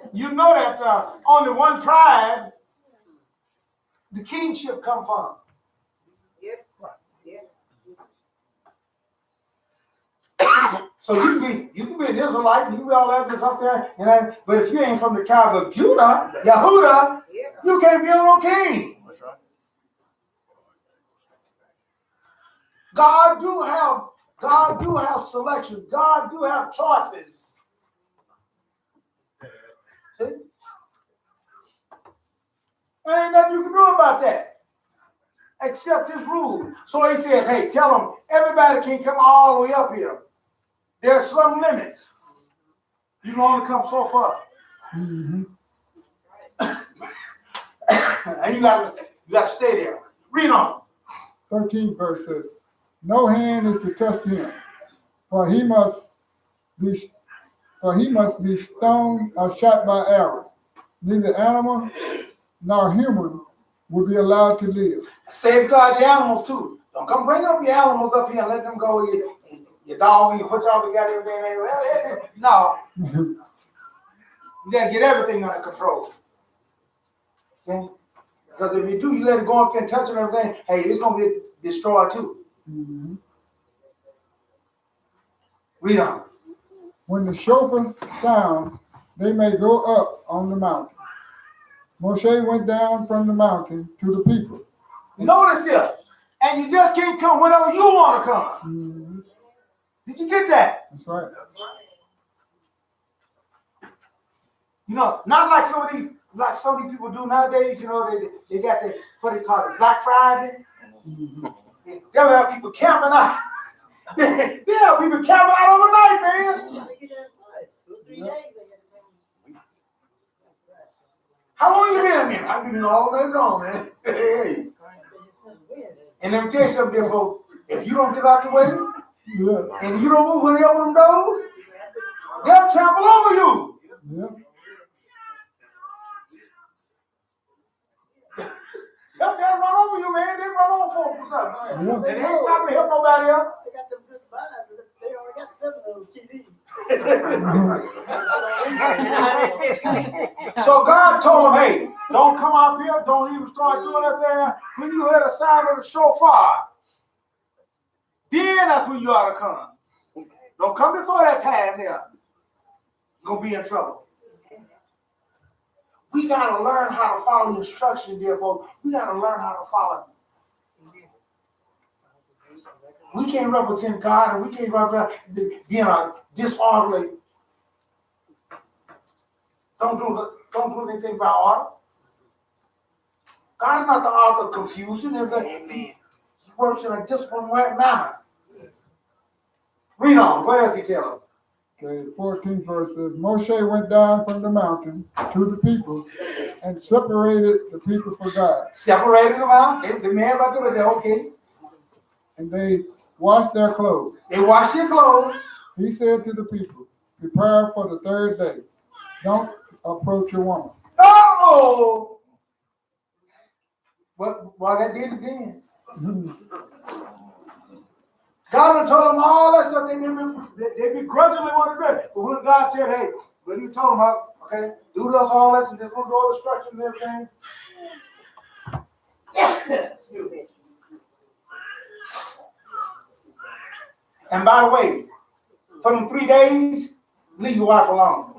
only one tribe the kingship come from. Yep. So you can be an Israelite, and you can be all that stuff there, but if you ain't from the tribe of Judah, Yehuda, you can't be no king. That's right. God do have selection. God do have choices. See? There ain't nothing you can do about that. Except his rule. So he said, hey, tell them everybody can't come all the way up here. There's some limits. You can only come so far. Mm-hmm. And you got to stay there. Read on. 13th verse says, no hand is to touch him, for he must be stoned or shot by arrows. Neither animal nor human will be allowed to live. Safeguard the animals too. Don't come bring up your animals up here and let them go. Your dog and you put y'all together, everything. No. You got to get everything under control. Okay? Because if you do, you let it go up there and touch it and everything, hey, it's going to get destroyed too. Mm-hmm. Read on. When the shofar sounds, they may go up on the mountain. Moshe went down from the mountain to the people. Notice this. And you just can't come whenever you want to come. Mm-hmm. Did you get that? That's right. You know, not like some of these people do nowadays. You know, they got the what they call it, Black Friday. They'll have people camping out. They have people camping out overnight, man. How long you been in? I've been in all day long, man. Hey. And let me tell you something, there, folks. If you don't get out the way, and you don't move when they open them doors, they'll trample over you. They'll run over you, man. They run over folks and stuff. And they ain't stopping to help nobody else. They got them good vibes. They already got 7 of those TVs. So God told them, hey, don't come out here. Don't even start doing that. When you hear the sound of the shofar, then that's when you ought to come. Don't come before that time there. You're going to be in trouble. We got to learn how to follow instruction, dear folks. We got to learn how to follow. We can't represent God, and we can't represent being a disorderly. Don't do anything by order. God is not the author of confusion. Amen. He works in a disciplined manner. Read on. What does he tell them? Okay, the 14th verse says, Moshe went down from the mountain to the people and separated the people from God. Separated them out. The man about to do it, okay. And they washed their clothes. They washed their clothes. He said to the people, prepare for the 3rd day. Don't approach a woman. Oh! Well, that did it then. God done told them all that stuff. They begrudgingly want to do it. But when God said, hey, when you told them, okay, do this, all this, and just want to do all the instructions and everything. And by the way, for them 3 days, leave your wife alone.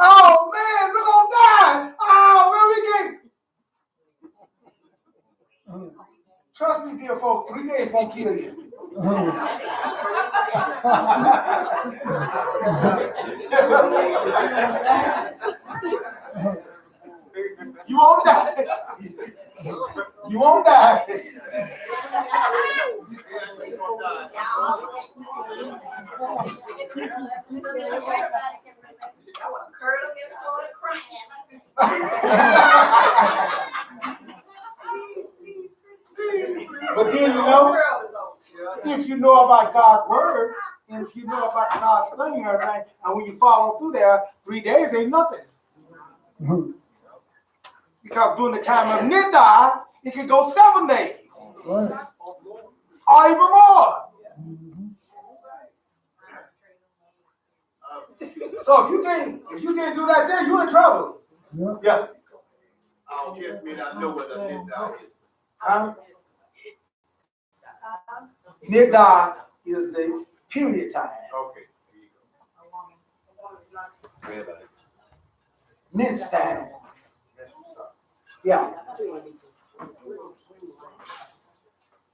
Oh, man, we're going to die. Oh, man, we can't. Trust me, dear folks, 3 days won't kill you. You won't die. You won't die. But then if you know about God's word, and if you know about God's thing and everything, and when you follow through there, 3 days ain't nothing. Because during the time of Niddah, it could go 7 days. Right. Or even more. So if you can't do that there, you're in trouble. Yeah. I don't just mean I know what a Niddah is. Niddah is the period time. Okay. Men's time. Yeah.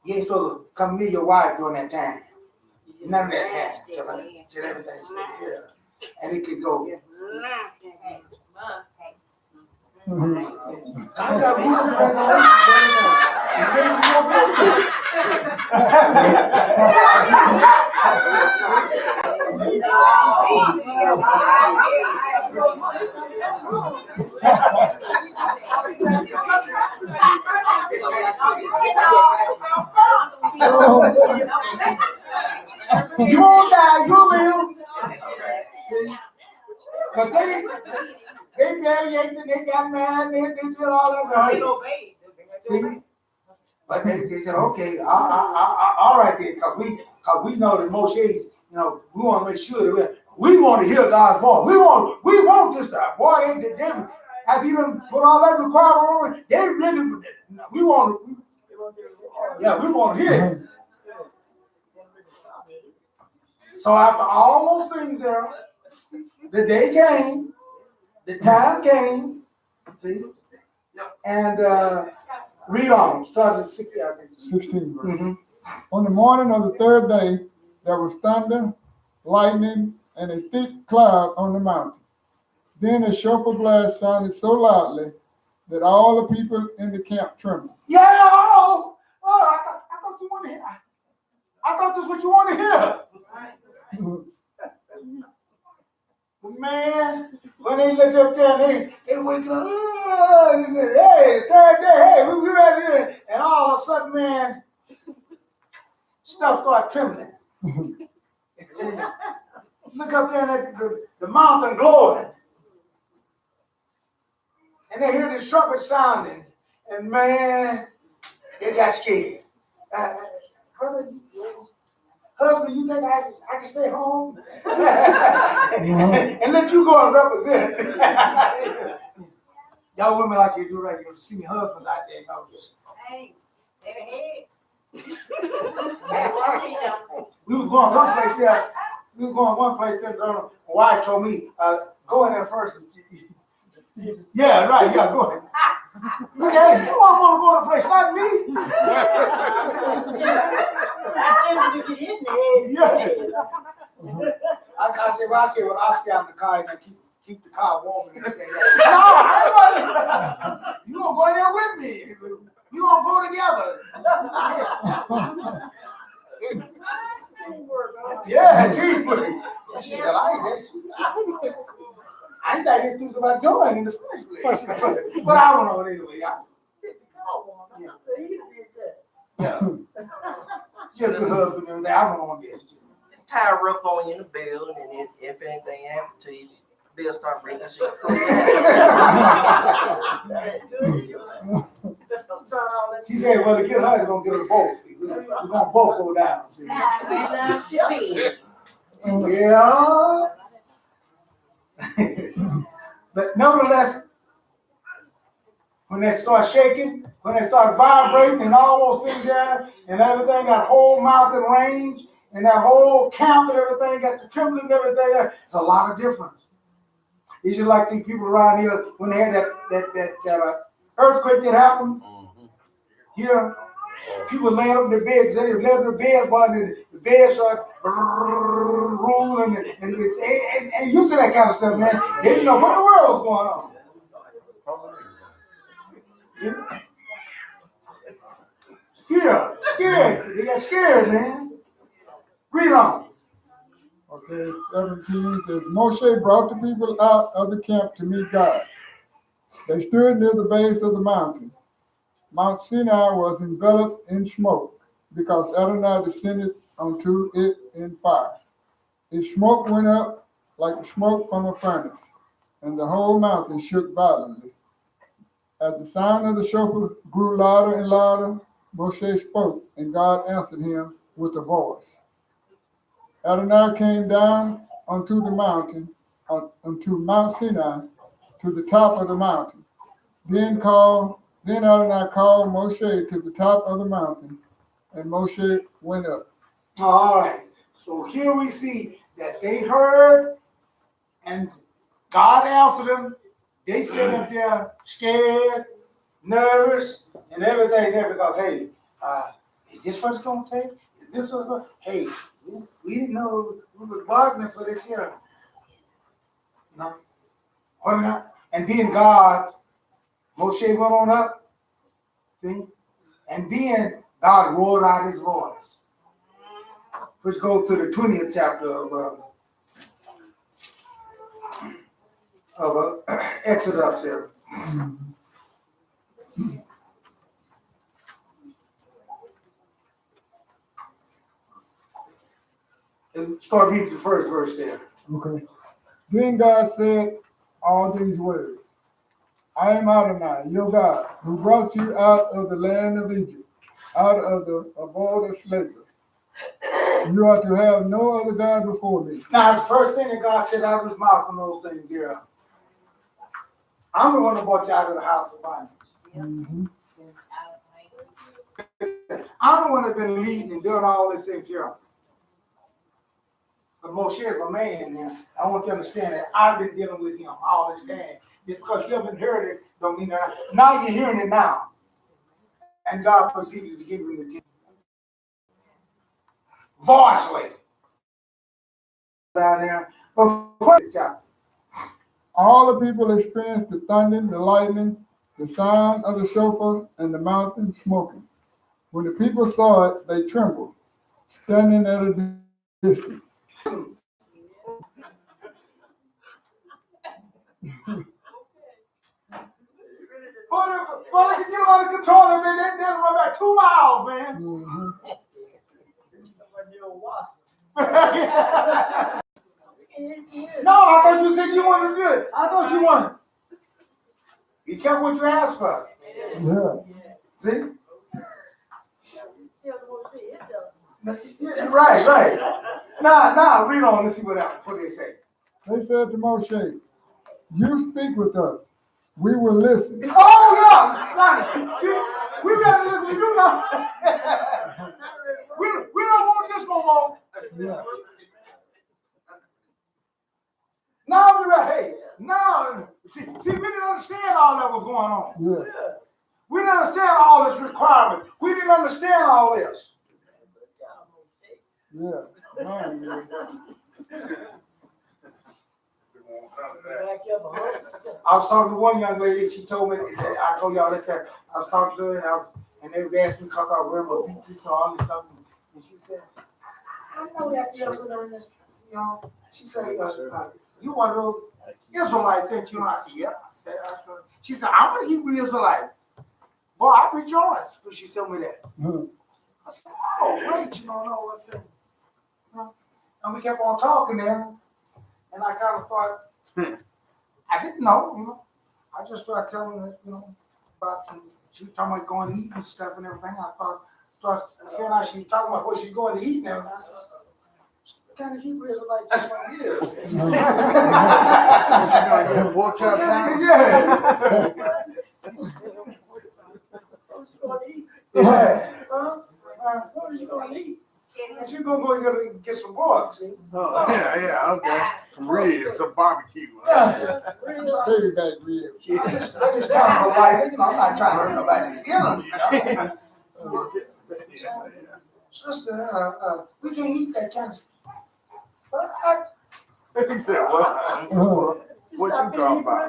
You ain't supposed to come near your wife during that time. None of that time. Till everything's taken care of. And it could go. I got rules and you won't die, you'll live. But they barely ate it, they got mad, they did all that. See? But they said, okay, all right then, because we know that Moshe, we want to make sure that we want to hear God's voice. We want this stuff. Boy, they have even put all that requirement on it. They really, we want to hear it. So after all those things there, the day came, the time came, see, and read on, start at 16, I think. 16 verse. Mm-hmm. On the morning of the 3rd day, there was thunder, lightning, and a thick cloud on the mountain. Then a shofar blast sounded so loudly that all the people in the camp trembled. Yeah, I thought you want to hear. I thought this is what you want to hear. But man, when they looked up there, they waking up. Hey, third day, hey, we ready. And all of a sudden, man, stuff started trembling. Look up there at the mountain glowing. And they hear the trumpet sounding. And man, they got scared. Brother, husband, you think I can stay home? And let you go and represent. Y'all women like you do right. You see husbands out there, know this. Hey, hey. We was going someplace there. We was going one place there. My wife told me, go in there first. Yeah, right. Yeah, go ahead. I said, hey, you don't want to go to a place, not me. Yeah. I said, well, I'll tell you what, I'll stay out in the car and keep the car warm and everything. No, I ain't gonna, you gonna go in there with me. We gonna go together. Yeah, teamwork. I said, well, I ain't that enthused about going in the first place. But I went on anyway. Yeah. You're a good husband and everything. I went on this. Just tie a rope on you in the building, and if anything happens to you, they'll start breaking shit. She said, well, to get her, you're going to get her both. See, we're going to both go down. See? Yeah. But nevertheless, when they start shaking, when they start vibrating and all those things there, and everything, that whole mountain range, and that whole camp and everything, got the trembling and everything there, it's a lot of difference. It's just like these people around here, when they had that earthquake that happened, here, people laying up in their beds, they laying up in their bed, but the bed started rolling, and you see that kind of stuff, man. They didn't know what in the world was going on. Yeah. Fear, scared. They got scared, man. Read on. Okay, 17 says, Moshe brought the people out of the camp to meet God. They stood near the base of the mountain. Mount Sinai was enveloped in smoke because Adonai descended onto it in fire. Its smoke went up like the smoke from a furnace, and the whole mountain shook violently. As the sound of the shofar grew louder and louder, Moshe spoke, and God answered him with a voice. Adonai came down onto the mountain, onto Mount Sinai, to the top of the mountain. Then Adonai called Moshe to the top of the mountain, and Moshe went up. All right. So here we see that they heard, and God answered them. They sit up there scared, nervous, and everything there because, hey, is this what's going to take? Is this what's going to Hey, we didn't know we were bargaining for this here. No. What not? And then Moshe went on up, see? And then God roared out his voice, which goes to the 20th chapter of Exodus here. And start reading the first verse there. Okay. Then God said all these words. I am Adonai, your God, who brought you out of the land of Egypt, out of the abode of slavery. You are to have no other God before me. Now, the first thing that God said out of his mouth from those things here, I'm the one that brought you out of the house of bondage. Mm-hmm. I'm the one that's been leading and doing all these things here. But Moshe is my man now. I want you to understand that I've been dealing with him all this time. Just because you haven't heard it, don't mean that. Now you're hearing it now. And God proceeded to give him the voicely. Down there. But what chapter? All the people experienced the thunder, the lightning, the sound of the shofar, and the mountain smoking. When the people saw it, they trembled, standing at a distance. Well, they can get them under control and then they'll run back 2 miles, man. Mhm. No, I thought you said you wanted to do it. I thought you wanted. Be careful what you ask for. Yeah. See? Yeah, right. Nah, read on. Let's see what they say. They said to Moshe, "You speak with us. We will listen." Oh, yeah. Nah, see, we better listen to you now. we don't want this no more. Yeah. Now we're right. Hey, now, see, we didn't understand all that was going on. Yeah. We didn't understand all this requirement. We didn't understand all this. Yeah. Mine is. I was talking to one young lady. She told me, I told y'all this. I was talking to her, and they was asking me because I was wearing my CT, all this stuff. And she said, I know that girl put on this, you know. She said, you one of those Israelites, ain't you? I said, yeah. I said, she said, I'm a Hebrew Israelite. Boy, I rejoice when she told me that. Mhm. I said, oh, wait, you don't know what's that. And we kept on talking there, and I kind of started, I didn't know, you know. I just started telling her, you know, about, she was talking about going to eat and stuff and everything. I started saying how she was talking about where she's going to eat and everything. I said, what kind of Hebrew is it like this one is? Pork chop time? Yeah. Yeah. What are you gonna eat? She's gonna go get some pork, see? Oh, yeah, okay. Some ribs, some barbecue. Piggyback ribs. I just kind of polite, you know, I'm not trying to hurt nobody's feelings, you know. Sister, we can't eat that kind of stuff. He said, what? What you talking about?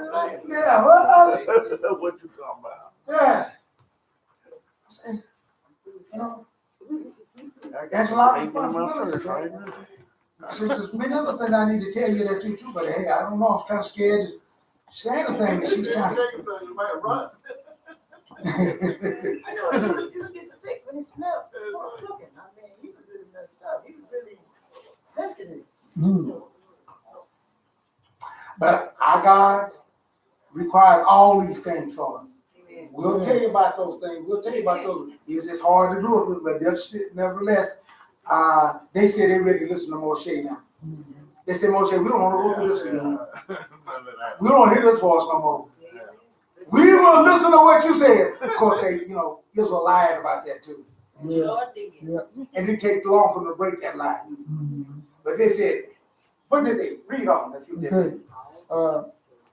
Yeah, well, What you talking about? yeah. I say, you know, that's a lot of responsibility. I said, there's many other things I need to tell you that too, but hey, I don't know, I'm kind of scared to say anything that she's kind of. You might run. I know you get sick when it smells cooking. I mean, he was really messed up. He was really sensitive. Mhm. But our God requires all these things for us. We'll tell you about those things. We'll tell you about those. It's hard to do, but nevertheless, they say they're ready to listen to Moshe now. They say, Moshe, we don't want to go through this again. We don't hear this voice no more. We will listen to what you said. Of course, they, you know, Israel lied about that too. Yeah. Yeah. And it take long for them to break that lie. Mhm. But they said, what did they read on? Let's see what they said.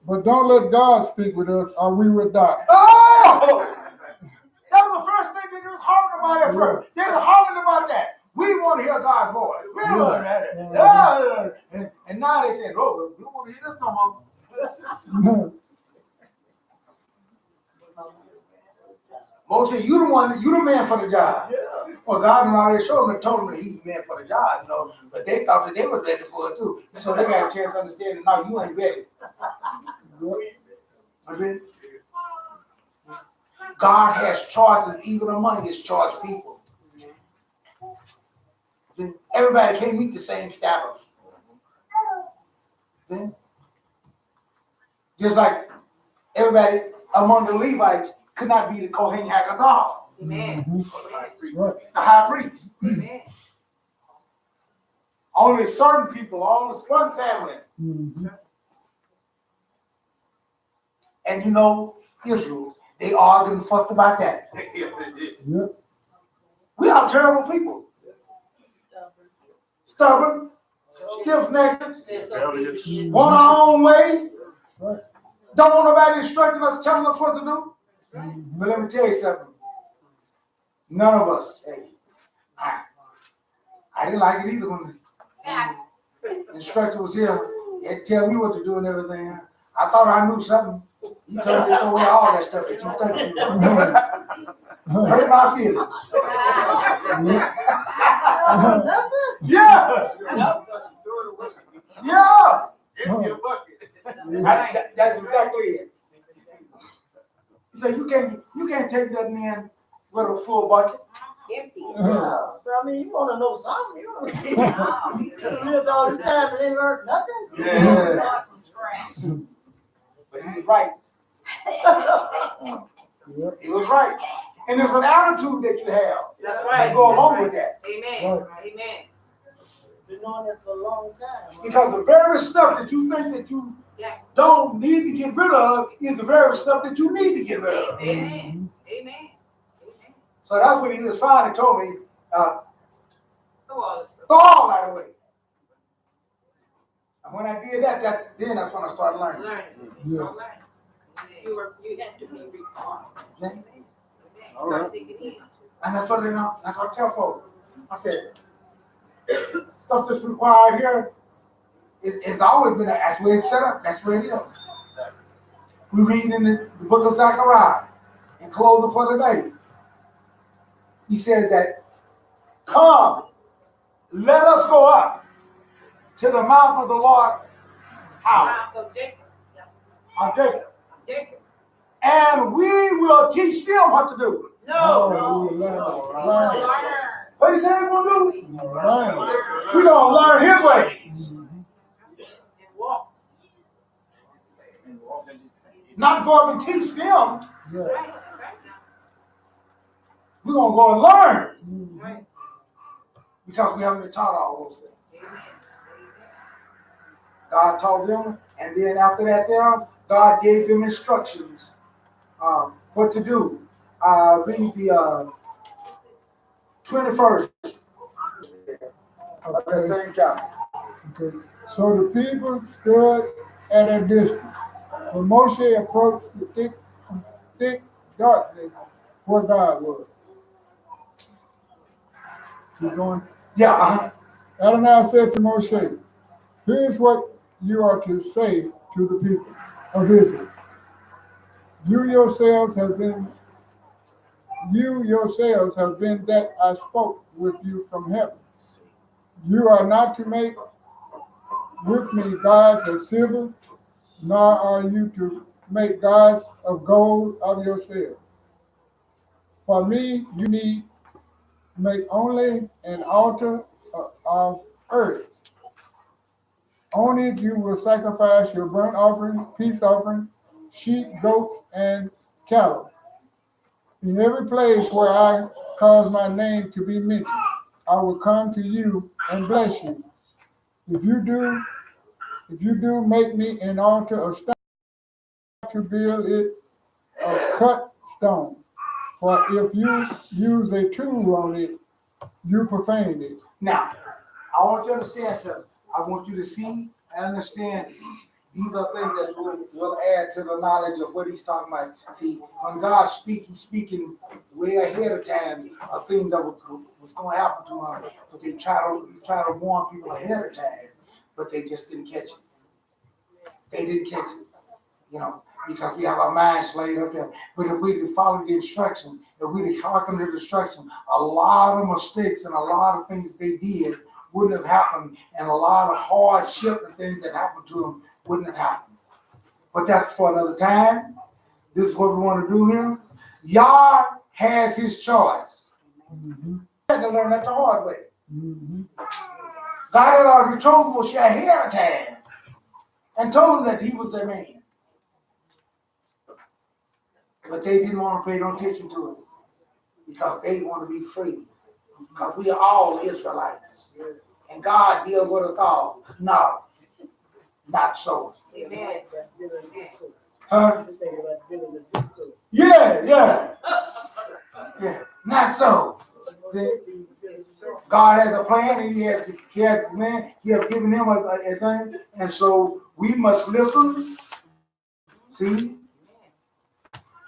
But don't let God speak with us, or we will die. Oh! That was the first thing they was hollering about at first. They were hollering about that. We want to hear God's voice. We don't want to hear that. And now they said, oh, we don't want to hear this no more. Moshe, you the man for the job. Well, God had already showed him and told him that he's the man for the job, you know. But they thought that they were ready for it too. So they got a chance to understand that now you ain't ready. God has choices even among his choice people. See? Everybody can't meet the same status. See? Just like everybody among the Levites could not be the Kohen Hakadah. Amen. Right. The high priest. Amen. Only certain people, only one family. Mhm. And you know, Israel, they argued and fussed about that. Yeah. We are terrible people. Stubborn, stiff-necked, want our own way. Right. Don't want nobody instructing us, telling us what to do. Mhm. But let me tell you something. None of us, hey, I didn't like it either when the instructor was here. He had to tell me what to do and everything. I thought I knew something. He told me to throw away all that stuff that you think you know. Hurt my feelings. Yeah. Yeah. Empty a bucket. That's exactly it. He said you can't take nothing in with a full bucket. Empty. Yeah, but I mean, you wanna know something, you know. You lived all this time and ain't learned nothing. Yeah. But he was right. He was right. And there's an attitude that you have That's that right. go along with that. Amen. Amen. Been knowing that for a long time. Because the very stuff that you think that you don't need to get rid of is the very stuff that you need to get rid of. Amen. Amen. So that's when he just finally told me, Throw all this stuff. throw all that away. And when I did that, then that's when I started learning. Learning. Yeah. Learning. You had to be reformed. Okay? All right. Take it in. And that's what I tell folks. I said, stuff that's required here it's always been that's where it's set up. That's where it is. We read in the book of Zechariah, in closing for the day. He says that, come, let us go up to the mount of the Lord house So Jacob. of Jacob, Jacob. and we will teach them what to do. No. What he said we're going to do? Right. We're going to learn his ways. And walk. Not go up and teach them. Yeah. Right. We're going to go and learn. Right. Because we haven't been taught all those things. God taught them, and then after that, God gave them instructions what to do. Read the 21st. Of that same chapter. Okay. So the people stood at a distance. When Moshe approached the thick darkness where God was. Keep going. Yeah. Adonai said to Moshe, here's what you are to say to the people of Israel. You yourselves have been that I spoke with you from heaven. You are not to make with me gods of silver, nor are you to make gods of gold of yourselves. For me, you need make only an altar of earth. On it you will sacrifice your burnt offerings, peace offerings, sheep, goats, and cattle. In every place where I cause my name to be mentioned, I will come to you and bless you. If you do make me an altar of stone, to build it of cut stone. For if you use a tool on it, you profane it. Now, I want you to understand something. I want you to see and understand these are things that will add to the knowledge of what he's talking about. See, when God speaks, he's speaking way ahead of time of things that was going to happen to him. But they try to warn people ahead of time, but they just didn't catch it. They didn't catch it, because we have our minds laid up there. But if we would follow the instructions, if we would hearken to the instructions, a lot of mistakes and a lot of things they did wouldn't have happened, and a lot of hardship and things that happened to them wouldn't have happened. But that's for another time. This is what we want to do here. Yah has his choice. Mm-hmm. Had to learn that the hard way. Mm-hmm. God had already told Moshe ahead of time and told him that he was a man. But they didn't want to pay no attention to it because they want to be free. Because we are all Israelites. And God deals with us all. No, not so. Amen. Huh? Yeah. Not so. See? God has a plan, and he has his man. He has given him a thing. And so we must listen, see,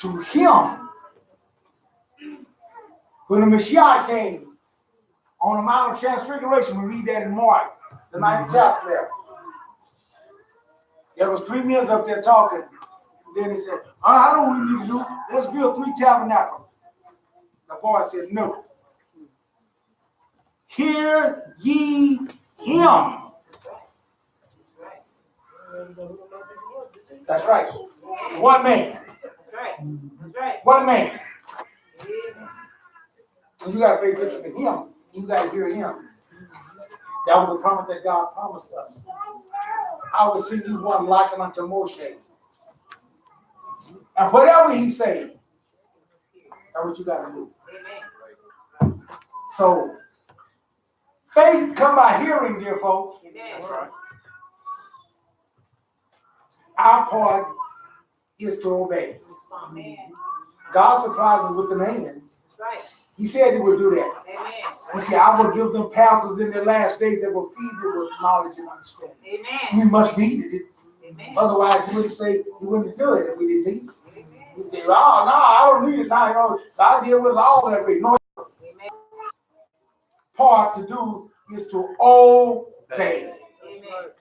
to him. When the Messiah came on the Mount of Transfiguration, we read that in Mark, the 9th chapter there. There was 3 men up there talking. Then he said, I know what we need to do. Let's build 3 tabernacles. The boy said, no. Hear ye him. That's right. One man. That's right. That's right. One man. And you got to pay attention to him. You got to hear him. That was the promise that God promised us. I will send you one like unto Moshe. And whatever he say, that's what you got to do. So, faith come by hearing, dear folks. That's right. Our part is to obey. God supplies us with the man. That's right. He said he would do that. Amen. He said, I will give them pastors in the last days that will feed you with knowledge and understanding. Amen. We must be it. Amen. Otherwise, he wouldn't say he wouldn't do it if we didn't need it. He'd say, oh, no, I don't need it now. You know, God deal with all that way. No. Amen. Part to do is to obey. Amen.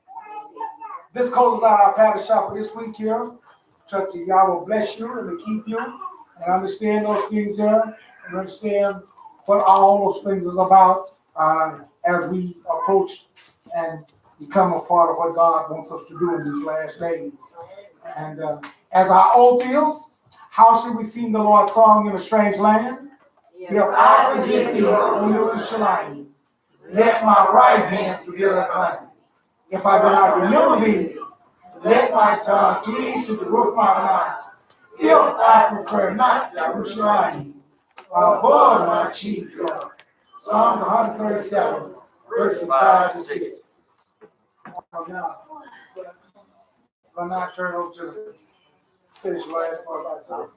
This closes out our Parashah for this week here. Trust that God will bless you and to keep you and understand those things here and understand what all those things is about as we approach and become a part of what God wants us to do in these last days. And as our oath is, how should we sing the Lord's song in a strange land? If I forget thee, O Yerushalayim, let my right hand forget her claim. If I do not remember thee, let my tongue cleave to the roof of my mouth. If I prefer not Yerushalayim above my chief God. Psalm 137, verses 5 to 6. Now, turn over to the finish last part of myself.